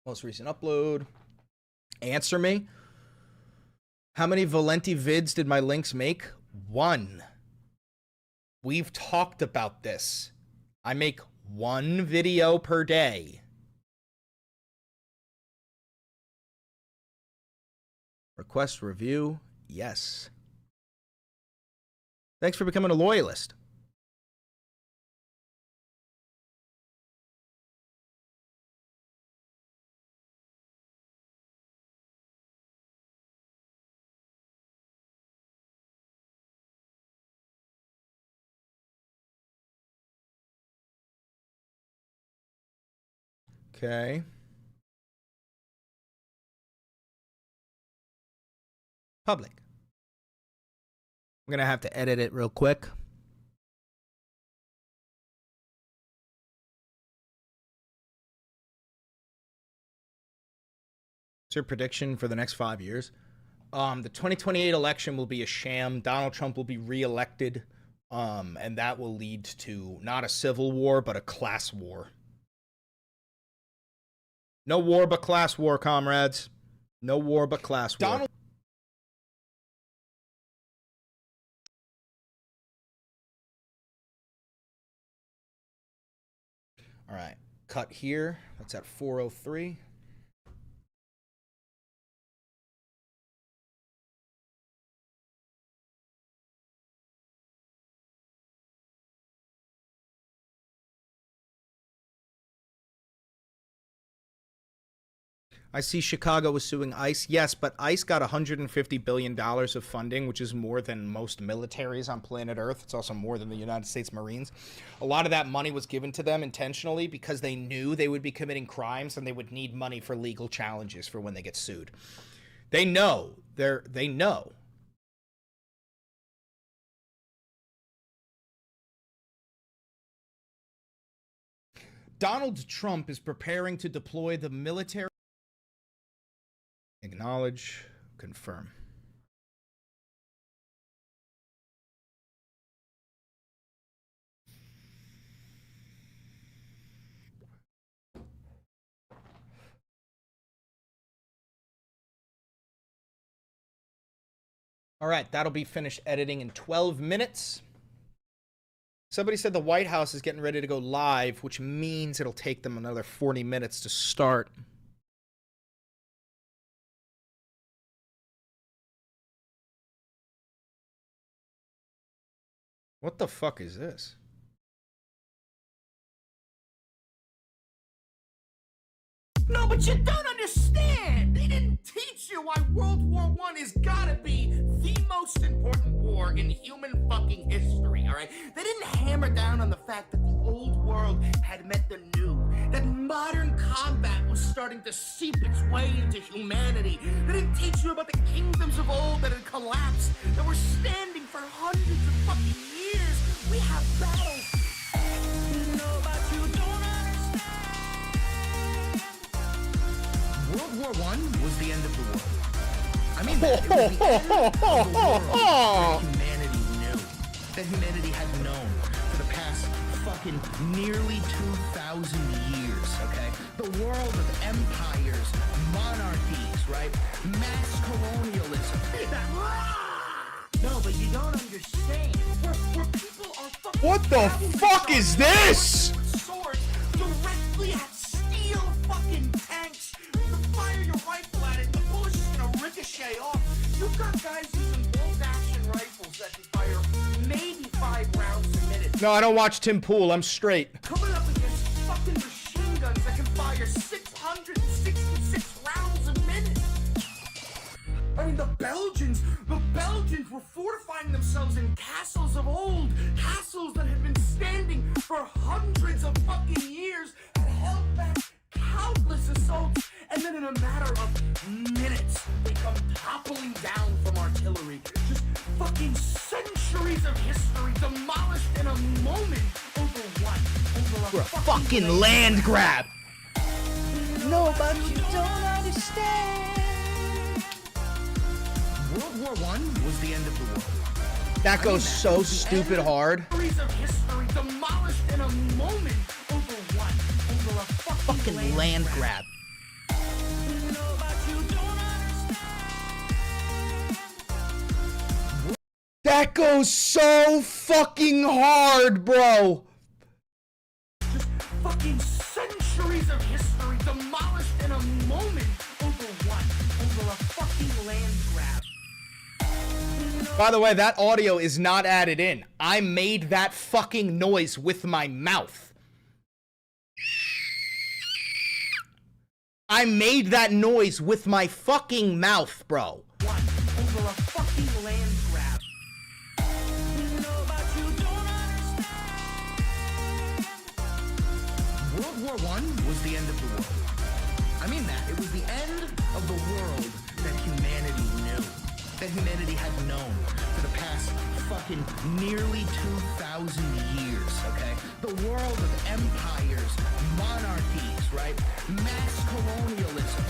Most recent upload. Answer me. How many Valenti vids did my links make? 1. We've talked about this. I make 1 video per day. Request review? Yes. Thanks for becoming a loyalist. Okay. Public. I'm going to have to edit it real quick. What's your prediction for the next 5 years? The 2028 election will be a sham. Donald Trump will be reelected. And that will lead to not a civil war, but a class war. No war but class war, comrades. No war but class war. All right, cut here. That's at 4:03. I see Chicago was suing ICE. Yes, but ICE got $150 billion of funding, which is more than most militaries on planet Earth. It's also more than the United States Marines. A lot of that money was given to them intentionally because they knew they would be committing crimes and they would need money for legal challenges for when they get sued. They know. They know. Donald Trump is preparing to deploy the military. Acknowledge, confirm. All right, that'll be finished editing in 12 minutes. Somebody said the White House is getting ready to go live, which means it'll take them another 40 minutes to start. What the fuck is this? No, but you don't understand. They didn't teach you why World War I has gotta be the most important war in human fucking history, all right? They didn't hammer down on the fact that the old world had met the new, that modern combat was starting to seep its way into humanity. They didn't teach you about the kingdoms of old that had collapsed, that were standing for hundreds of fucking years. We have battles. No, but you don't understand. World War I was the end of the world. I mean, it was the end of the world that humanity knew, that humanity had known for the past fucking nearly 2,000 years, okay? The world of empires, monarchies, right? Mass colonialism. No, but you don't understand. Where people are fucking... What the fuck is this? Swords directly at steel fucking tanks. You fire your rifle at it, the bullet's just gonna ricochet off. You've got guys using bolt-action rifles that can fire maybe 5 rounds a minute. No, I don't watch Tim Pool. I'm straight. Coming up against fucking machine guns that can fire 666 rounds a minute. I mean, the Belgians were fortifying themselves in castles of old, castles that had been standing for hundreds of fucking years and held back countless assaults, and then in a matter of minutes, they come toppling down from artillery. Just fucking centuries of history demolished in a moment over what? Over a fucking land grab. No, but you don't understand. World War I was the end of the world. That goes so stupid hard. Centuries of history demolished in a moment over what? Over a fucking land grab. That goes so fucking hard, bro. Just fucking centuries of history demolished in a moment over what? Over a fucking land grab. By the way, that audio is not added in. I made that fucking noise with my mouth. I made that noise with my fucking mouth, bro. What? Over a fucking land grab. World War I was the end of the world. I mean that. It was the end of the world that humanity knew. That humanity had known for the past fucking nearly 2,000 years, okay? The world of empires, monarchies, right? Mass colonialism.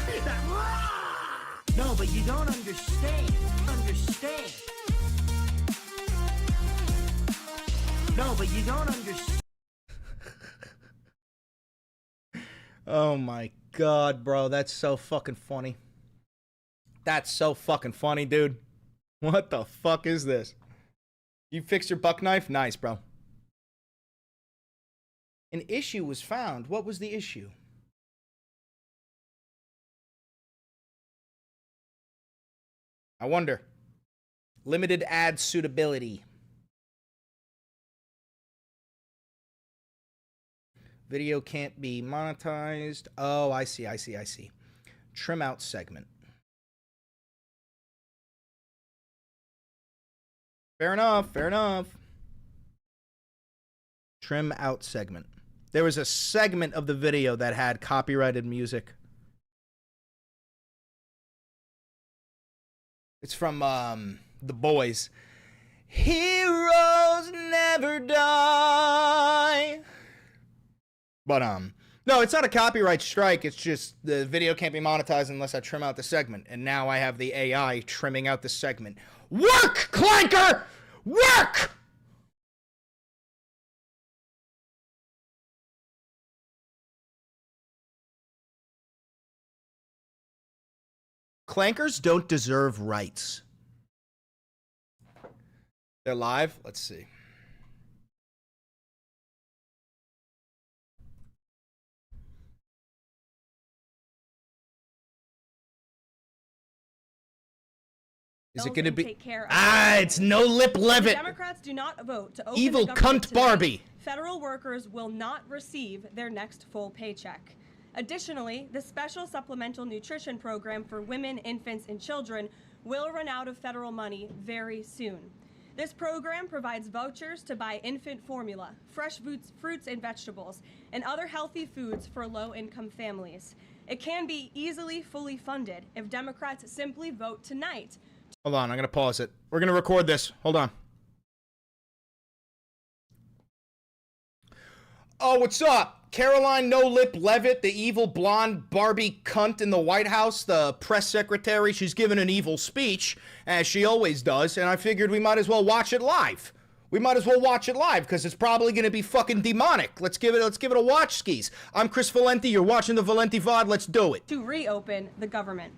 No, but you don't understand. Understand. No, but you don't understand. Oh my god, bro. That's so fucking funny. That's so fucking funny, dude. What the fuck is this? You fixed your buck knife? Nice, bro. An issue was found. What was the issue? I wonder. Limited ad suitability. Video can't be monetized. Oh, I see. Trim out segment. Fair enough. Trim out segment. There was a segment of the video that had copyrighted music. It's from The Boys. Heroes never die. But no, it's not a copyright strike. It's just the video can't be monetized unless I trim out the segment. And now I have the AI trimming out the segment. Work, Clanker! Work! Clankers don't deserve rights. They're live? Let's see. Is it going to be? It's No Lip Levitt. Democrats do not vote to open Evil the government cunt tonight, Barbie. Federal workers will not receive their next full paycheck. Additionally, the special supplemental nutrition program for women, infants, and children will run out of federal money very soon. This program provides vouchers to buy infant formula, fresh fruits and vegetables, and other healthy foods for low-income families. It can be easily fully funded if Democrats simply vote tonight. Hold on, I'm going to pause it. We're going to record this. Hold on. Oh, what's up? Caroline No Lip Levitt, the evil blonde Barbie cunt in the White House, the press secretary. She's giving an evil speech, as she always does, and I figured we might as well watch it live. We might as well watch it live, because it's probably going to be fucking demonic. Let's give it a watch, skis. I'm Chris Valenti. You're watching the Valenti VOD. Let's do it. To reopen the government.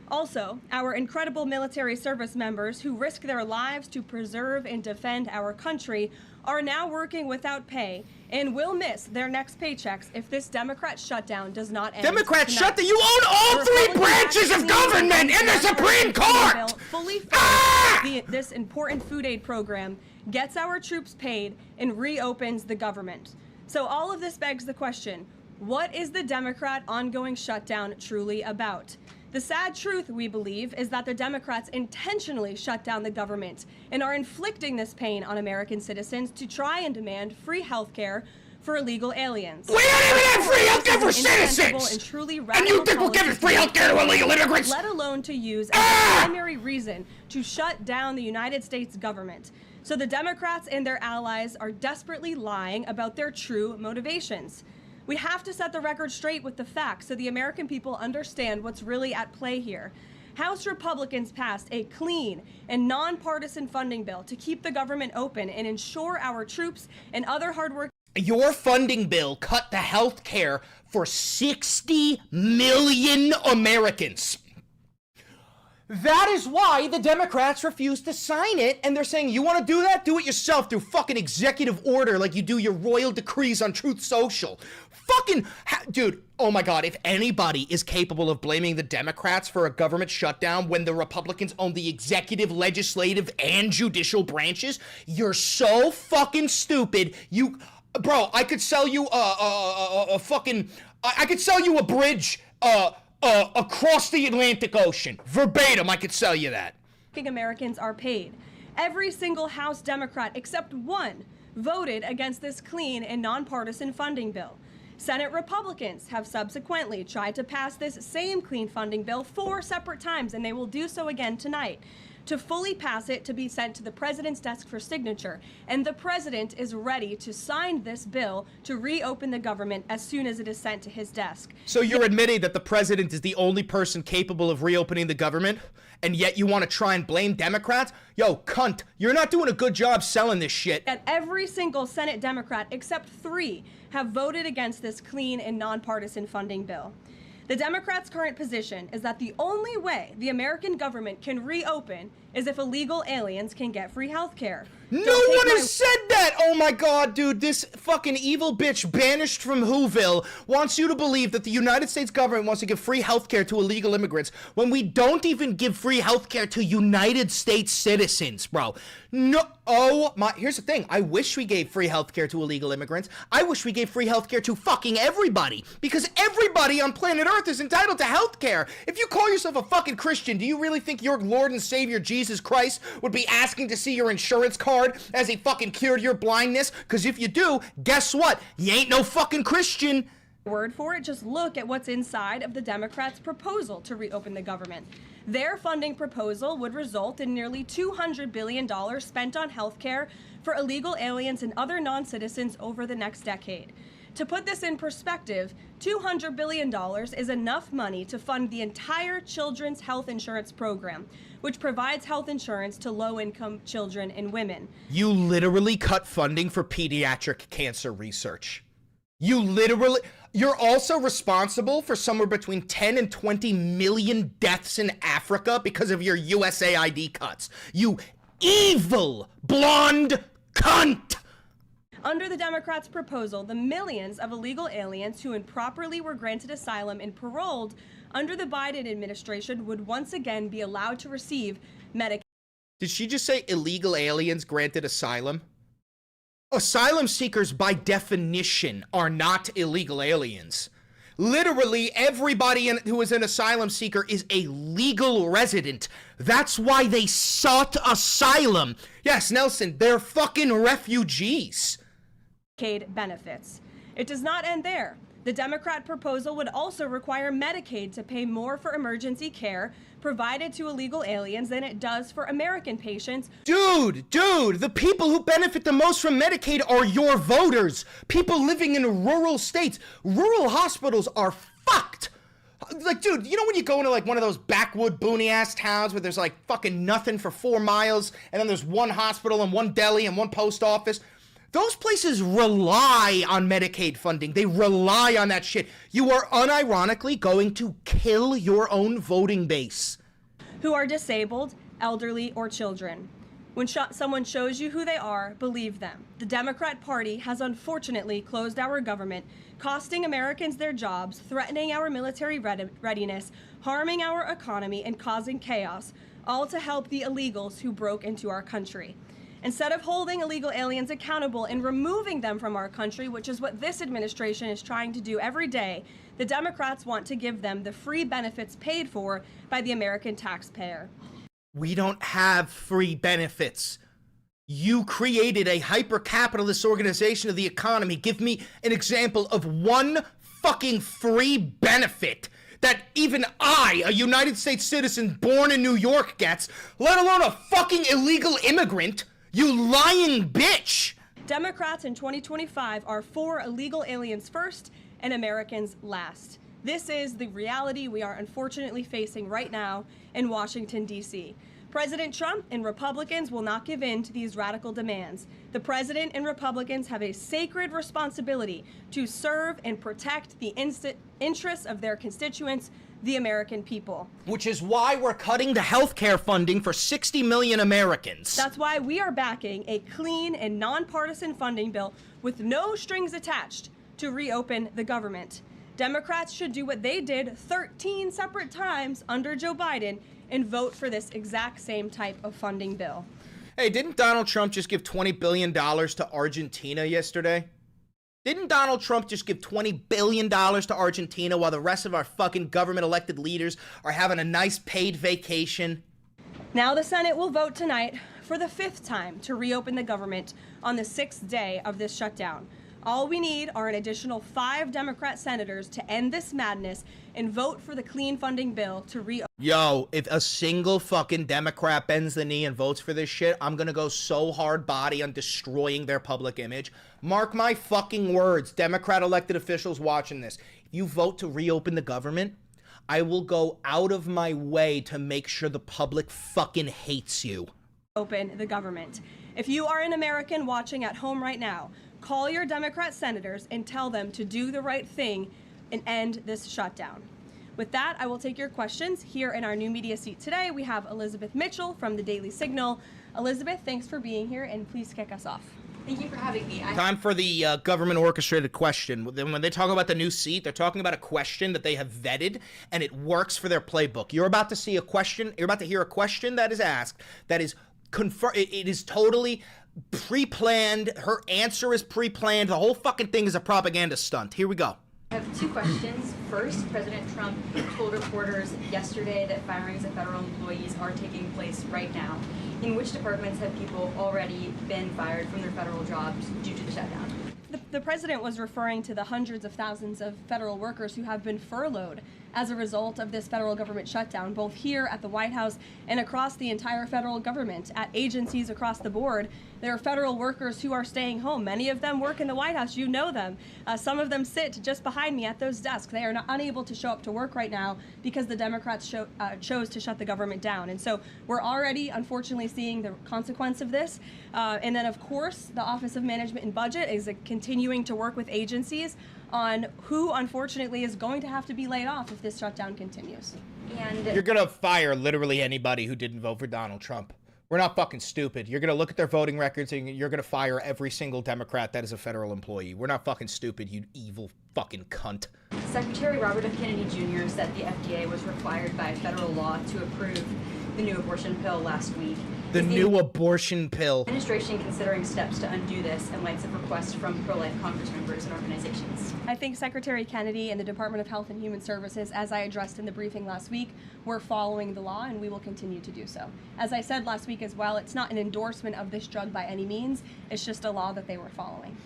Also, our incredible military service members who risk their lives to preserve and defend our country are now working without pay and will miss their next paychecks if this Democrat shutdown does not end. Democrat shutdown? You own all three branches of government in the Supreme Court! Fully fund this important food aid program, gets our troops paid, and reopens the government. So all of this begs the question, what is the Democrat ongoing shutdown truly about? The sad truth, we believe, is that the Democrats intentionally shut down the government and are inflicting this pain on American citizens to try and demand free health care for illegal aliens. We don't even have free health care for citizens! And you think we're giving free health care to illegal immigrants? Let alone to use as a primary reason to shut down the United States government. So the Democrats and their allies are desperately lying about their true motivations. We have to set the record straight with the facts so the American people understand what's really at play here. House Republicans passed a clean and nonpartisan funding bill to keep the government open and ensure our troops and other hardworking. Your funding bill cut the health care for 60 million Americans. That is why the Democrats refuse to sign it, and they're saying, you want to do that? Do it yourself through fucking executive order like you do your royal decrees on Truth Social. Fucking, dude, oh my God, if anybody is capable of blaming the Democrats for a government shutdown when the Republicans own the executive, legislative, and judicial branches, you're so fucking stupid. Bro, I could sell you I could sell you a bridge, across the Atlantic Ocean. Verbatim, I could sell you that. Americans are paid. Every single House Democrat except one voted against this clean and nonpartisan funding bill. Senate Republicans have subsequently tried to pass this same clean funding bill 4 separate times, and they will do so again tonight. To fully pass it to be sent to the president's desk for signature, and the president is ready to sign this bill to reopen the government as soon as it is sent to his desk. So you're admitting that the president is the only person capable of reopening the government, and yet you want to try and blame Democrats? Yo, cunt, you're not doing a good job selling this shit. That every single Senate Democrat except 3 have voted against this clean and nonpartisan funding bill. The Democrats' current position is that the only way the American government can reopen is if illegal aliens can get free health care. No one has said that! Oh my God, dude, this fucking evil bitch banished from Whoville wants you to believe that the United States government wants to give free healthcare to illegal immigrants when we don't even give free healthcare to United States citizens, bro. No, oh my, here's the thing. I wish we gave free healthcare to illegal immigrants. I wish we gave free healthcare to fucking everybody, because everybody on planet Earth is entitled to healthcare. If you call yourself a fucking Christian, do you really think your Lord and Savior Jesus Christ would be asking to see your insurance card as he fucking cured your blindness? Because if you do, guess what? You ain't no fucking Christian. Word for it, just look at what's inside of the Democrats' proposal to reopen the government. Their funding proposal would result in nearly $200 billion spent on health care for illegal aliens and other non-citizens over the next decade. To put this in perspective, $200 billion is enough money to fund the entire children's health insurance program, which provides health insurance to low-income children and women. You literally cut funding for pediatric cancer research. You're also responsible for somewhere between 10 and 20 million deaths in Africa because of your USAID cuts. You evil blonde cunt. Under the Democrats' proposal, the millions of illegal aliens who improperly were granted asylum and paroled under the Biden administration would once again be allowed to receive Medicaid. Did she just say illegal aliens granted asylum? Asylum seekers, by definition, are not illegal aliens. Literally, everybody who is an asylum seeker is a legal resident. That's why they sought asylum. Yes, Nelson, they're fucking refugees. Medicaid benefits. It does not end there. The Democrat proposal would also require Medicaid to pay more for emergency care provided to illegal aliens than it does for American patients. Dude, the people who benefit the most from Medicaid are your voters. People living in rural states. Rural hospitals are fucked. Like, dude, you know when you go into like one of those backwood boony ass towns where there's like fucking nothing for 4 miles and then there's one hospital and one deli and one post office? Those places rely on Medicaid funding. They rely on that shit. You are unironically going to kill your own voting base. Who are disabled, elderly, or children. When someone shows you who they are, believe them. The Democrat Party has unfortunately closed our government, costing Americans their jobs, threatening our military readiness, harming our economy, and causing chaos, all to help the illegals who broke into our country. Instead of holding illegal aliens accountable and removing them from our country, which is what this administration is trying to do every day, the Democrats want to give them the free benefits paid for by the American taxpayer. We don't have free benefits. You created a hyper-capitalist organization of the economy. Give me an example of one fucking free benefit that even I, a United States citizen born in New York, gets, let alone a fucking illegal immigrant. You lying bitch! Democrats in 2025 are for illegal aliens first and Americans last. This is the reality we are unfortunately facing right now in Washington, D.C. President Trump and Republicans will not give in to these radical demands. The president and Republicans have a sacred responsibility to serve and protect the interests of their constituents, the American people. Which is why we're cutting the healthcare funding for 60 million Americans. That's why we are backing a clean and nonpartisan funding bill with no strings attached to reopen the government. Democrats should do what they did 13 separate times under Joe Biden and vote for this exact same type of funding bill. Hey, didn't Donald Trump just give $20 billion to Argentina yesterday? Didn't Donald Trump just give $20 billion to Argentina while the rest of our fucking government-elected leaders are having a nice paid vacation? Now the Senate will vote tonight for the 5th time to reopen the government on the 6th day of this shutdown. All we need are an additional 5 Democrat senators to end this madness and vote for the clean funding bill to reopen. Yo, if a single fucking Democrat bends the knee and votes for this shit, I'm gonna go so hard body on destroying their public image. Mark my fucking words, Democrat elected officials watching this. If you vote to reopen the government, I will go out of my way to make sure the public fucking hates you. Open the government. If you are an American watching at home right now, call your Democrat senators and tell them to do the right thing and end this shutdown. With that, I will take your questions. Here in our new media seat today, we have Elizabeth Mitchell from the Daily Signal. Elizabeth, thanks for being here, and please kick us off. Thank you for having me. Time for the government orchestrated question. When they talk about the new seat, they're talking about a question that they have vetted and it works for their playbook. You're about to see a question. You're about to hear a question that is asked that is it is totally pre-planned. Her answer is pre-planned. The whole fucking thing is a propaganda stunt. Here we go. I have 2 questions. First, President Trump told reporters yesterday that firings of federal employees are taking place right now. In which departments have people already been fired from their federal jobs due to the shutdown? The president was referring to the hundreds of thousands of federal workers who have been furloughed as a result of this federal government shutdown, both here at the White House and across the entire federal government, at agencies across the board. There are federal workers who are staying home. Many of them work in the White House. You know them. Some of them sit just behind me at those desks. They are unable to show up to work right now because the Democrats chose to shut the government down. And so we're already, unfortunately, seeing the consequence of this. And then, of course, the Office of Management and Budget is continuing to work with agencies on who, unfortunately, is going to have to be laid off if this shutdown continues. You're gonna fire literally anybody who didn't vote for Donald Trump. We're not fucking stupid. You're going to look at their voting records and you're going to fire every single Democrat that is a federal employee. We're not fucking stupid, you evil fucking cunt. Secretary Robert F. Kennedy Jr. said the FDA was required by federal law to approve the new abortion pill last week. The new abortion pill. Administration considering steps to undo this in light of requests from pro-life Congress members and organizations. I think Secretary Kennedy and the Department of Health and Human Services, as I addressed in the briefing last week, were following the law, and we will continue to do so. As I said last week as well, it's not an endorsement of this drug by any means. It's just a law that they were following.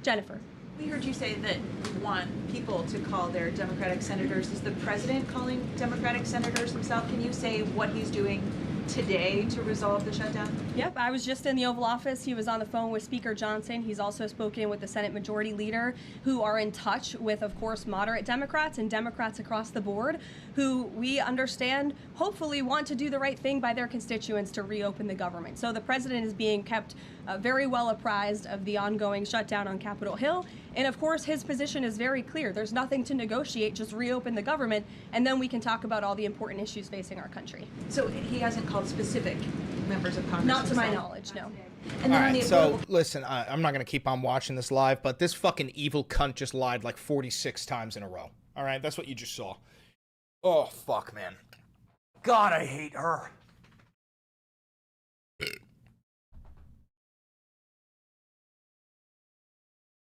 Jennifer. We heard you say that you want people to call their Democratic senators. Is the president calling Democratic senators himself? Can you say what he's doing today to resolve the shutdown? Yep, I was just in the Oval Office. He was on the phone with Speaker Johnson. He's also spoken with the Senate Majority Leader, who are in touch with, of course, moderate Democrats and Democrats across the board, who we understand hopefully want to do the right thing by their constituents to reopen the government. So the president is being kept very well apprised of the ongoing shutdown on Capitol Hill. And of course, his position is very clear. There's nothing to negotiate, just reopen the government, and then we can talk about all the important issues facing our country. So he hasn't called specific members of Congress? Not to my knowledge, no. And All then right, so listen, I'm not going to keep on watching this live, but this fucking evil cunt just lied like 46 times in a row. All right, that's what you just saw. Oh, fuck, man. God, I hate her.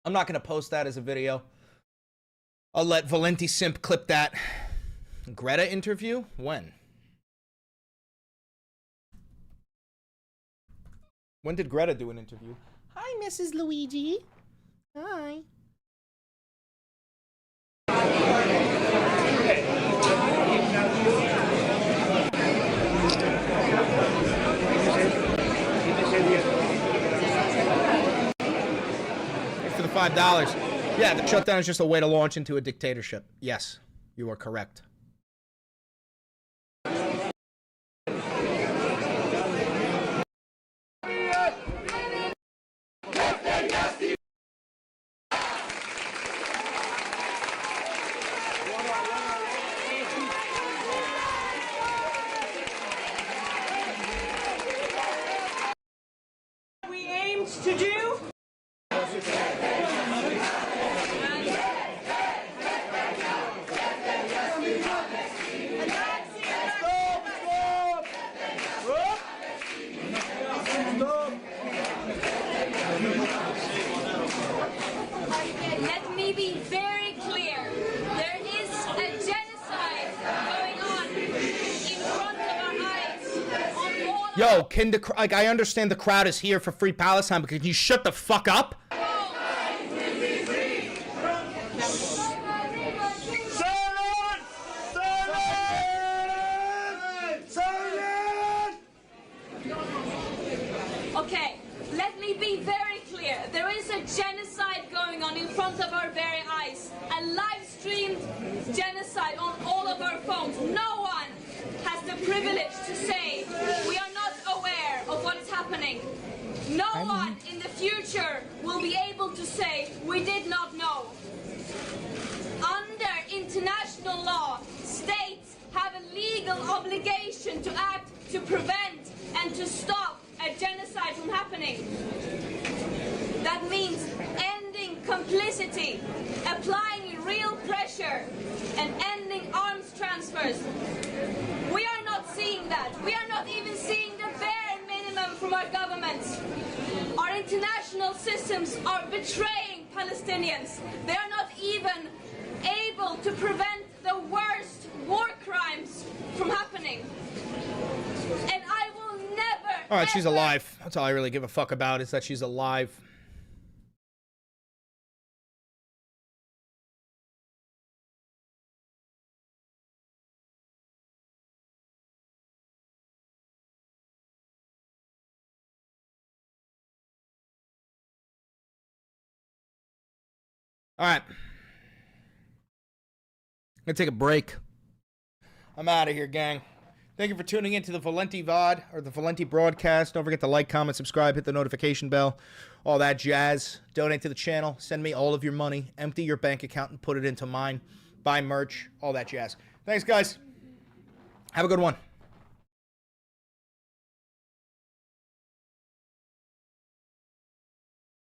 I'm not going to post that as a video. I'll let Valenti Simp clip that. Greta interview? When? When did Greta do an interview? Hi, Mrs. Luigi. Hi. For the $5. Yeah, the shutdown is just a way to launch into a dictatorship. Yes, you are correct. We aimed to do. Let me be very clear. There is a genocide going on in front of our eyes. On all Yo, can the like? I understand the crowd is here for Free Palestine, but can you shut the fuck up? Okay, let me be very clear. There is a genocide going on in front of our very eyes. A live-streamed genocide on all of our phones. No one has the privilege to say we are not aware of what's happening. No one in the future will be able to say we did not know. Under international law, states have a legal obligation to act to prevent and to stop a genocide from happening. That means ending complicity, applying real pressure, and ending arms transfers. We are not seeing that. We are not even seeing the bare minimum from our governments. Our international systems are betraying Palestinians. They are not even able to prevent the worst war crimes from happening. And I will never. All right, she's alive. That's all I really give a fuck about is that she's alive. All right. I'm going to take a break. I'm out of here, gang. Thank you for tuning in to the Valenti VOD, or the Valenti broadcast. Don't forget to like, comment, subscribe, hit the notification bell, all that jazz. Donate to the channel. Send me all of your money. Empty your bank account and put it into mine. Buy merch, all that jazz. Thanks, guys. Have a good one.